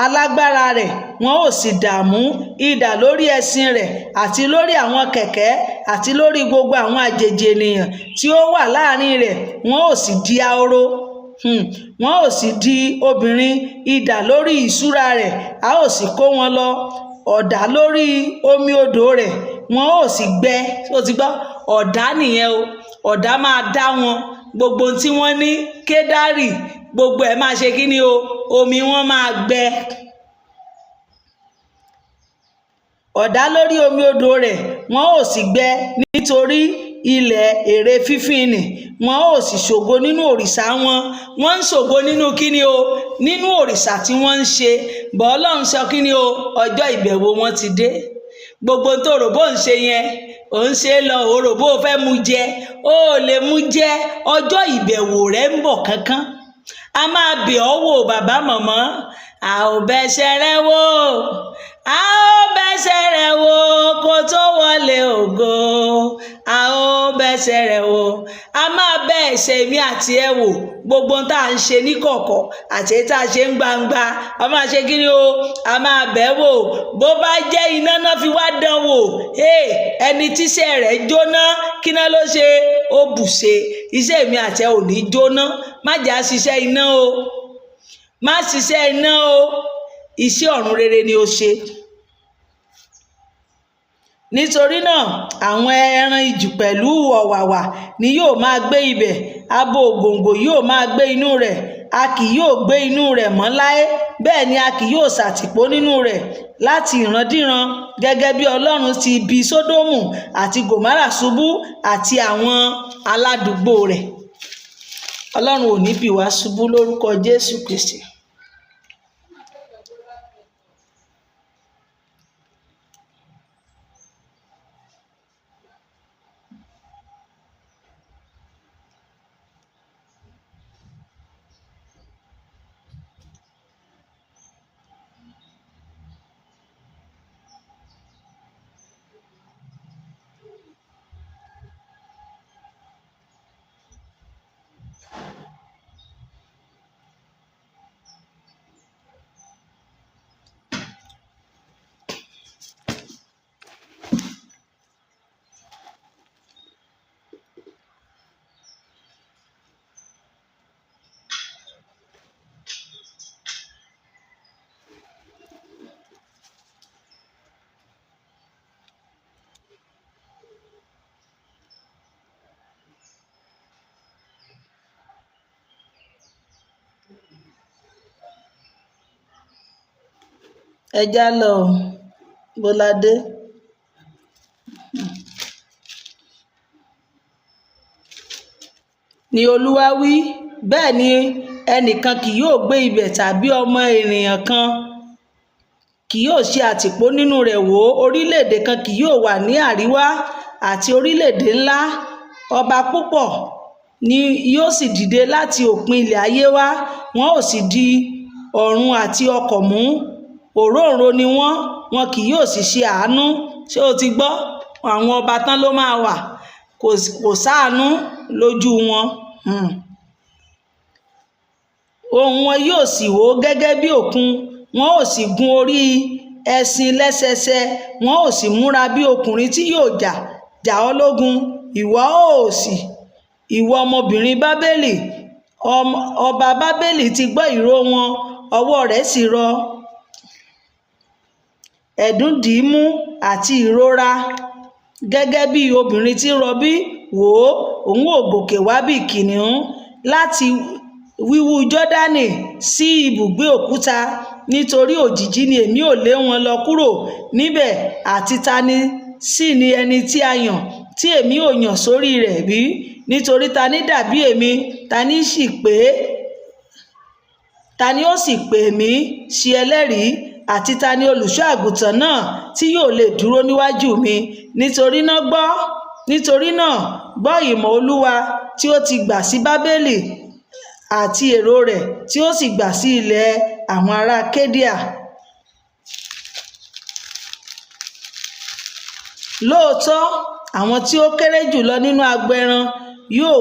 alágbára rẹ̀, wọn ò sì dààmú. Idà lórí ẹṣin rẹ̀, àti lórí àwọn kẹ̀kẹ́, àti lórí gbogbo àwọn àjèjì ènìyàn tí ó wà láàrin rẹ̀, wọn ò sì di ahoro. Wọn ò sì di obìnrin. Idà lórí ìṣúra rẹ̀, a ó sì kó wọn lọ. Ọ̀dà lórí omi odò rẹ̀, wọn ò sì gbẹ. ó ti gbọ́? Ọ̀dà nìyẹn o. Ọ̀dà máa dá wọn. Gbogbo tí wọ́n ní Kédárì, gbogbo ẹ̀ máa ṣe kí ni o? Omi wọn máa gbẹ. Ọ̀dà lórí omi odò rẹ̀, wọn ò sì gbẹ, nítorí ilẹ̀ ère fífín ni. Wọn ò sì ṣògo nínú òrìṣà wọn. Wọ́n ń ṣògo nínú kí ni o? Nínú òrìṣà tí wọ́n ń ṣe. Bọ́ Ọlọ́run sọ kí ni o? Ọjọ́ ìbẹ̀wò wọn ti dé. gbogbo tó rò bó ń ṣe yẹn ò ń ṣe lọ ò rò bó fẹ́ mú jẹ ó lè mú jẹ ọjọ́ ìbẹ̀wò rẹ̀ ń bọ̀ kánkán a máa bẹ̀ ọ́ wò bàbá màmá a ò bẹ̀ṣẹ̀ rẹ wò a ò bẹ̀ṣẹ̀ rẹ wò kó tó wọlé ògo a ò bẹ̀ṣẹ̀ rẹ wò a máa bẹ̀ ẹ̀ṣẹ̀ mi àti ẹ wò gbogbo tá à ń ṣe níkọ̀kọ̀ àti tá a ṣe ń gbangba a máa ṣe kí ni o a máa bẹ̀ wò bó bá jẹ́ iná náà fi wá dán wò ẹni tíṣẹ́ rẹ̀ jóná kí náà ló ṣe ó bùṣe iṣẹ́ mi àti ẹ ò ní jóná má jà ṣiṣẹ́ iná o má ṣiṣẹ́ iná o iṣẹ́ ọ̀run rere ni o ṣe. Nítorí náà àwọn ẹran ijù pẹ̀lú ọ̀wàwà ni yóò máa gbé ibẹ̀ abo ògòǹgò yóò máa gbé inú rẹ̀ a kì yóò gbé inú rẹ̀ mọ́ láé bẹ́ẹ̀ ni a kì yóò ṣàtìpó nínú rẹ̀ láti ìrandíran gẹ́gẹ́ bí Ọlọ́run ti bi Sódómù àti Gòmárà ṣubú àti àwọn aládùúgbò rẹ̀. Ọlọ́run ò ní bì wá ṣubú lórúkọ Jésù Kristi. Ẹja lọ Bọ́ládé. Ni Olúwa wí bẹ́ẹ̀ ni ẹnìkan kì yóò gbé ibẹ̀ tàbí ọmọ ènìyàn kan kì yóò ṣe àtìpó nínú rẹ̀ wò orílẹ̀-èdè kan kì yóò wà ní àríwá àti orílẹ̀-èdè ńlá ọba púpọ̀ ni yóò sì dìde láti òpin ilẹ̀ ayé wá wọn ò sì di ọ̀run àti ọkọ̀ mú òróǹro ni wọn kì yóò sì ṣe àánú. Ṣé o ti gbọ́ àwọn ọba tán ló máa wà kò sáànú lójú wọn. Ohùn wọn yóò sì hó gẹ́gẹ́ bí òkun wọn ò sì gun orí ẹṣin lẹ́sẹsẹ wọn ò sì múra bí ọkùnrin tí yóò jà ọ́ lógun ìwọ ọmọbìnrin Bábélì ọba Bábélì ti gbọ́ ìró wọn ọwọ́ rẹ̀ sì rọ ẹ̀dùn dìímú àti ìrora gẹ́gẹ́ bí obìnrin tí ń rọbí wò ó òun ò gòkè wá bí kìnìún láti wíwú Jọ́dánì sí ibùgbé òkúta nítorí òjìji ni èmi ò lé wọn lọ kúrò níbẹ̀ àti ta ni sì ni ẹni tí a yàn tí èmi ò yàn sórí rẹ̀ bí nítorí ta ni dàbí èmi ta ni ó sì pè mí sí ẹlẹ́rìí àti ta ni olùṣọ́ àgùntàn náà tí yóò lè dúró níwájú mi nítorí náà gbọ́ ìmọ̀ Olúwa tí ó ti gbà sí Bábélì àti èrò rẹ̀ tí ó sì gbà sí ilẹ̀ àwọn ará Kédíà. Lóòótọ́ àwọn tí ó kéré jùlọ nínú agbo ẹran yóò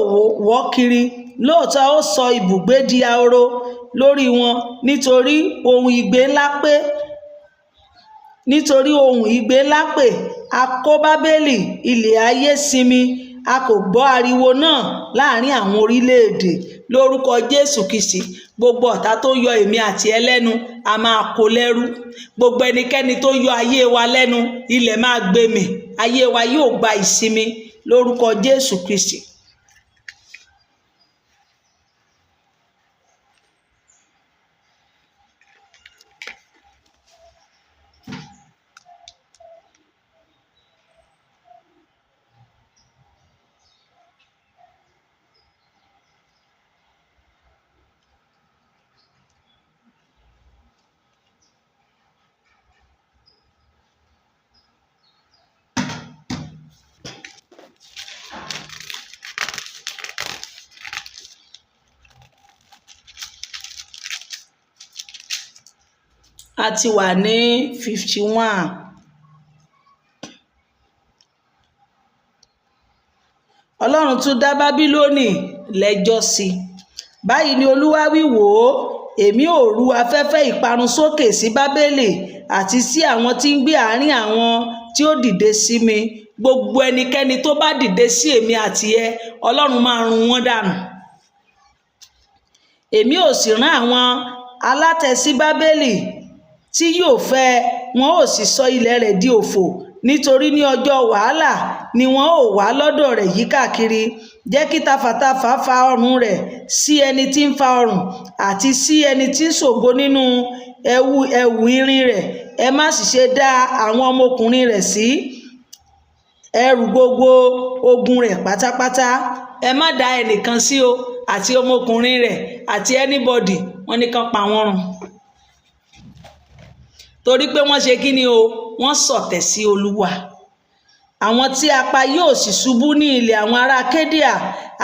wọ́ kiri lóòótọ́ ó sọ ibùgbé di ahoro lórí wọn nítorí ohun igbe ńlá pè a kó Bábélì ilẹ̀ ayé sinmi a kò gbọ́ ariwo náà láàrin àwọn orílẹ̀-èdè. Lórúkọ Jésù Kristi gbogbo ọ̀tá tó yọ èmi àti ẹ lẹ́nu a máa kó lẹ́rú gbogbo ẹnikẹ́ni tó yọ ayé wa lẹ́nu ilẹ̀ máa gbé mì ayé wa yóò gba ìsinmi lórúkọ Jésù Kristi. a ti wà ní 51. Ọlọ́run tún dá Bábílónì lẹ́jọ́ sí. Báyìí ni Olúwa wí, wò ó, èmi ó ru afẹ́fẹ́ ìparun sókè sí Bábélì àti sí àwọn tí ń gbé àárín àwọn tí ó dìde sí mi. Gbogbo ẹnikẹ́ni tó bá dìde sí èmi àti ẹ, Ọlọ́run máa run wọ́n dànù. Èmi ò sì rán àwọn alátẹ sí Bábélì tí yóò fẹ́, wọn ò sì sọ ilẹ̀ rẹ̀ di òfò, nítorí ní ọjọ́ wàhálà ni wọn ò wá lọ́dọ̀ rẹ̀ yíkákiri. Jẹ́ kí tafàtafà fa ọrùn rẹ̀ sí ẹni tí ń fa ọrùn, àti sí ẹni tí ń ṣògo nínú ẹ̀wù irin rẹ̀. Ẹ má sì ṣe dá àwọn ọmọkùnrin rẹ̀ sí ẹrù gbogbo ogun rẹ̀ pátápátá. Ẹ má dá ẹnìkan sí o, àti ọmọkùnrin rẹ̀ àti anybody, wọ́n ní kán pa wọ́n run. Torí pé wọ́n ṣe kí ni o? Wọ́n ṣọ̀tẹ̀ sí Olúwa. Àwọn tí a pa yóò sì ṣubú ní ilẹ̀ àwọn ará Kédíà,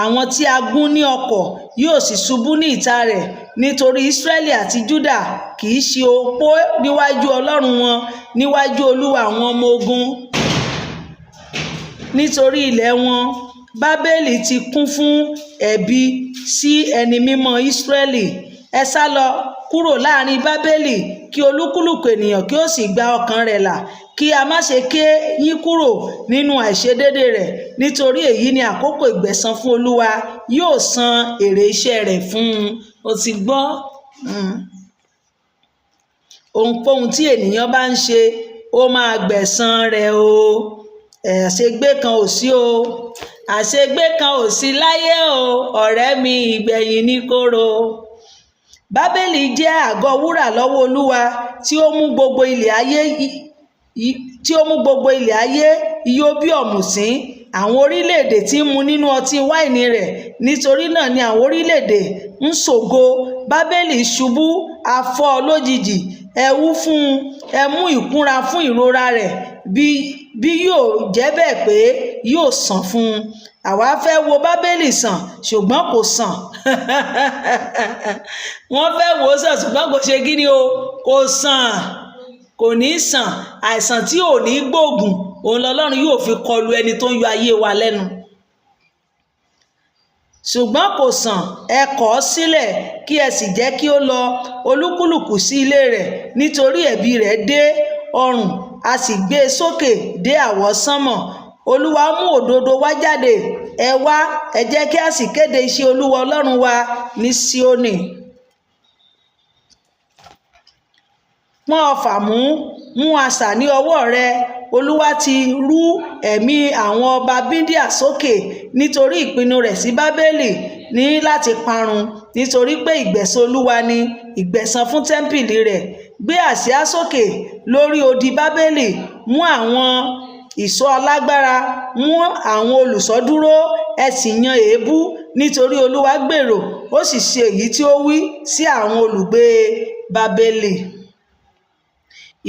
àwọn tí a gún ní ọ̀kọ̀ yóò sì ṣubú ní ìta rẹ̀. Nítorí Ísírẹ́lì àti Júdà kì í ṣe opó níwájú Ọlọ́run wọn, níwájú Olúwa àwọn ọmọ ogun. Nítorí ilẹ̀ wọn, Bábélì ti kún fún ẹ̀bi sí ẹni mímọ́ Ísírẹ́lì. Ẹ sá lọ kúrò láàrin Bábélì, kí olúkúlùkù ènìyàn kí ó sì gba ọkàn rẹ̀ là, kí a má ṣe ké yín kúrò nínú àìṣedéédé rẹ̀. Nítorí èyí ni àkókò ìgbẹ̀san fún Olúwa, yóò san èrè iṣẹ́ rẹ̀ fún un. O ti gbọ́? Ohunkóhun tí ènìyàn bá ń ṣe, ó máa gbẹ̀san rẹ̀ o. Àṣegbé kan ò sí o. Àṣegbé kan ò sí láyé o, ọ̀rẹ́ mi, ìgbẹ̀yìn ní kóró. Bábélì jẹ́ àgọ́ wúrà lọ́wọ́ Olúwa tí ó mú gbogbo ilẹ̀ ayé yó bí ọ̀mùsín. Àwọn orílẹ̀-èdè tí ń mu nínú ọtí wáìnì rẹ̀. Nítorí náà ni àwọn orílẹ̀-èdè ń ṣògo. Bábélì ṣubú, a fọ́ lójijì. Ẹ wú fún un, ẹ mú ìkúnra fún ìrora rẹ̀, bí yóò jẹ́ bẹ́ẹ̀ pé yóò sàn fún un. Àwa fẹ́ wo Bábélì sàn, ṣùgbọ́n kò sàn. Wọ́n fẹ́ wò ó sàn, ṣùgbọ́n kò ṣe kí ni o? Kò sàn. Kò ní sàn. Àìsàn tí ò ní gbóògùn, òun lọ́lọ́run yóò fi kọlu ẹni tó ń yọ ayé wa lẹ́nu. Ṣùgbọ́n kò sàn. Ẹ kọ̀ ọ́ sílẹ̀, kí ẹ sì jẹ́ kí ó lọ olúkúlùkù sí ilé rẹ̀. Nítorí ẹ̀bi rẹ̀ dé ọ̀run, a sì gbé e sókè dé àwọsánmọ̀. Olúwa mú òdodo wá jáde. Ẹ wá, ẹ jẹ́ kí a sì kéde iṣẹ́ Olúwa Ọlọ́run wa ní Síónì. Pọ́n ọfà mú asà ní ọwọ́ rẹ. Olúwa ti rú ẹ̀mí àwọn ọba Mídíà sókè, nítorí ìpinnu rẹ̀ sí Bábélì ní láti parun. Nítorí pé ìgbẹ̀san Olúwa ni ìgbẹ̀san fún tẹ́ḿpìlì rẹ̀. Gbé àsíá sókè lórí odi Bábélì. Mú àwọn ìṣọ́ alágbára, mú àwọn olùṣọ́ dúró, ẹ sì yan èébú. Nítorí Olúwa gbèrò, ó sì ṣe èyí tí ó wí sí àwọn olùgbé Bábélì.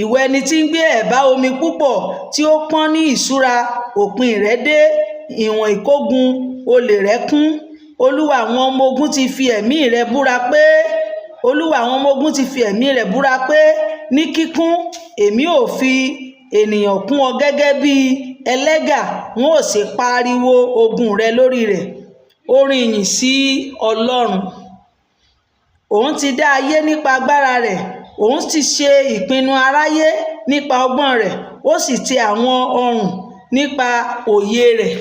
Ìwọ ẹni tí ń gbé ẹ̀bá omi púpọ̀, tí ó pọ́n ní ìṣúra, òpin rẹ̀ dé, ìwọ̀n ìkógun olè rẹ̀ kún. Olúwa àwọn ọmọ ogun ti fi ẹ̀mí rẹ̀ búra pé ní kíkún èmi ò fi ènìyàn kún ọ gẹ́gẹ́ bí ẹlẹ́gà, wọn ò sì pariwo ogun rẹ lórí rẹ̀. Orin ìyìn sí Ọlọ́run. Òun ti dá ayé nípa agbára rẹ̀, òun sì ṣe ìpinnu aráyé nípa ọgbọ́n rẹ̀, ó sì tẹ àwọn ọrùn nípa òye rẹ̀.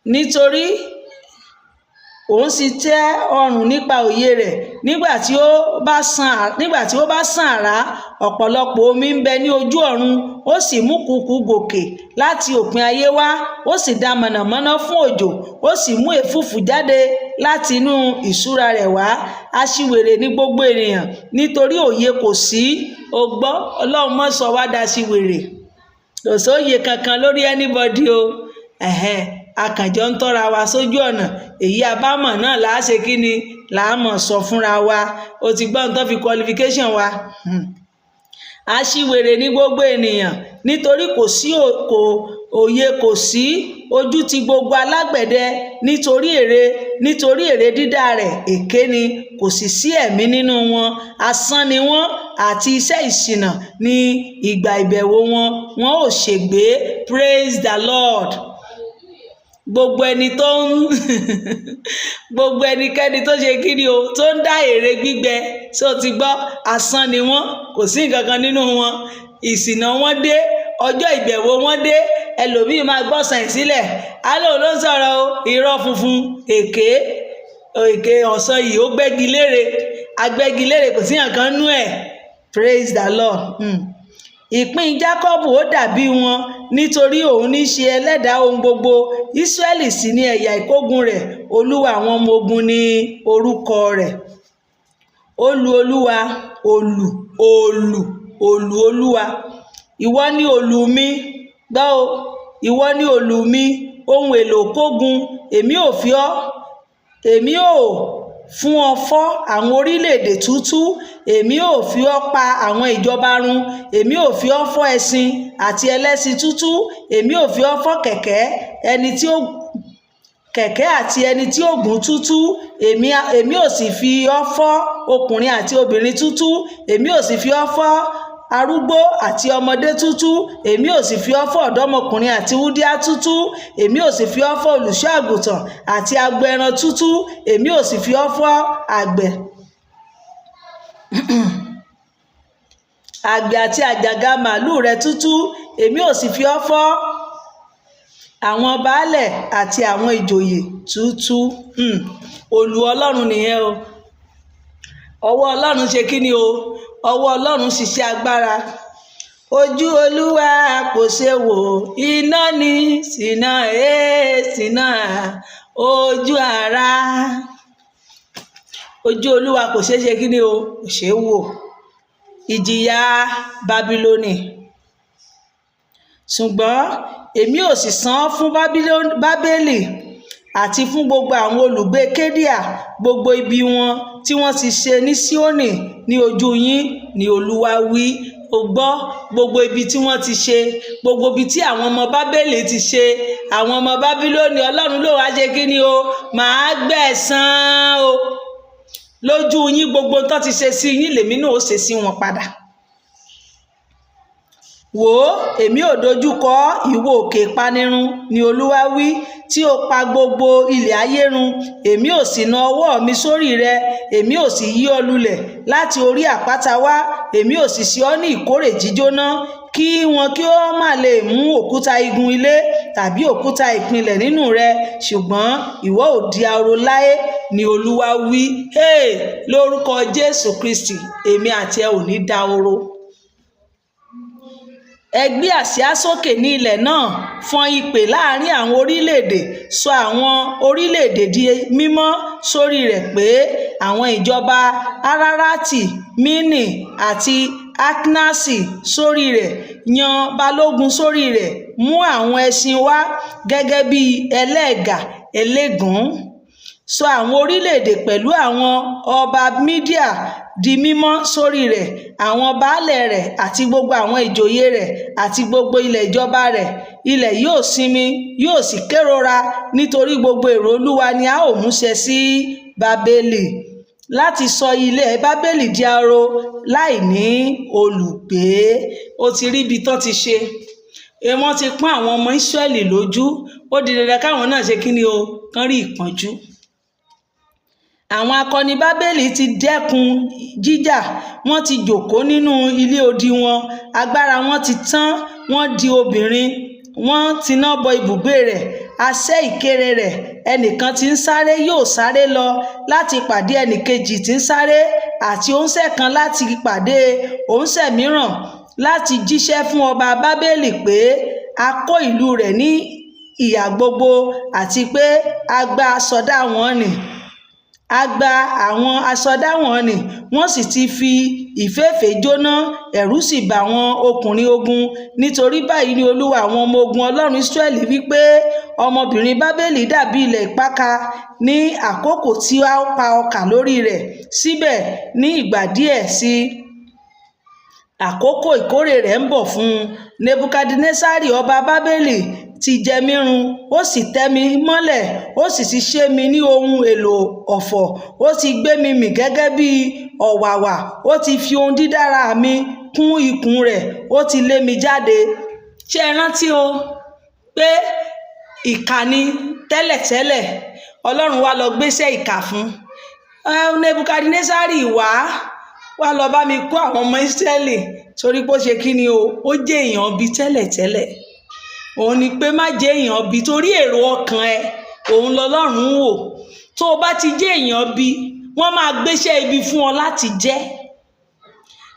Nítorí òun sì tẹ ọrùn nípa òye rẹ̀. Nígbà tí ó bá sàn àrá, ọ̀pọ̀lọpọ̀ omi ń bẹ ní ojú ọ̀run. Ó sì mú kùkù gòkè láti òpin ayé wá. Ó sì dá mọ̀nàmọ́ná fún òjò. Ó sì mú èfúùfù jáde láti inú ìṣúra rẹ̀ wá. Aṣiwèrè ní gbogbo ènìyàn, nítorí òye kò sí. O gbọ́, Ọlọ́run má sọ wá daṣiwèrè. Kò sóye kankan lórí anybody o. Akànjọ ń tọ́ra wa sójú ọ̀nà. Èyí abámọ̀ náà là á ṣe kí ni? Là á mọ̀ sọ fúnra wa. O ti gbọ́ nǹkan fi qualification wa. Aṣiwèrè ní gbogbo ènìyàn, nítorí òye kò sí. ojú ti gbogbo alágbẹ̀dẹ nítorí èrè dídá rẹ̀ èké ni, kò sì sí ẹ̀mí nínú wọn. Asán ni wọ́n, àti iṣẹ́ ìṣìnà ní ìgbà ìbẹ̀wò wọn ò ṣègbé. Praise the Lord. Gbogbo ẹnikẹ́ni tó ṣe kíni o, tó ń dá ère gbígbẹ, ṣé o ti gbọ́? Asán ni wọ́n, kò sí nǹkan kan nínú wọn. Ìṣìnà wọn dé, ọjọ́ ìbẹ̀wò wọn dé. Ẹlòmíì máa gbọ́sàn sílẹ̀, alóò ló ń sọ̀rọ̀ o, irọ́ funfun, èké ọ̀sán yìí ó gbẹ́gi lére, agbẹ́gi lére, kò sí nǹkan nú ẹ̀. Praise the Lord. Ìpín Jákọ́bù ó dàbí wọn, nítorí òun ní ṣe ẹlẹ́dàá ohun gbogbo. Ísírẹ́lì sì ni ẹ̀yà ìkógun rẹ̀. Olúwa àwọn ọmọ ogun ni orúkọ rẹ̀. Olú Olúwa, òòlù Olúwa. Ìwọ ni òòlù mi, gbọ́ o, ìwọ ni òòlù mi, ohun èlò kógun. Èmi ò fún ọ fọ́ àwọn orílẹ̀-èdè tútú. Èmi ò fi ọ́ pa àwọn ìjọba run. Èmi ò fi ọ́ fọ́ ẹṣin àti ẹlẹ́ṣin tútú. Èmi ò fi ọ́ fọ́ kẹ̀kẹ́ àti ẹni tí ó gùn tútú. Èmi ò sì fi ọ́ fọ́ ọkùnrin àti obìnrin tútú. Èmi ò sì fi ọ́ fọ́ arúgbó àti ọmọdé tútú. Èmi ò sì fi ọ́ fọ́ ọ̀dọ́mọkùnrin àti wúndíá tútú. Èmi ò sì fi ọ́ fọ́ olùṣọ́ àgùntàn àti agbo ẹran tútú. Èmi ò sì fi ọ́ fọ́ àgbẹ̀ àti àjàgà màálù rẹ tútú. Èmi ò sì fi ọ́ fọ́ àwọn baálẹ̀ àti àwọn ìjòyè tútú. Olú Ọlọ́run nìyẹn o. Ọwọ́ Ọlọ́run ṣe kí ni o? Ọwọ́ Ọlọ́run ṣiṣẹ́ agbára. Ojú Olúwa kò ṣe wò, iná ni sínà ojú ara. Ojú Olúwa kò ṣe kí ni o? Kò ṣe wò. Ìjìyà Bábílónì. Ṣùgbọ́n èmi ò sì san fún Bábélì àti fún gbogbo àwọn olùgbé Kédíà gbogbo ibi wọn tí wọ́n ti ṣe ní Síónì ní ojú yín, ni Olúwa wí. O gbọ́, gbogbo ibi tí wọ́n ti ṣe, gbogbo ibi tí àwọn ọmọ Bábélì ti ṣe, àwọn ọmọ Bábílónì, Ọlọ́run ló wá ṣe kí ni o? Màá gbẹ̀san o. Lójú yín, gbogbo tó ti ṣe sí yín lèmi náà ó ṣe sí wọn padà. Wò ó, èmi ò dojúkọ ìwọ òkè ìpanirun, ni Olúwa wí, tí ó pa gbogbo ilẹ̀ ayé run. Èmi ò sì na ọwọ́ mi sórí rẹ. Èmi ò sì yí ọ lulẹ̀ láti orí àpáta wá. Èmi ò sì ṣe ọ́ ní ìkórè jíjóná, kí wọn kí ó má lè mú òkúta igun ilé tàbí òkúta ìpìlẹ̀ nínú rẹ. Ṣùgbọ́n ìwọ ò di ahoro láé, ni Olúwa wí. Lórúkọ Jésù Kristi, èmi àti ẹ ò ní dahoro. Ẹ gbé àsíá sókè ní ilẹ̀ náà, fọ́n ìpè láàrin àwọn orílẹ̀-èdè, sọ àwọn orílẹ̀-èdè di mímọ́ sórí rẹ̀ pé àwọn ìjọba Ararati, Mini àti Aknasi sórí rẹ̀. Yan balógun sórí rẹ̀. Mú àwọn ẹṣin wá gẹ́gẹ́ bí ẹlẹ́ẹ̀gà elégún. Sọ àwọn orílẹ̀-èdè pẹ̀lú àwọn ọba Mídíà di mímọ́ sórí rẹ̀. Àwọn baálẹ̀ rẹ̀ àti gbogbo àwọn ìjòyè rẹ̀ àti gbogbo ilẹ̀ ìjọba rẹ̀. Ilẹ̀ yóò sinmi, yóò sì kérora, nítorí gbogbo èrò Olúwa ni a ó múṣẹ sí Bábélì, láti sọ ilẹ̀ Bábélì di ahoro láì ní olùgbé. O ti rí ibi tán ti ṣe. Wọ́n ti pọ́n àwọn ọmọ Ísírẹ́lì lójú. Ó di dandan káwọn náà ṣe kí ni o? Kán rí ìpọ́njú. Àwọn akọni Bábélì ti dẹ́kun jíjà. Wọ́n ti jókòó nínú ilé odi wọn. Agbára wọn ti tán. Wọ́n di obìnrin. Wọ́n tiná bọ ibùgbé rẹ̀. Asẹ́ ìkéré rẹ̀. Ẹnìkan tí ń sáré yóò sáré lọ láti pàdé ẹnìkejì tí ń sáré, àti òǹṣẹ̀ kan láti pàdé òǹṣẹ̀ mìíràn, láti jíṣẹ́ fún ọba Bábélì pé a kó ìlú rẹ̀ ní ìhà gbogbo, àti pé a gba àsọdá wọn nì. A gba àwọn àsọdá wọn nì, wọ́n sì ti fi ìféèfé jóná. Ẹ̀rù sì bà àwọn ọkùnrin ogun. Nítorí báyìí ni Olúwa àwọn ọmọ ogun Ọlọ́run Ísírẹ́lì wí pé ọmọbìnrin Bábélì dàbí ilẹ̀ ìpakà ní àkókò tí a pa ọkà lórí rẹ̀. Síbẹ̀ ní ìgbà díẹ̀ sí àkókò ìkórè rẹ̀ ń bọ̀ fún un. Nebukadnesari ọba Bábélì ti jẹ mí run, ó sì tẹ́ mi mọ́lẹ̀, ó sì ti ṣe mí ní ohun èlò ọ̀fọ̀, ó ti gbé mi mì gẹ́gẹ́ bí ọ̀wàwà, ó ti fi ohun dídára mi kún ikùn rẹ̀, ó ti lé mi jáde. Ṣé ẹ rántí o pé ìkà ni tẹ́lẹ̀tẹ́lẹ̀, Ọlọ́run wá lọ gbéṣẹ́ ìkà fún Nebukadnesari. wá lọ bá mi kó àwọn ọmọ Ísírẹ́lì, torí pé ó ṣe kí ni o, ó jẹ́ èèyàn bí tẹ́lẹ̀tẹ́lẹ̀. Òun ni pé má jẹ́ èèyàn bí, torí èrò ọkàn ẹ òun lọ́lọ́run wò. tó o bá ti jẹ́ èèyàn bí, wọ́n máa gbéṣẹ́ ibi fún ọ láti jẹ́,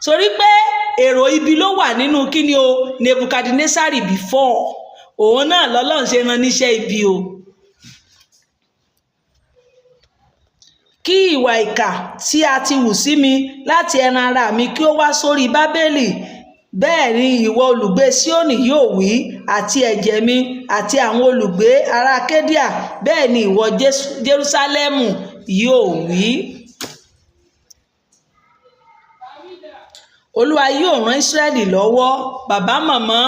torí pé èrò ibi ló wà nínú kí ni o Nebukadnesari before. òun náà lọ́lọ́run ṣe rán níṣẹ́ ibi o. Kí ìwà ìkà tí a ti hù sí mi láti ẹran ara mi kí ó wá sórí Bábélì, bẹ́ẹ̀ ni ìwọ olùgbé Síónì yóò wí, àti ẹ̀jẹ̀ mi àti àwọn olùgbé ará Kédíà, bẹ́ẹ̀ ni ìwọ Jerúsálẹ́mù yóò wí. Olúwa yóò rán Ísírẹ́lì lọ́wọ́. Bàbá màmá,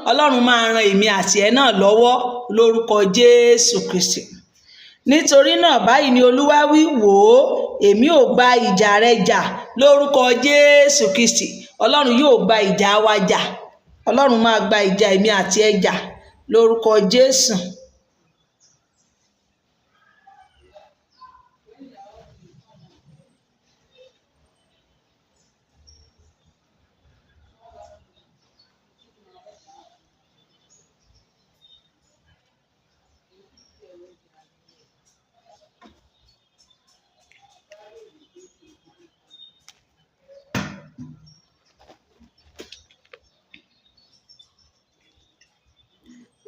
Ọlọ́run máa ran èmi àti ẹ náà lọ́wọ́ lórúkọ Jésù Kristi. Nítorí náà báyìí ni Olúwa wí, wò ó, èmi ò gba ìjà rẹ jà lórúkọ Jésù Kristi. Ọlọ́run yóò gba ìjà wa jà. Ọlọ́run máa gba ìjà èmi àti ẹ jà lórúkọ Jésù.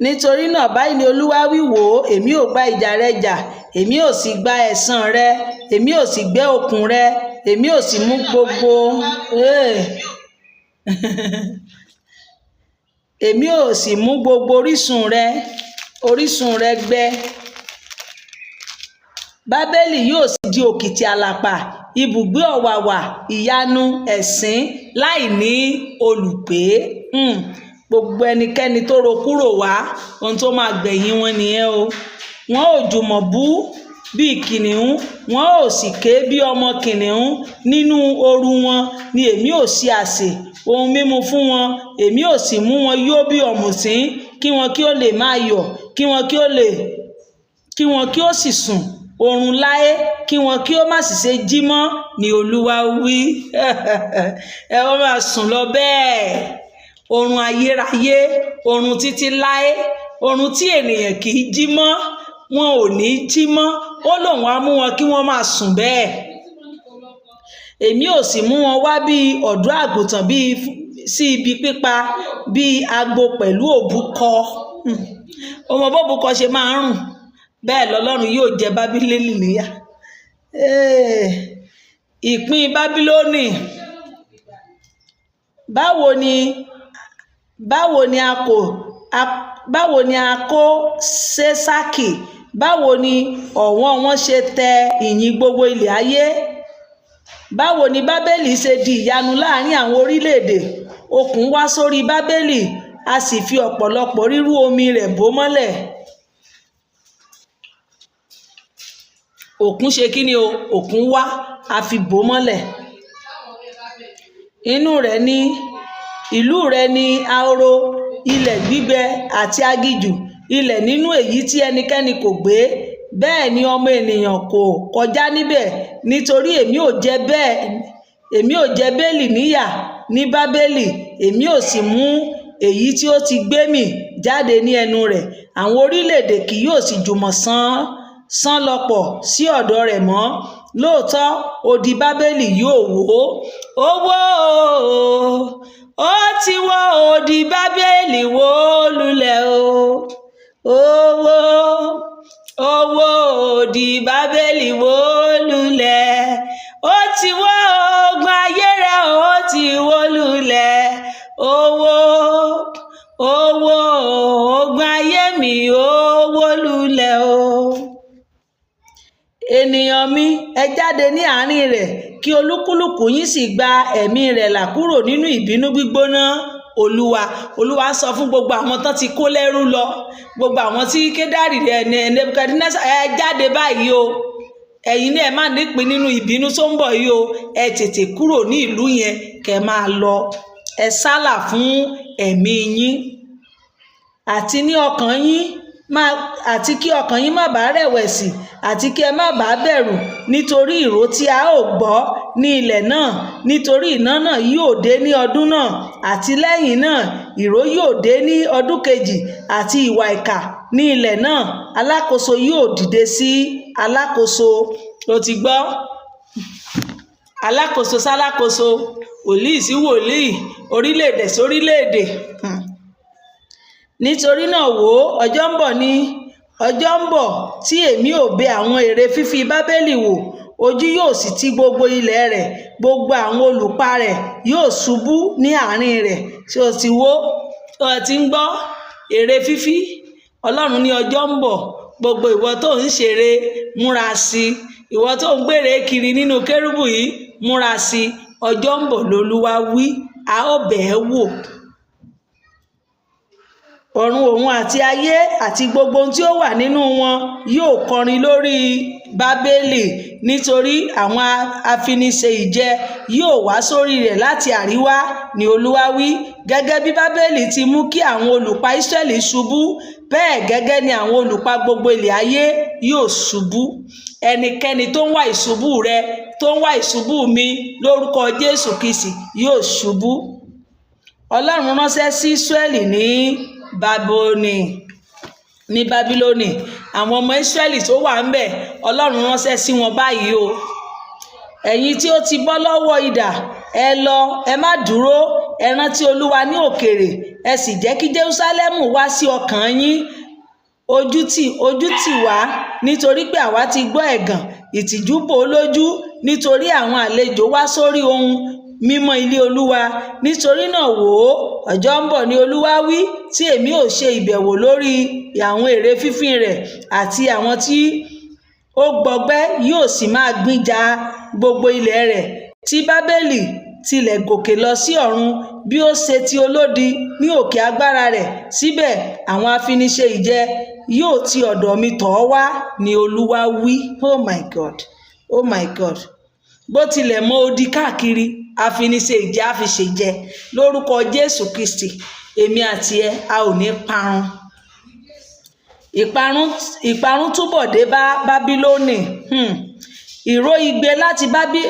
Nítorí náà báyìí ni Olúwa wí, wò ó, èmi ò gba ìjà rẹ jà, èmi ò sì gba ẹ̀san rẹ, èmi ò sì gbẹ́ òkun rẹ, èmi ò sì mú gbogbo èmi ò sì mú gbogbo orísun rẹ gbẹ. Bábélì yóò sì di òkìtì àlàpà, ibùgbé ọ̀wàwà, ìyanu, ẹ̀sín láì ní olùgbé. Gbogbo ẹnikẹ́ni tó ro kúrò wá, ohun tó máa gbẹ̀yìn wọn nìyẹn o. Wọn ò jùmọ̀ bú bí kìnìún, wọn ò sì ké bí ọmọ kìnìún. Nínú ooru wọn ni èmi ò ṣe àsè ohun mímu fún wọn, èmi ò sì mú wọn yó bí ọ̀mùtín, kí wọn kí ó lè máa yọ̀, kí wọn kí ó sì sùn oorun láé, kí wọn kí ó má sì ṣe jí mọ́, ni Olúwa wí. Ẹ wọ́n máa sùn lọ bẹ́ẹ̀. Oorun ayérayé, oorun títí láé, oorun tí ènìyàn kì í jí mọ́, wọn ò ní jí mọ́. Ó lóun á mú wọn kí wọ́n máa sùn bẹ́ẹ̀. Èmi ò sì mú wọn wá bí ọ̀dọ́ àgùntàn sí ibi pípa, bí agbo pẹ̀lú òbúkọ. Ọmọ bóbúkọ ṣe máa ń rùn, bẹ́ẹ̀ lọ́lọ́run yóò jẹ Bábílónì níyà. Ìpín Bábílónì. Báwo ni a kó Ṣéṣákì, báwo ni ọ̀wọ́n wọn ṣe tẹ ìyìn gbogbo ilẹ̀ ayé. Báwo ni Bábélì ṣe di ìyanu láàrin àwọn orílẹ̀-èdè. Okùn wá sórí Bábélì, a sì fi ọ̀pọ̀lọpọ̀ rírú omi rẹ̀ bò mọ́lẹ̀. Òkun ṣe kí ni o? Òkun wá, a fi bò mọ́lẹ̀. Ìlú rẹ̀ ní ahoro, ilẹ̀ gbígbẹ àti aginjù, ilẹ̀ nínú èyí tí ẹnikẹ́ni kò gbé, bẹ́ẹ̀ ni ọmọ ènìyàn kò kọjá níbẹ̀. Nítorí èmi ò jẹ Bélì níyà ní Bábélì, èmi ò sì mú èyí tí ó ti gbé mì jáde ní ẹnu rẹ̀. Àwọn orílẹ̀-èdè kì yóò sì jùmọ̀ sán lọ́pọ̀ sí ọ̀dọ̀ rẹ̀ mọ́. Lóòótọ́ odi Bábélì yóò wó. Ó wó, ó ti wó, odi Bábélì wó lulẹ̀ o. Ó wó, odi Bábélì wó lulẹ̀. Ó ti wó, ogun ayé rẹ̀ ó ti wó lulẹ̀. Ó wó, ogun ayé mi ó wó lulẹ̀ o. Ènìyàn mi, ẹ jáde jáde ní àárín rẹ̀, kí olúkúlùkù yín sì gba ẹ̀mí rẹ̀ là kúrò nínú ìbínú gbígbóná olúwa sọ fún gbogbo àwọn tán ti kó lẹ́rú lọ, gbogbo àwọn tí Kédárì rẹ̀ Nebukadnésárì, ẹ jáde báyìí o, ẹ̀yin náà ẹ má nípìn nínú ìbínú tó ń bọ̀ yìí o, ẹ tètè kúrò ní ìlú yẹn kẹ́ máa lọ, ẹ sálà fún ẹ̀mí yín àti ní ọkàn yín àti kí ọkàn yín má bàa rẹ̀wẹ̀sì, àti kí ẹ má bàa bẹ̀rù nítorí ìró tí a ó gbọ́ ní ilẹ̀ náà, nítorí iná náà yóò dé ní ọdún náà, àti lẹ́yìn náà ìró yóò dé ní ọdún kejì, àti ìwà ìkà ní ilẹ̀ náà. Alákòóso yóò dìde sí alákòóso. Ó ti gbọ́? Alákòóso sálákòóso, wòlíì sí wòlíì, orílẹ̀-èdè sórílẹ̀-èdè. Nítorí náà wò ó, ọjọ́ ń bọ̀ tí èmi ò bẹ àwọn ère fífi Bábélì wò, ojú yóò sì ti gbogbo ilẹ̀ rẹ̀, gbogbo àwọn olùpa rẹ̀ yóò ṣubú ní àárín rẹ̀. Ṣé o ti wò ó? O ti ń gbọ́ ère fífi? Ọlọ́run ní ọjọ́ ń bọ̀, gbogbo ìwọ tó ń ṣeré múra sí i, ìwọ tó ń gbèrè kiri nínú kérúbù yìí múra sí i, ọjọ́ ń bọ̀ lolúwa wí, a ó bẹ̀ ẹ́ wò. Ọ̀run òun àti ayé àti gbogbo ohun tí ó wà nínú wọn yóò kọrin lórí Bábélì, nítorí àwọn afiniṣe ìjẹ yóò wá sórí rẹ̀ láti àríwá, ni Olúwa wí. Gẹ́gẹ́ bí Bábélì ti mú kí àwọn olùpa Ísírẹ́lì ṣubú, bẹ́ẹ̀ gẹ́gẹ́ ni àwọn olùpa gbogbo ilẹ̀ ayé yóò ṣubú. Ẹnikẹ́ni tó ń wá ìṣubú rẹ, tó ń wá ìṣubú mi, lórúkọ Jésù Kristi yóò ṣubú. Ọlọ́run ránṣẹ́ sí Ísírẹ́lì ní Bábílónì. Àwọn ọmọ Ísírẹ́lì tó wà ń bẹ̀, Ọlọ́run ránṣẹ́ sí wọn báyìí o. Ẹ̀yin tí ó ti bọ́ lọ́wọ́ idà, ẹ lọ, ẹ má dúró, ẹ rántí Olúwa ní òkèèrè, ẹ sì jẹ́ kí Jerúsálẹ́mù wá sí ọkàn yín. Ojú tì wá, nítorí pé àwa ti gbọ́ ẹ̀gàn, ìtìjú bò ó lójú, nítorí àwọn àlejò wá sórí ohun mímọ́ ilé Olúwa. Nítorí náà wò ó, ọjọ́ ń bọ̀ ni Olúwa wí, tí èmi ò ṣe ìbẹ̀wò lórí àwọn ère fífín rẹ̀, àti àwọn tí ó gbọgbẹ́ yóò sì máa gbìjà gbogbo ilẹ̀ rẹ̀. Tí Bábélì tilẹ̀ gòkè lọ sí ọ̀run, bí ó ṣe ti olódi ní òkè agbára rẹ̀, síbẹ̀ àwọn afiniṣe ìjẹ yóò ti ọ̀dọ̀ mi tọ̀ ọ́ wá, ni Olúwa wí. Oh my God, oh my God. Bó tilẹ̀ mọ odi káàkiri, afiniṣe ìjẹ á fi ṣèjẹ. Lórúkọ Jésù Kristi, èmi àti ẹ a ò ní parun. Ìparun túbọ̀ dé bá Bábílónì. Ìró igbe láti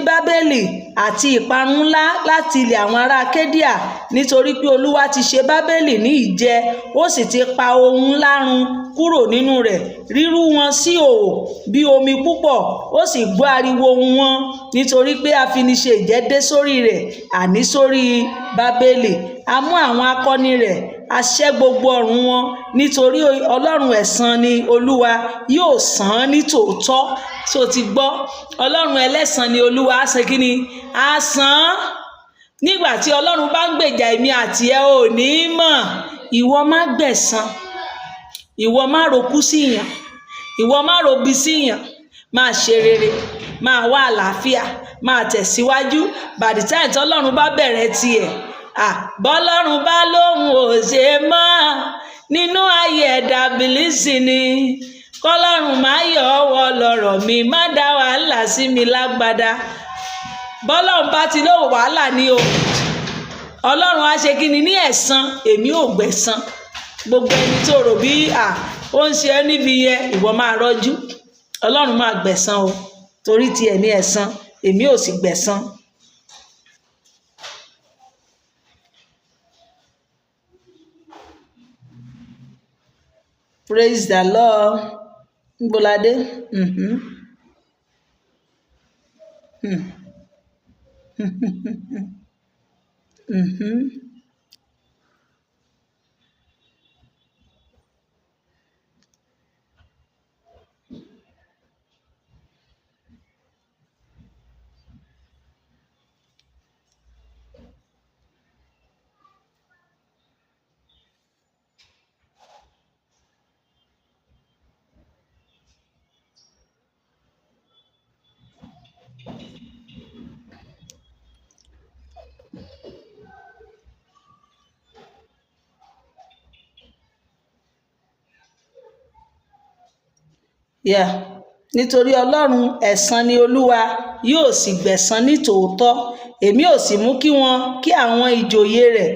Bábélì àti ìparun ńlá láti ilẹ̀ àwọn ará Kédíà, nítorí pé Olúwa ti ṣe Bábélì ní ìjẹ, ó sì ti pa ohun ńlá run kúrò nínú rẹ̀, rírú wọn sí ìhòhò bí omi púpọ̀, ó sì gbọ́ ariwo wọn, nítorí pé afiniṣe ìjẹ dé sórí rẹ̀, àní sórí Bábélì. A mú àwọn akọni rẹ̀, a ṣẹ́ gbogbo ọrùn wọn, nítorí Ọlọ́run ẹ̀san ni Olúwa, yóò san án ní tòótọ́. Tí o ti gbọ́, Ọlọ́run ẹlẹ́san ni Olúwa, á ṣe kí ni? Á san án. Nígbà tí Ọlọ́run bá ń gbèjà èmi àti ẹ, ò ní mọ̀. Ìwọ má gbẹ̀san, ìwọ má rokú síyàn, ìwọ má robi síyàn, máa ṣe rere, máa wá àlàáfíà, máa tẹ̀síwájú. By the time tí Ọlọ́run bá bẹ̀rẹ̀ tiẹ̀, bọ́lọ́run bá lóhùn ò ṣe mọ́ nínú ayé ẹ̀dá bìlísì ni, kọ́lọ́run má yọ ọwọ́ lọ́rọ̀ mi, má dá wàhálà sí mi lágbádá. Bọ́lọ́run bá ti lóhùn wàhálà ni o, Ọlọ́run á ṣe kí ni? Ní ẹ̀san, èmi ò gbẹ̀san. Gbogbo ẹni tó rò bí ó ń ṣe ẹ́ níbi yẹn, ìwọ máa rọ́jú. Ọlọ́run máa gbẹ̀san o, torí tiẹ̀ ní ẹ̀san, èmi ò sì gbẹ̀san. Praise the Lord. Nbolade. Yeah. Nítorí Ọlọ́run ẹ̀san ni Olúwa, yóò sì gbẹ̀san ní tòótọ́. Èmi ò sì mú kí àwọn ìjòyè rẹ̀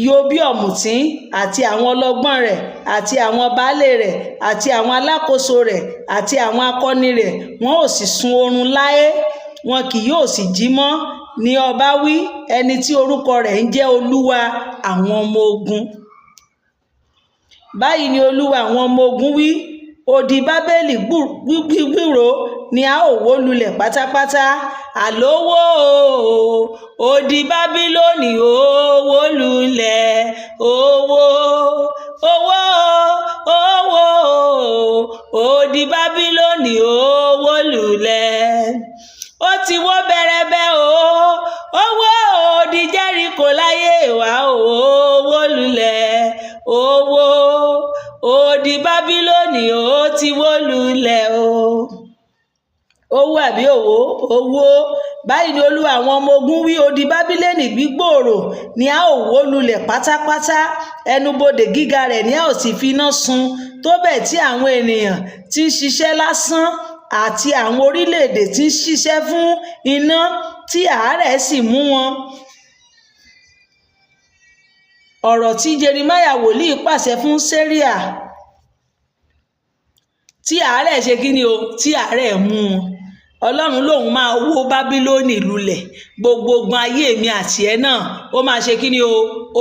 yó bí ọ̀mùtí, àti àwọn ọlọ́gbọ́n rẹ̀, àti àwọn baálé rẹ̀, àti àwọn alákòóso rẹ̀, àti àwọn akọni rẹ̀, wọn ò sì sun oorun láé, wọn kì yóò sì jí mọ́, ni ọba wí, ẹni tí orúkọ rẹ̀ ń jẹ́ Olúwa àwọn ọmọ ogun. Báyìí ni Olúwa àwọn ọmọ ogun wí, odi Bábélì gbígbòòrò ni a ó wó lulẹ̀ pátápátá. Àlówó odi Bábílónì ó wó lulẹ̀, owó odi Bábílónì ó wó lulẹ̀. Ó ti wó bẹ̀rẹ̀bẹ̀ owó odi Jẹ́ríkò láyé wa ó wó lulẹ̀, owó odi Bábílónì ó ti wó lulẹ̀ owó àbí owó. Báyìí ni Olúwa àwọn ọmọ ogun wí, odi Bábílónì gbígbòòrò ni a ó wó lulẹ̀ pátápátá, ẹnubodè gíga rẹ̀ ni a ó sì fi iná sun, tó bẹ́ẹ̀ tí àwọn ènìyàn tí ń ṣiṣẹ́ lásán àti àwọn orílẹ̀-èdè tí ń ṣiṣẹ́ fún iná tí àárẹ̀ sì mú wọn. Ọ̀rọ̀ tí Jeremáyà wòlíì pàṣẹ fún Séríà, tí àárẹ̀ ṣe kí ni tí àárẹ̀ mú wọn. Ọlọ́run lòun máa wó Bábílónì lulẹ̀, gbogbo ogun ayé mi àti ẹ náà ó máa ṣe kí ni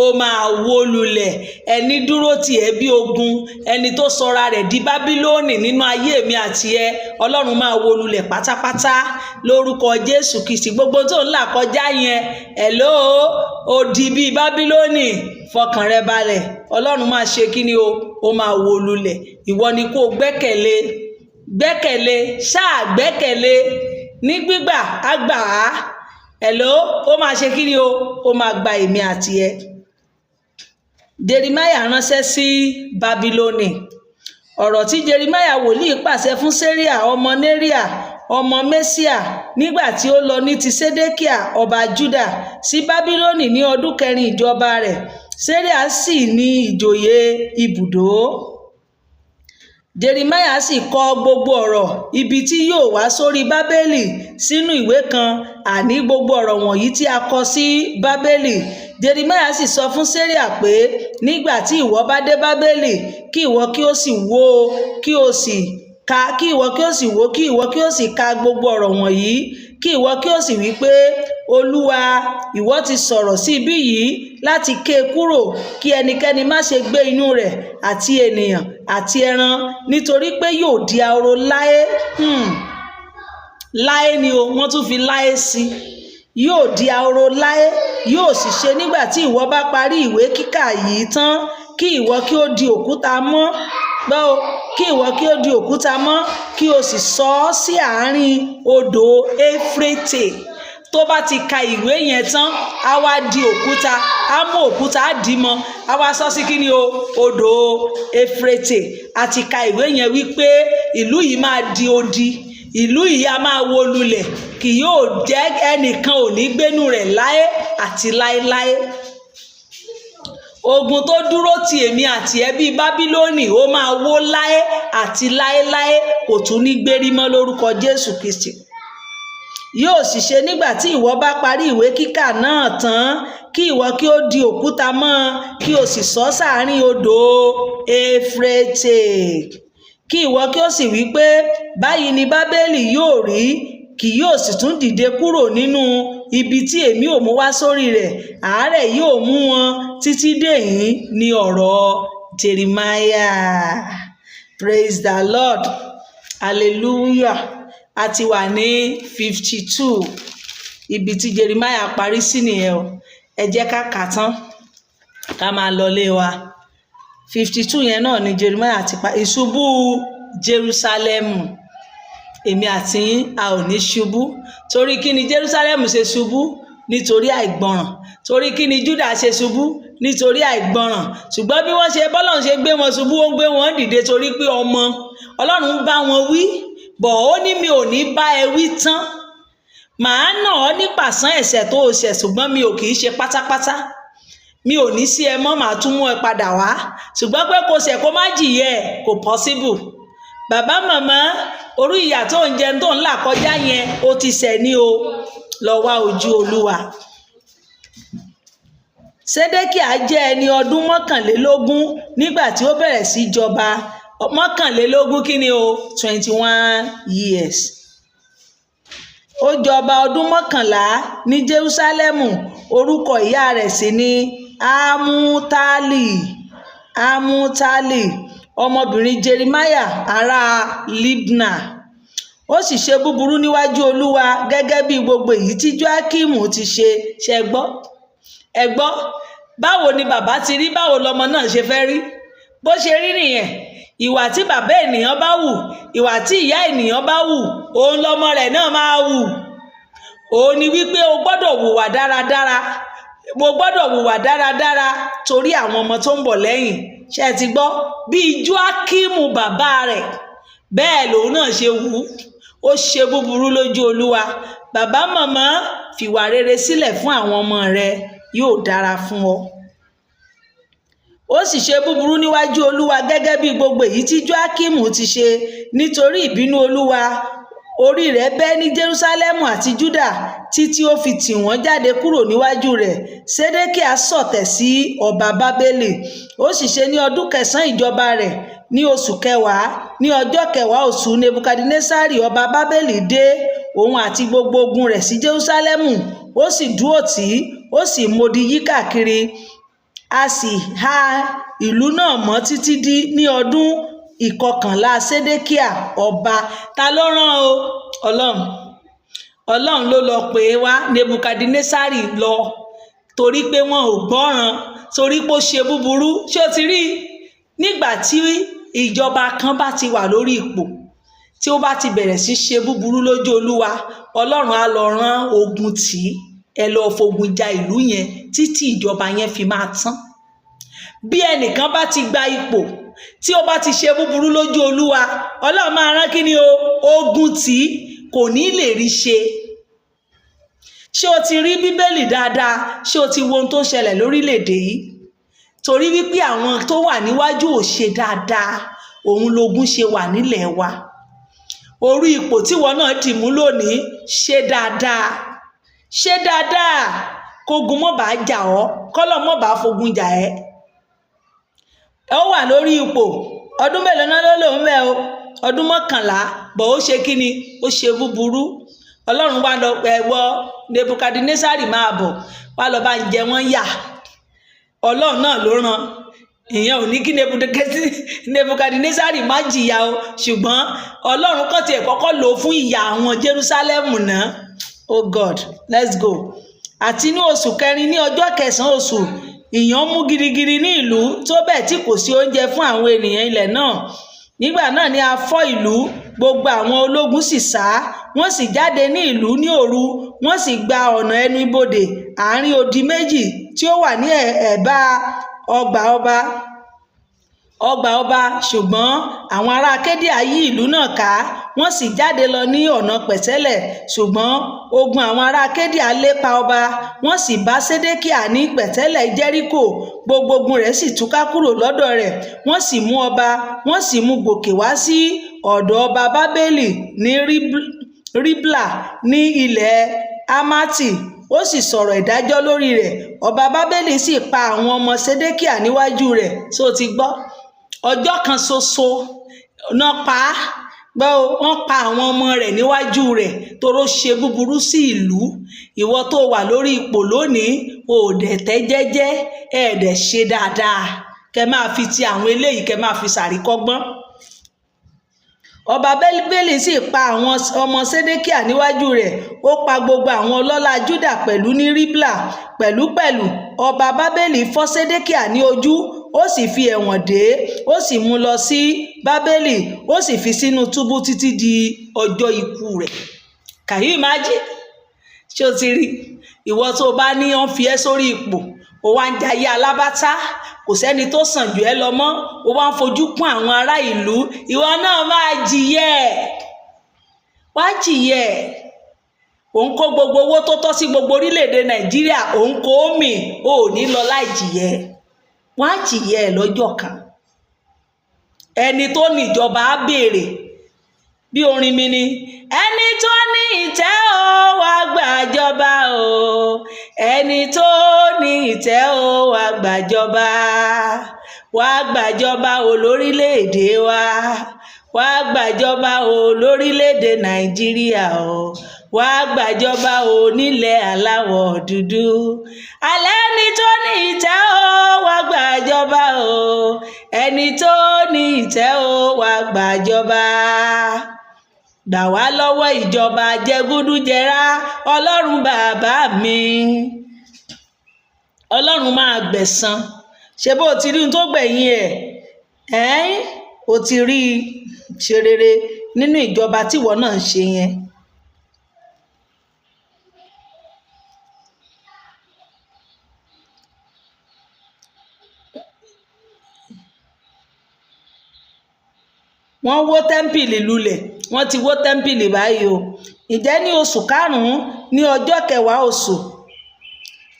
ó máa wó lulẹ̀. Ẹni dúró tì ẹ́ bí ogun, ẹni tó sọra rẹ̀ di Bábílónì nínú ayé mi àti ẹ, Ọlọ́run máa wó lulẹ̀ pátápátá lórúkọ Jésù Kristi. Gbogbo tó ń là kọjá yẹn, ó di bí Bábílónì, fọkàn rẹ balẹ̀, Ọlọ́run máa ṣe kí ni ó máa wó lulẹ̀. Ìwọ ni kó gbẹ́kẹ̀lé, ṣáà gbẹ́kẹ̀lé, ní gbígbà á gbà á. Ó máa ṣe kí ni ó máa gba èmi àti ẹ. Jeremáyà ránṣẹ́ sí Bábílónì. Ọ̀rọ̀ tí Jeremáyà wòlíì pàṣẹ fún Séríà ọmọ Néríà ọmọ Mẹ́síà nígbà tí ó lọ ní ti Sédékíà ọba Júdà sí Bábílónì ní ọdún 4 ìjọba rẹ̀. Séríà sì ní ìjòyè ibùdó. Jeremáyà sì kọ gbogbo ọ̀rọ̀ ibi tí yóò wá sórí Bábélì sínú ìwé kan, àní gbogbo ọ̀rọ̀ wọ̀nyí tí a kọ sí Bábélì. Jeremáyà sì sọ fún Séríà pé, nígbà tí ìwọ bá dé Bábélì, kí ìwọ kí ó sì ka gbogbo ọ̀rọ̀ wọ̀nyí, kí ìwọ kí ó sì wí pé, Olúwa, ìwọ ti sọ̀rọ̀ sí ibí yìí láti ké kúrò, kí ẹnikẹ́ni má ṣe gbé inú rẹ̀, àti ènìyàn àti ẹran, nítorí pé yóò di ahoro láé. Láé ni wọ́n tún fi láé sí. Yóò di ahoro láé. Yóò sì ṣe nígbà tí ìwọ bá parí ìwé kíkà yìí tán, kí ìwọ kí ó di òkúta mọ́. Kí ìwọ kí ó di òkúta mọ́, kí o sì sọ ọ́ sí àárín odò Éfrétè. Tó bá ti ka ìwé yẹn tán, á wá di òkúta, á mú òkúta á dì mọ́, á wá sọ sí kí ni odò Éfrétè. A ti ka ìwé yẹn wípé ìlú yìí máa di odi, ìlú yìí a máa wó lulẹ̀, kì yóò jẹ́ ẹnìkan ò ní gbénú rẹ̀ láé àti láéláé. Ogun tó dúró ti èmi àti ẹbí Bábílónì ó máa wó láé àti láéláé, kò tún ní gbérí mọ́ lórúkọ Jésù Kristi. Yóò sì ṣe nígbà tí ìwọ bá parí ìwé kíkà náà tán, kí ìwọ kí ó di òkúta mọ́, kí o sì sọ sáàárín odò Éfrétè. Kí ìwọ kí ó sì wí pé, báyìí ni Bábélì yóò rí, kì yóò sì tún dìde kúrò nínú ibi tí èmi ò mú wá sórí rẹ̀, àárẹ̀ yóò mú wọn títí dèyìn, ni ọ̀rọ̀ Jeremáyà. Praise the Lord. Hallelujah. A ti wà ní 52. Ibi tí Jeremáyà parí sí nìyẹn ẹ jẹ́ ká kà tán ká máa lọlé wa. 52 yẹn náà ni Jeremáyà ti pa ìṣubú Jerúsálẹ́mù. Èmi àti yín a ò ní ṣubú. Torí kí ni Jerúsálẹ́mù ṣe ṣubú? Nítorí àìgbọràn. Torí kí ni Júdà ṣe ṣubú? Nítorí àìgbọràn. Ṣùgbọ́n bí wọ́n ṣe bọ́lọ́run ṣe gbé wọn ṣubú, ó ń gbé wọn dìde torí pé ọmọ Ọlọ́run ń bá wọn wí. Bọ̀ ó ní mi ò ní bá ẹ wí tán. Màá nà ọ́ ní pàṣán ẹ̀ṣẹ̀ tó o ṣẹ̀, ṣùgbọ́n mi ò kì í ṣe pátápátá. Mi ò ní sí ẹ mọ́, màá tún mú ẹ padà wá. Ṣùgbọ́n pé kò ṣẹ̀ kó má jìyà ẹ̀ kò possible. bàbá màmá orí ìyà tó ń jẹ tó ń là kọjá yẹn ó ti ṣẹ̀ ní o, lọ wá ojú Olúwa. Sédékíà jẹ́ ẹni ọdún mọ́kànlélógún nígbà tí ó bẹ̀rẹ̀ sí jọba. Mọ́kànlélógún kí ni o? 21 years. Ó jọba ọdún 11 ní Jerúsálẹ́mù. Orúkọ ìyá rẹ̀ sì ni Amutali, ọmọbìnrin Jeremiah ará Libna. Ó sì ṣe búburú níwájú Olúwa gẹ́gẹ́ bí gbogbo èyí tí Jóákímù ti ṣe. Ṣé ẹ gbọ́ báwo ni bàbá ti rí, báwo lọmọ náà ṣe fẹ́ rí? Bó ṣe rí nìyẹn. Ìwà tí bàbá ènìyàn bá wù, ìwà tí ìyá ènìyàn bá wù, òun lọmọ rẹ̀ náà máa wù. Òun ni wípé o gbọ́dọ̀ hùwà dáradára, torí àwọn ọmọ tó ń bọ̀ lẹ́yìn. Ṣé ẹ ti gbọ́? Bí Jóákímù bàbá rẹ̀, bẹ́ẹ̀ lòun náà ṣe wù. Ó ṣe búburú lójú Olúwa. Bàbá màmá, fìwà rere sílẹ̀ fún àwọn ọmọ rẹ, yóò dára fún ọ. Ó sì ṣe búburú níwájú Olúwa gẹ́gẹ́ bí gbogbo èyí tí Jóákímù ti ṣe, nítorí ìbínú Olúwa orí rẹ̀ bẹ́ ní Jerúsálẹ́mù àti Júdà títí ó fi tì wọ́n jáde kúrò níwájú rẹ̀. Sédékíà sọ̀tẹ̀ sí ọba Bábélì. Ó sì ṣe ní ọdún 9 ìjọba rẹ̀, ní oṣù 10, ní ọjọ́ 10 oṣù, Nebukadnesari ọba Bábélì dé, òun àti gbogbo ogun rẹ̀ sí Jerúsálẹ́mù. Ó sì dúró tì í, ó sì mòdì yí káàkiri. A sì há ìlú náà mọ́ títí ní ọdún 11 Sédékíà ọba. Ta ló rán o? Ọlọ́run ló lọ pè é wá. Nebukadnesari lọ torí pé wọn ò gbọ́ràn, torí pé ó ṣe búburú. Ṣé o ti rí? Nígbà tí ìjọba kan bá ti wà lórí ipò, tí ó bá ti bẹ̀rẹ̀ sí ṣe búburú lójú Olúwa, Ọlọ́run á lọ rán ogun tì í. Ẹ lọ fogun ja ìlú yẹn títí ìjọba yẹn fi máa tán. Bí ẹnìkan bá ti gba ipò, tí ó bá ti ṣe búburú lójú Olúwa, Ọlọ́run máa rán kí ni o? Ogun tì í, kò ní lè rí ṣe. Ṣé o ti rí Bíbélì dáadáa? Ṣé o ti wo ohun tó ṣẹlẹ̀ lórílẹ̀‐èdè yìí? Torí wípé àwọn tó wà níwájú ò ṣe dáadáa, òun lógun ṣe wà nílẹ̀ wa. Orí ipò tíwọ náà dì mú lónìí, ṣe dáadáa, kógun mọ́ bá jà ọ́, kọ́lọ́ mọ́ bá fogun jà ẹ́. Ó wà lórí ipò ọdún mélòó náà ló lòun bẹ́ẹ̀ o? Ọdún 11, bọ̀ ó ṣe kí ni? Ó ṣe búburú. Ọlọ́run wá lọ ẹ̀wọ̀ Nebukadnesari máa bọ̀, wá lọ bá ń jẹ wọ́n yà. Ọlọ́run náà ló rán. Ìyẹn ò ní kí Nebukadnesari má jìyà o, ṣùgbọ́n Ọlọ́run kọ́ tiẹ̀ kọ́kọ́ lò fún ìyà àwọn Jerúsálẹ́mù náà. Oh God, let's go. Àti ní oṣù 4 ní ọjọ́ 9 oṣù, ìyàn mú girigiri ní ìlú tó bẹ́ẹ̀ tí kò sí oúnjẹ fún àwọn ènìyàn ilẹ̀ náà. Nígbà náà ni a fọ́ ìlú, gbogbo àwọn ológun sì sá. Wọ́n sì jáde ní ìlú ní òru, wọ́n sì gba ọ̀nà ẹnu ibodè àárín odi méjì tí ó wà ní ẹ̀bá ọgbà ọba. Ṣùgbọ́n àwọn ará Kédíà yí ìlú náà ká, wọ́n sì jáde lọ ní ọ̀nà pẹ̀tẹ́lẹ̀. Ṣùgbọ́n ogun àwọn ará Kédíà lépa ọba, wọ́n sì bá Sédékíà ní pẹ̀tẹ́lẹ̀ Jẹ́ríkò. Gbogbo ogun rẹ̀ sì túká kúrò lọ́dọ̀ rẹ̀. Wọ́n sì mú ọba, wọ́n sì mú gòkè wá sí ọ̀dọ̀ ọba Bábélì ní Ribla ní ilẹ̀ Amati. Ó sì sọ̀rọ̀ ìdájọ́ lórí rẹ̀. Ọba Bábélì sì pa àwọn ọmọ Sédékíà níwájú rẹ̀. Ṣé o ti gbọ́? Ọjọ́ kan ṣoṣo náà wọ́n pa àwọn ọmọ rẹ̀ níwájú rẹ̀, toró ṣe búburú sí ìlú. Ìwọ tó wà lórí ipò lónìí, ò dẹ̀ tẹ́ jẹ́jẹ́, ẹ̀ dẹ̀ ṣe dáadáa. Kẹ máa fi ti àwọn eléyìí, kẹ máa fi ṣàríkọ́gbọ́n. Ọba Bábélì sì pa àwọn ọmọ Sédékíà níwájú rẹ̀. Ó pa gbogbo àwọn ọlọ́lá Júdà pẹ̀lú ní Ribla. Pẹ̀lúpẹ̀lú ọba Bábélì fọ́ Sédékíà ní ojú, ó sì fi ẹ̀wọ̀n dè é, ó sì mú lọ sí Bábélì, ó sì fi sínú túbú títí di ọjọ́ ikú rẹ̀. Can you imagine? Ṣé o ti rí? Ìwọ tó bá ní wọ́n fi ẹ́ sórí ipò, ó wá ń jayé alábátá, kò sẹ́ni tó sàn jù ẹ́ lọ mọ́, ó wá ń fojú kún àwọn ará ìlú. Ìwọ náà máa jìyẹ. Wá jìyẹ. Òun kó gbogbo owó tó tọ́ sí gbogbo orílẹ̀-èdè Nàìjíríà, òun kó mì, ó ní lọ láì jìyẹ. Wá jìyẹ lọ́jọ́ kan. ẹni tó ní ìjọba á béèrè bí orin mi ni ẹni tó ní ìtẹ́ o wá gbàjọba o ẹni tó ní ìtẹ́ o wá gbàjọba o lórílẹ̀‐èdè wa wá gbàjọba o lórílẹ̀‐èdè Nàìjíríà o wá gbàjọba o nílẹ̀ aláwọ̀ dúdú alẹ́ ẹni tó ní ìtẹ́ o wá gbàjọba o ẹni tó ní ìtẹ́ o wá gbàjọba gbà wá lọ́wọ́ ìjọba jẹgúdújẹrá ọlọ́run bàbá mi ọlọ́run máa gbẹ̀san ṣe bó ti rí ohun tó gbẹ̀yìn ẹ̀ o ti rí ṣe rere nínú ìjọba tíwọ náà ń ṣe yẹn. wọ́n wó tẹ́ḿpìlì lulẹ̀ wọ́n ti wó tẹ́ḿpìlì báyìí o ìjẹ́ ní oṣù karùn-ún ní ọjọ́ 10 oṣù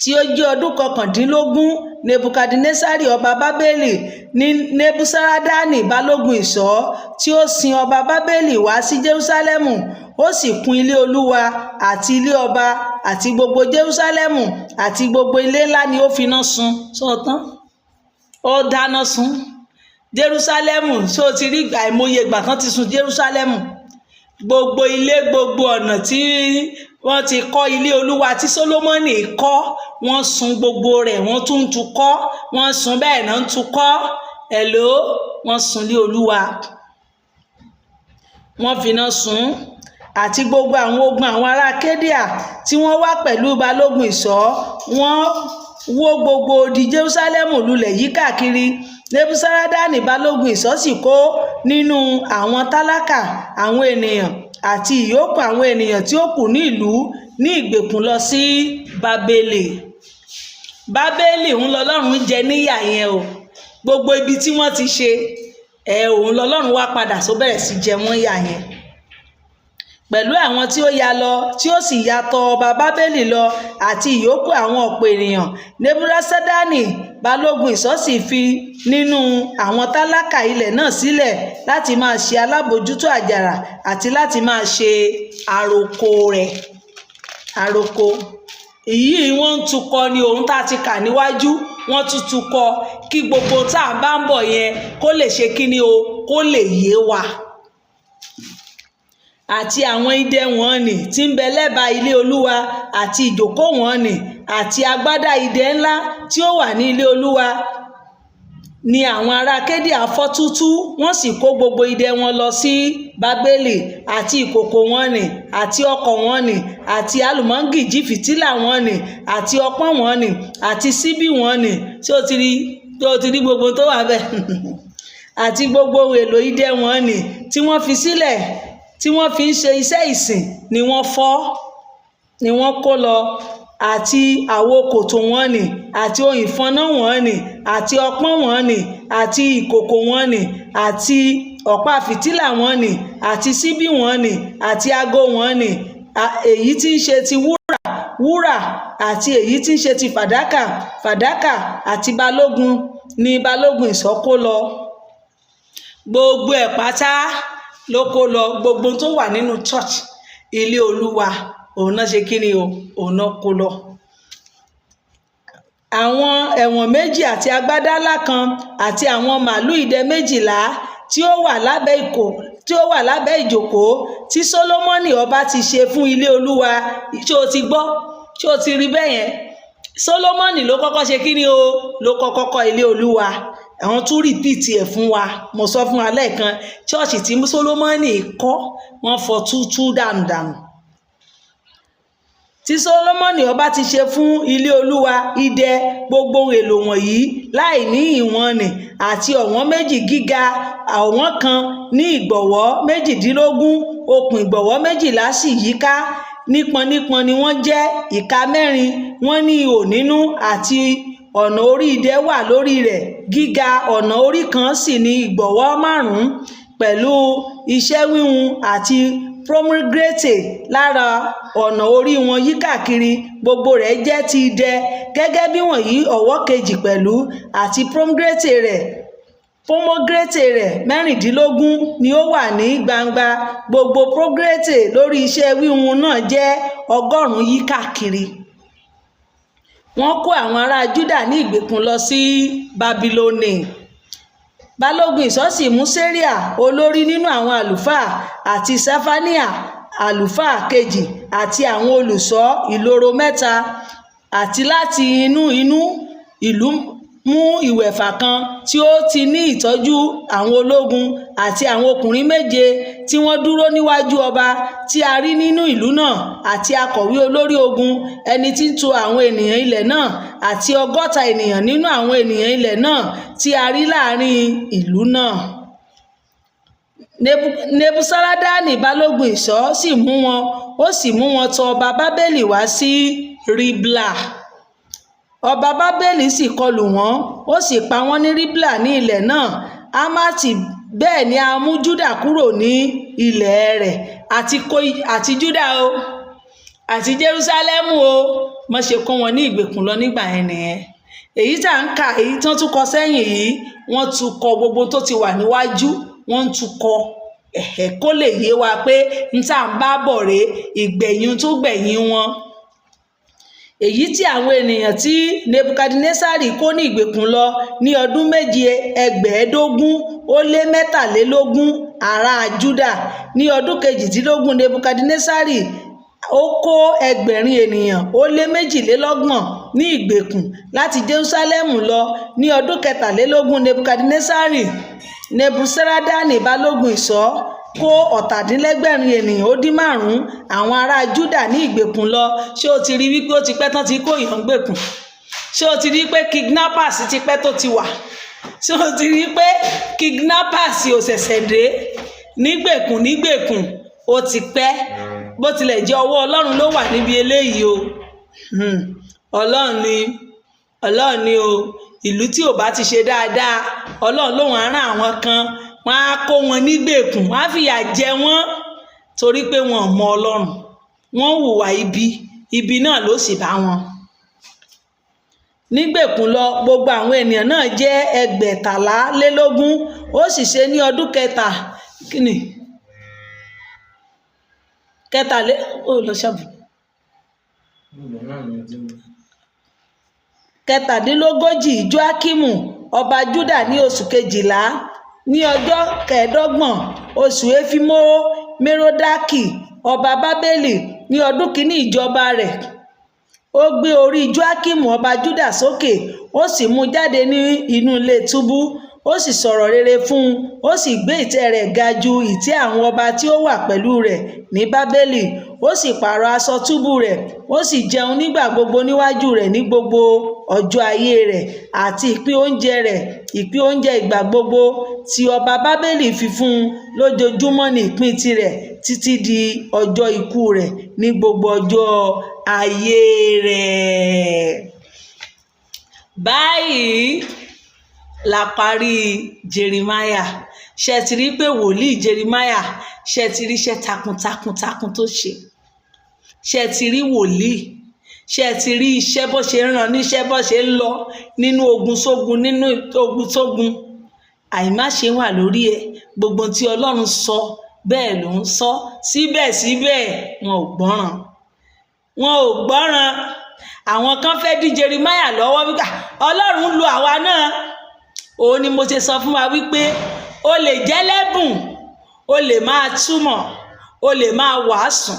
tí ó jẹ́ ọdún 19 nebukadnesari ọba bábélì ní nebusaradani balógun ìṣọ́ tí ó sin ọba bábélì wá sí jerúsálẹ́mù ó sì kùn ilé olúwa àti ilé ọba àti gbogbo jerúsálẹ́mù àti gbogbo ilé ńlá ni ó finá sun sọ́tán ó dáná sun jerúsálẹ́mù ṣó ti rí àìmọye ìgbà kan ti sun jerúsálẹ́mù gbogbo ilé gbogbo ọ̀nà tí wọ́n ti kọ́ ilé olúwa tí Sólómọ́nì kọ́ wọ́n sun gbogbo rẹ̀ wọ́n tún tún kọ́ wọ́n sun bẹ́ẹ̀ náà tún kọ́ wọ́n sun ilé olúwa wọ́n finá sun àti gbogbo àwọn ogun àwọn ará Kédíà tí wọ́n wá pẹ̀lú balógun ìṣọ́ wọ́n wó gbogbo odi jerúsálẹ́mù lulẹ̀ yíkákiri nebusaradani balógun ìṣọ́ sì kó nínú àwọn tálákà àwọn ènìyàn àti ìyókù àwọn ènìyàn tí ó kù ní ìlú ní ìgbèkùn lọ sí bábélì ń lọ́lọ́run jẹ níyà yẹn o gbogbo ibi tí wọ́n ti ṣe òun lọ́lọ́run wá padà só bẹ̀rẹ̀ sí jẹ wọ́n yà yẹn pẹ̀lú àwọn tí ó ya lọ tí ó sì ya tọ̀ ọba bábélì lọ àti ìyókù àwọn ọ̀pọ̀ ènìyàn nebúsárádánì balógun ìṣọ́ sì fi nínú àwọn tálákà ilẹ̀ náà sílẹ̀ láti máa ṣe alábòójútó àjàrà àti láti máa ṣe àròkọ rẹ̀ àròkọ èyí wọ́n ń tukọ̀ ní ohun tá a ti kà níwájú wọ́n tún tukọ̀ kí gbogbo tá a bá ń bọ̀ yẹn kó lè ṣe kíni o kó lè yé wa àti àwọn idẹ wọn nì tí ń bẹ lẹ́bàá ilé olúwa àti ìjókòó wọn nì àti agbádá idẹ ńlá tí ó wà ní ilé olúwa ni àwọn ará Kédíà fọ́ túútúú wọ́n sì kó gbogbo idẹ wọn lọ sí bábélì àti ìkòkò wọn nì àti ọkọ̀ wọn nì àti àlùmọ́ǹgìjì fìtílà wọn nì àti ọpọ́n wọn nì àti síbí wọn nì tí ó ti rí gbogbo tó wà bẹ́ẹ̀ àti gbogbo èlò idẹ wọn nì tí wọ́n fi sílẹ̀ tí wọ́n fi ń ṣe iṣẹ́ ìsìn ni wọ́n fọ́ ni wọ́n kó lọ àti àwo kòtò wọn nì àti ohun ìfọná wọn nì àti ọpọ́n wọn nì àti ìkòkò wọn nì àti ọ̀pá fìtílà wọn nì àti síbí wọn nì àti ago wọn nì èyí tí ń ṣe ti wúrà àti èyí tí ń ṣe ti fàdákà àti balógun ìṣọ́ kó lọ gbogbo ẹ̀ pátá ló kó lọ gbogbo tó wà nínú church ilé olúwa òun náà ṣe kí ni o òun náà kó lọ àwọn ẹ̀wọ̀n méjì àti agbádá ńlá kan àti àwọn màálù idẹ 12 tí ó wà lábẹ́ ìjókòó tí Sólómọ́nì ọba ti ṣe fún ilé olúwa tí o ti gbọ́ tí o ti rí bẹ́ẹ̀ yẹn Sólómọ́nì ló kọ́kọ́ ṣe kí ni o ló kọ́kọ́ kọ́ ilé olúwa àwọn tún rìpíìtì ẹ̀ fún wa mo sọ fún wa lẹ́ẹ̀kan ṣọ́ọ̀ṣì tí Sólómọ́nì kọ́ wọ́n fọ́ túútú dànù tí Sólómọ́nì ọba ti ṣe fún ilé olúwa idẹ gbogbo èlò wọ̀nyí láì ní ìwọ̀n nì àti ọ̀wọ́n méjì gíga ọ̀wọ́n kan ní ìgbọ̀wọ́ 18 okùn ìgbọ̀wọ́ 12 sì yíká nípọn ni wọ́n jẹ́ ìka 4 wọ́n ní ihò nínú àti ọ̀nà orí idẹ wà lórí rẹ̀ gíga ọ̀nà orí kan sì ní ìgbọ̀wọ́ 5 pẹ̀lú iṣẹ́ wíwun àti pomegranate lára ọ̀nà orí wọn yíkákiri gbogbo rẹ̀ jẹ́ ti idẹ gẹ́gẹ́ bí wọ̀nyí ọ̀wọ́ kejì pẹ̀lú àti pomegranate rẹ̀ pomegranate rẹ̀ 16 ni ó wà ní gbangba. Gbogbo pomegranate lórí iṣẹ́ wíwun náà jẹ́ 100 yí káàkiri. Wọ́n kó àwọn ará Júdà ní ìgbèkùn lọ sí Bábílónì. Balógun ìṣọ́ sì mú Seria olórí nínú àwọn àlùfáà àti Ṣafaniah àlùfáà kejì àti àwọn olùṣọ́ ìloro 3 àti láti inú ìlú mú ìwẹ̀fà kan tí ó ti ní ìtọ́jú àwọn ológun àti àwọn ọkùnrin 7 tí wọ́n dúró níwájú ọba tí a rí nínú ìlú náà àti akọ̀wé olórí ogun ẹni tí ń tò àwọn ènìyàn ilẹ̀ náà àti 60 ènìyàn nínú àwọn ènìyàn ilẹ̀ náà tí a rí láàrin ìlú náà. Nebusaradani balógun ìṣọ́ sì mú wọn, ó sì mú wọn tọ̀ ọba Bábélì wá sí Ribla. Ọba Bábélì sì kọlù wọ́n, ó sì pa wọ́n ní Ribla ní ilẹ̀ náà. Hamati bẹ́ẹ̀ ni a mú Júdà kúrò ní ilẹ̀ rẹ̀ àti Júdà o àti Jerúsálẹ́mù o, mo ṣe kó wọn ní ìgbèkùn lọ nígbà yẹn nìyẹn. Èyí tá ń kà èyí tán tún kọ sẹ́yìn yìí, wọ́n tún kọ gbogbo tó ti wà níwájú, wọ́n ń tún kọ kó lè yé wa pé n tá ń bá bọ̀ rèé ìgbẹ̀yìn tó gbẹ̀yìn wọn. Èyí tí àwọn ènìyàn tí Nebukadnesari kó ní ìgbèkùn lọ ní ọdún 7,523 ará Júdà. Ní ọdún 18 Nebukadnesari ó kó 1,000 ènìyàn ó lé 22 ní ìgbèkùn láti Jerúsálẹ́mù lọ. Ní ọdún 23 Nebukadnesari Nebusaradani balógun ìṣọ́ kó 1,700 ènìyàn ó dín 5 àwọn ará Júdà ní ìgbèkùn lọ. Ṣé o ti rí wípé ó ti pẹ́ tán ti kó èèyàn gbèkùn? Ṣé o ti rí pé kidnappers ti pẹ́ tó ti wà? Ṣé o ti rí pé kidnappers ò ṣẹ̀ṣẹ̀ dé nígbèkùn ó ti pẹ́? Bó tilẹ̀ jẹ́ ọwọ́ Ọlọ́run ló wà níbi eléyìí o. Ọlọ́run ni o. Ìlú tí ò bá ti ṣe dáadáa, Ọlọ́run lòun á rán àwọn kan, wọ́n á kó wọn nígbèkùn, wọ́n á fìyà jẹ wọ́n torí pé wọn ò mọ Ọlọ́run, wọ́n hùwà ibi náà ló sì bá wọn. Nígbèkùn lọ gbogbo àwọn ènìyàn náà jẹ́ 13,000. Ó sì ṣe ní ọdún kẹtàdínlógójì Joakimu ọba Júdà ní oṣù 12 ní ọjọ́ 25 oṣù Efimo Merodaki ọba Bábélì ní ọdún 1 ìjọba rẹ̀. Ó gbé orí Joakimu ọba Júdà sókè, ó sì mú jáde ní inú ilé túbú, ó sì sọ̀rọ̀ rere fún un, ó sì gbé ìtẹ́ rẹ̀ ga ju ìtẹ́ àwọn ọba tí ó wà pẹ̀lú rẹ̀ ní Bábélì. Ó sì pààrọ̀ aṣọ túbú rẹ̀, ó sì jẹun nígbà gbogbo níwájú rẹ̀ ní gbogbo ọjọ́ ayé rẹ̀, àti ìpín oúnjẹ ìgbà gbogbo tí ọba Bábélì fi fún un lójoojúmọ́ ní ìpín tirẹ̀ títí di ọjọ́ ikú rẹ̀ ní gbogbo ọjọ́ ayé rẹ̀. Báyìí la parí Jeremiah. Ṣé ti rí pé wòlíì Jeremiah, ṣé ti rí iṣẹ́ takuntakun tó ṣe? Ṣé ti rí wòlíì? Ṣé ti rí iṣẹ́ bó ṣe ń ràn níṣẹ́, bó ṣe ń lọ nínú ogun sógun? Àìmáṣe wà lórí ẹ̀. Gbogbo tí Ọlọ́run sọ bẹ́ẹ̀ ló ń sọ, síbẹ̀síbẹ̀ wọn ò gbọ́ràn. Àwọn kan fẹ́ dí Jeremiah lọ́wọ́ wípé Ọlọ́run lo àwa náà. Òun ni mo ṣe sọ fún wa wípé o lè jẹ́ lẹ́bùn, o lè máa túmọ̀, o lè máa wàásù,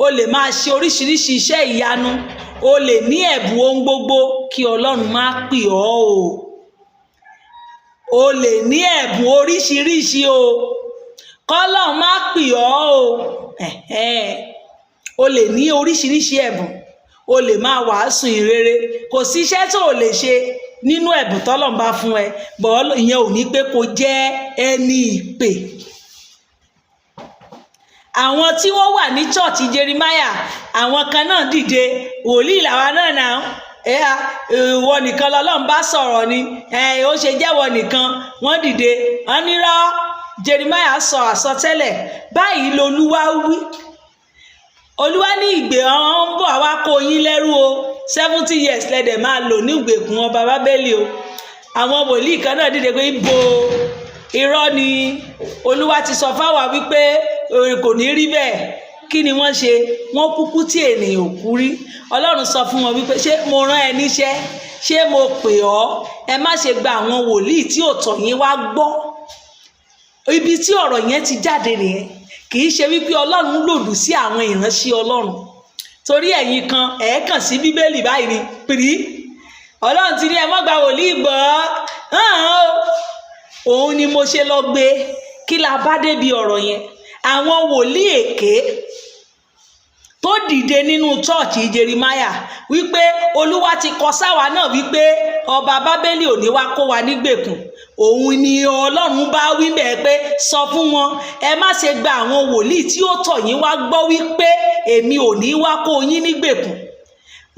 o lè máa ṣe oríṣiríṣi iṣẹ́ ìyanu, o lè ní ẹ̀bùn ohun gbogbo kí Ọlọ́run má pè ọ́ o. O lè ní ẹ̀bùn oríṣiríṣi o, k'Ọlọ́run má pè ọ́ o. O lè ní oríṣiríṣi ẹ̀bùn, o lè máa wàásù ìrere, kò sí iṣẹ́ tó o lè ṣe nínú ẹ̀bùn t'Ọlọ́run bá fún ẹ, bọ́ ìyẹn ò ní pé kó jẹ́ ẹni ìpè. Àwọn tí wọ́n wà ní chọ́ọ̀tì Jeremiah, àwọn kan náà dìde, wòlíì làwa náà ìwọ nìkan l'Ọlọ́run bá sọ̀rọ̀ ni, ó ṣe jẹ́wọ́ nìkan. Wọ́n dìde, wọ́n nírọ́. Jeremiah sọ àsọtẹ́lẹ̀, báyìí l'Olúwa wí. Olúwa ní ìgbè ọ̀hún ń bọ̀ wá kó yín lẹ́rú o, 70 years lẹ́dẹ̀ máa lò ní ìgbèkùn ọba Bábélì o. àwọn wòlíì kan náà dìde pé ibo irọ́ ni Olúwa ti sọ fáwa wípé kò ní rí bẹ́ẹ̀. Kí ni wọ́n ṣe? Wọ́n kúkú tí ènìyàn ò kú rí. Ọlọ́run sọ fún wọn wípé ṣé mo rán ẹ níṣẹ́, ṣé mo pè ọ́? Ẹ má ṣe gba àwọn wòlíì tí ò tọ̀ yín wá gbọ́. Ibi tí ọ̀rọ̀ yẹn ti jáde nìyẹn. Kì í ṣe wípé Ọlọ́run lòdù sí àwọn ìránṣẹ́ Ọlọ́run. Torí ẹ̀yin kan ẹ̀ẹ́kàn sí Bíbélì báyìí ni pìrí. Ọlọ́run ti ní ẹ má gba wòlíì gbọ́. Òun ni mo ṣe lọ gbé. Kí la bá débi ọ̀rọ̀ yẹn? Àwọn wòlíì èké tó dìde nínú chọ́ọ̀chì Jeremiah wípé Olúwa ti kọ sáwa náà wípé ọba Bábélì ò ní wá kó wa nígbèkùn. Òun ni Ọlọ́run bá wí bẹ́ẹ̀ pé sọ fún wọn ẹ má ṣe gba àwọn wòlíì tí ó tọ̀ yín wá gbọ́ wípé èmi ò ní wá kó yín nígbèkùn.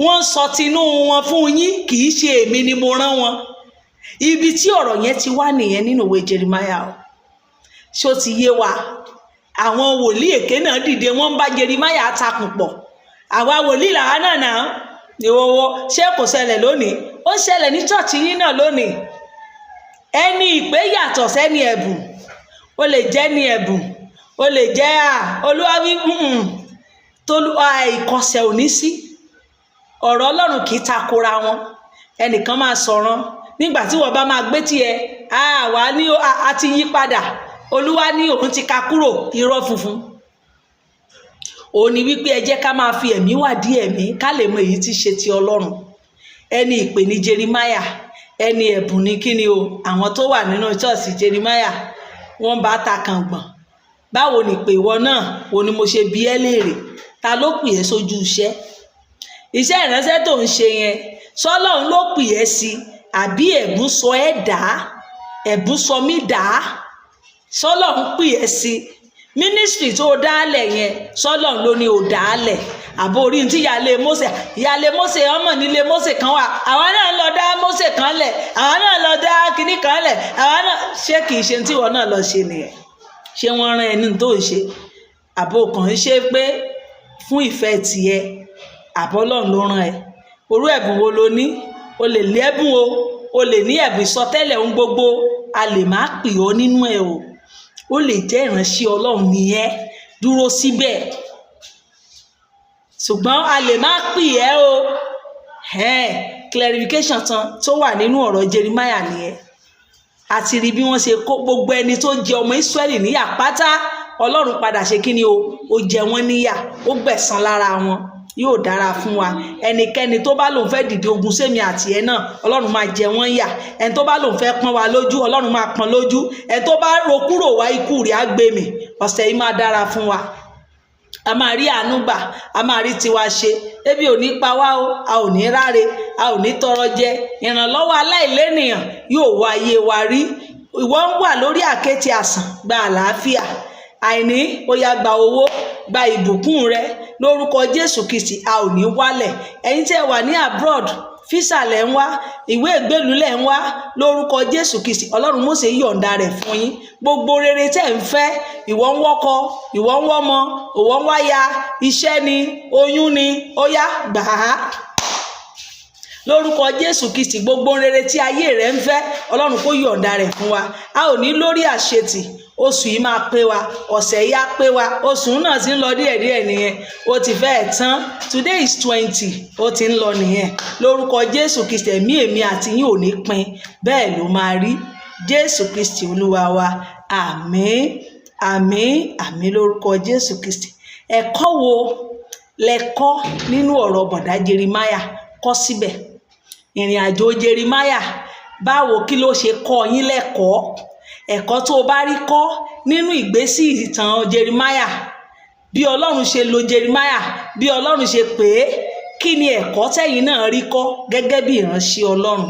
Wọ́n sọ tinú wọn fún yín, kì í ṣe èmi ni mo rán wọn. Ibi tí ọ̀rọ̀ yẹn ti wá nìyẹn nínú ìwé Jeremiah. Ṣó ti yé wa? Àwọn wòlíì èké náà dìde, wọ́n ń bá Jeremiah takùn pọ̀. Àwa wòlíì làwa náà ìwọ́wọ́ ṣé kò ṣẹlẹ̀ lónìí? Ó ṣẹlẹ̀ ní ṣọ́ọ̀ṣì yín náà lónìí. Ẹni ìpè yàtọ̀ sẹ́ni ẹ̀bùn. Ó lè jẹ́ ní ẹ̀bùn, ó lè jẹ́ Olúwa wí ìkọsẹ̀ ò ní sí. Ọ̀rọ̀ Ọlọ́run kì í takora wọn. Ẹnìkan máa sọ̀rọ̀ nígbà tí wọ́n bá máa gbé tiẹ̀ wà ní a ti yí padà. Olúwa ní òun ti ka kúrò. Irọ́ funfun. Òun ni wípé ẹ jẹ́ ká máa fi ẹ̀mí wádìí ẹ̀mí ká lè mọ èyí tí ṣe ti Ọlọ́run. Ẹni ìpè ní Jeremiah, ẹni ẹ̀bùn ní kíni o. Àwọn tó wà nínú ṣọ́ọ̀ṣì Jeremiah wọ́n bá ta kàngbọ̀n. Báwo ni ìpè ìwọ náà? Wo ni mo ṣe bi ẹ́ léèrè? Ta ló pè ẹ́ sójú iṣẹ́? Iṣẹ́ ìránṣẹ́ tó ń ṣe yẹn ṣọ́lọ́run ló pè ẹ́ sí àbí ẹ̀bùn sọ ẹ́ dá? Ẹ̀bùn sọ mí dá? Ṣọ́lọ́run pè ẹ́ sí mínísítírì tó dálẹ̀ yẹn, ṣọ́lọ́run ló ní o dálẹ̀. Àbò orí tí ìyáálé Mósè ọmọ nílé Mósè kan wà, àwọn náà lọ dá Mósè kan lẹ̀, àwọn náà lọ dá kinní kan lẹ̀, àwọn náà ṣé kìí ṣe tí ìwọ náà lọ ṣe nìyẹn? Ṣé wọ́n rán ẹni tó ń ṣe? Àbò kàn ń ṣe pé fún ìfẹ́ tiẹ̀, àbọ̀ Ọlọ́run ló rán ẹ? Orú ẹ̀bùn wo lo ní? O lè lé ẹ̀bùn o lè ní ẹ̀bùn ìsọtẹ́lẹ̀ ohun gbogbo, a lè má pè ọ́ nínú ẹ̀ o. Ó lè jẹ́ ìránṣẹ́ Ọlọ́run nìyẹn, dúró síbẹ̀. Ṣùgbọ́n a lè má pè ẹ́ o. Clarification tán tó wà nínú ọ̀rọ̀ Jeremiah nìyẹn. A ti rí bí wọ́n ṣe kó gbogbo ẹni tó jẹ ọmọ Ísírẹ́lì níyà pátá. Ọlọ́run padà ṣe kí ni o? Ó jẹ wọ́n níyà, ó gbẹ̀san lára wọn. Yóò dára fún wa. Ẹnikẹ́ni tó bá lòun fẹ́ dìde ogun sẹ́mi àti ẹ náà, Ọlọ́run máa jẹ wọ́n yà. Ẹni tó bá lòun fẹ́ pọ́n wa lójú, Ọlọ́run máa pọ́n lójú. Ẹni tó bá ro kúrò wá ikú rẹ̀ á gbé mì. Ọ̀sẹ̀ yìí máa dára fún wa. A máa rí àánú gbà, a máa rí tiwa ṣe. Ebi ò ní pa wá o, a ò ní ráre, a ò ní tọrọ jẹ. Ìrànlọ́wọ́ aláìlénìyàn yóò wá ayé wa rí. Ìwọ ń wà lórí àkéte àsàn, gba àlàáfíà. Àìní, ó yá gba owó, gba ìbùkún rẹ lórúkọ Jésù Kristi. A ò ní wálẹ̀. Ẹ̀yin tẹ́ wà ní abroad, físà lẹ̀ ń wá, ìwé ìgbélú lẹ̀ ń wá, lórúkọ Jésù Kristi Ọlọ́run Mósè yọ̀ǹda rẹ̀ fún yín. Gbogbo rere tẹ́ ń fẹ́, ìwọ ń wọ́kọ, ìwọ ń wọ́mọ, ìwọ ń wáya, iṣẹ́ ni, oyún ni, ó yá gbà á. Lórúkọ Jésù Kristi gbogbo rere tí ayé rẹ̀ ń fẹ́, Ọlọ́run kó yọ̀ǹda rẹ̀ fún wa. A ò ní lórí àṣetì. Oṣù yìí máa pé wa, ọ̀sẹ̀ yìí á pé wa. Oṣù náà ti ń lọ díẹ̀díẹ̀ nìyẹn. Ó ti fẹ́ tán. Today is 20. Ó ti ń lọ nìyẹn. Lórúkọ Jésù Kristi èmi àti yín ò ní pin. Bẹ́ẹ̀ ló máa rí. Jésù Kristi Olúwa wa. Àmín. Àmín. Àmín lórúkọ Jésù Kristi. Ẹ̀kọ́ wo lẹ kọ́ nínú ọ̀rọ̀ bọ̀dá Jeremiah? Kọ́ síbẹ̀. Ìrìn àjò Jeremiah, báwo kí ló ṣe kọ́ yín lẹ́kọ̀ọ́? Ẹ̀kọ́ tó o bá rí kọ́ nínú ìgbésí ìtàn Jeremiah, bí Ọlọ́run ṣe lo Jeremiah, bí Ọlọ́run ṣe pè é, kí ni ẹ̀kọ́ tẹ́yin náà rí kọ́ gẹ́gẹ́ bí ìránṣẹ́ Ọlọ́run?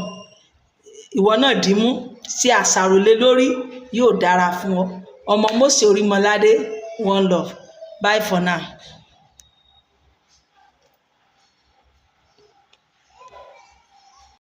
Ìwọ náà dìímú sí àṣàrò lé lórí, yóò dára fún ọ. Ọmọ Mósè Orímọládé, one love. Bye for now.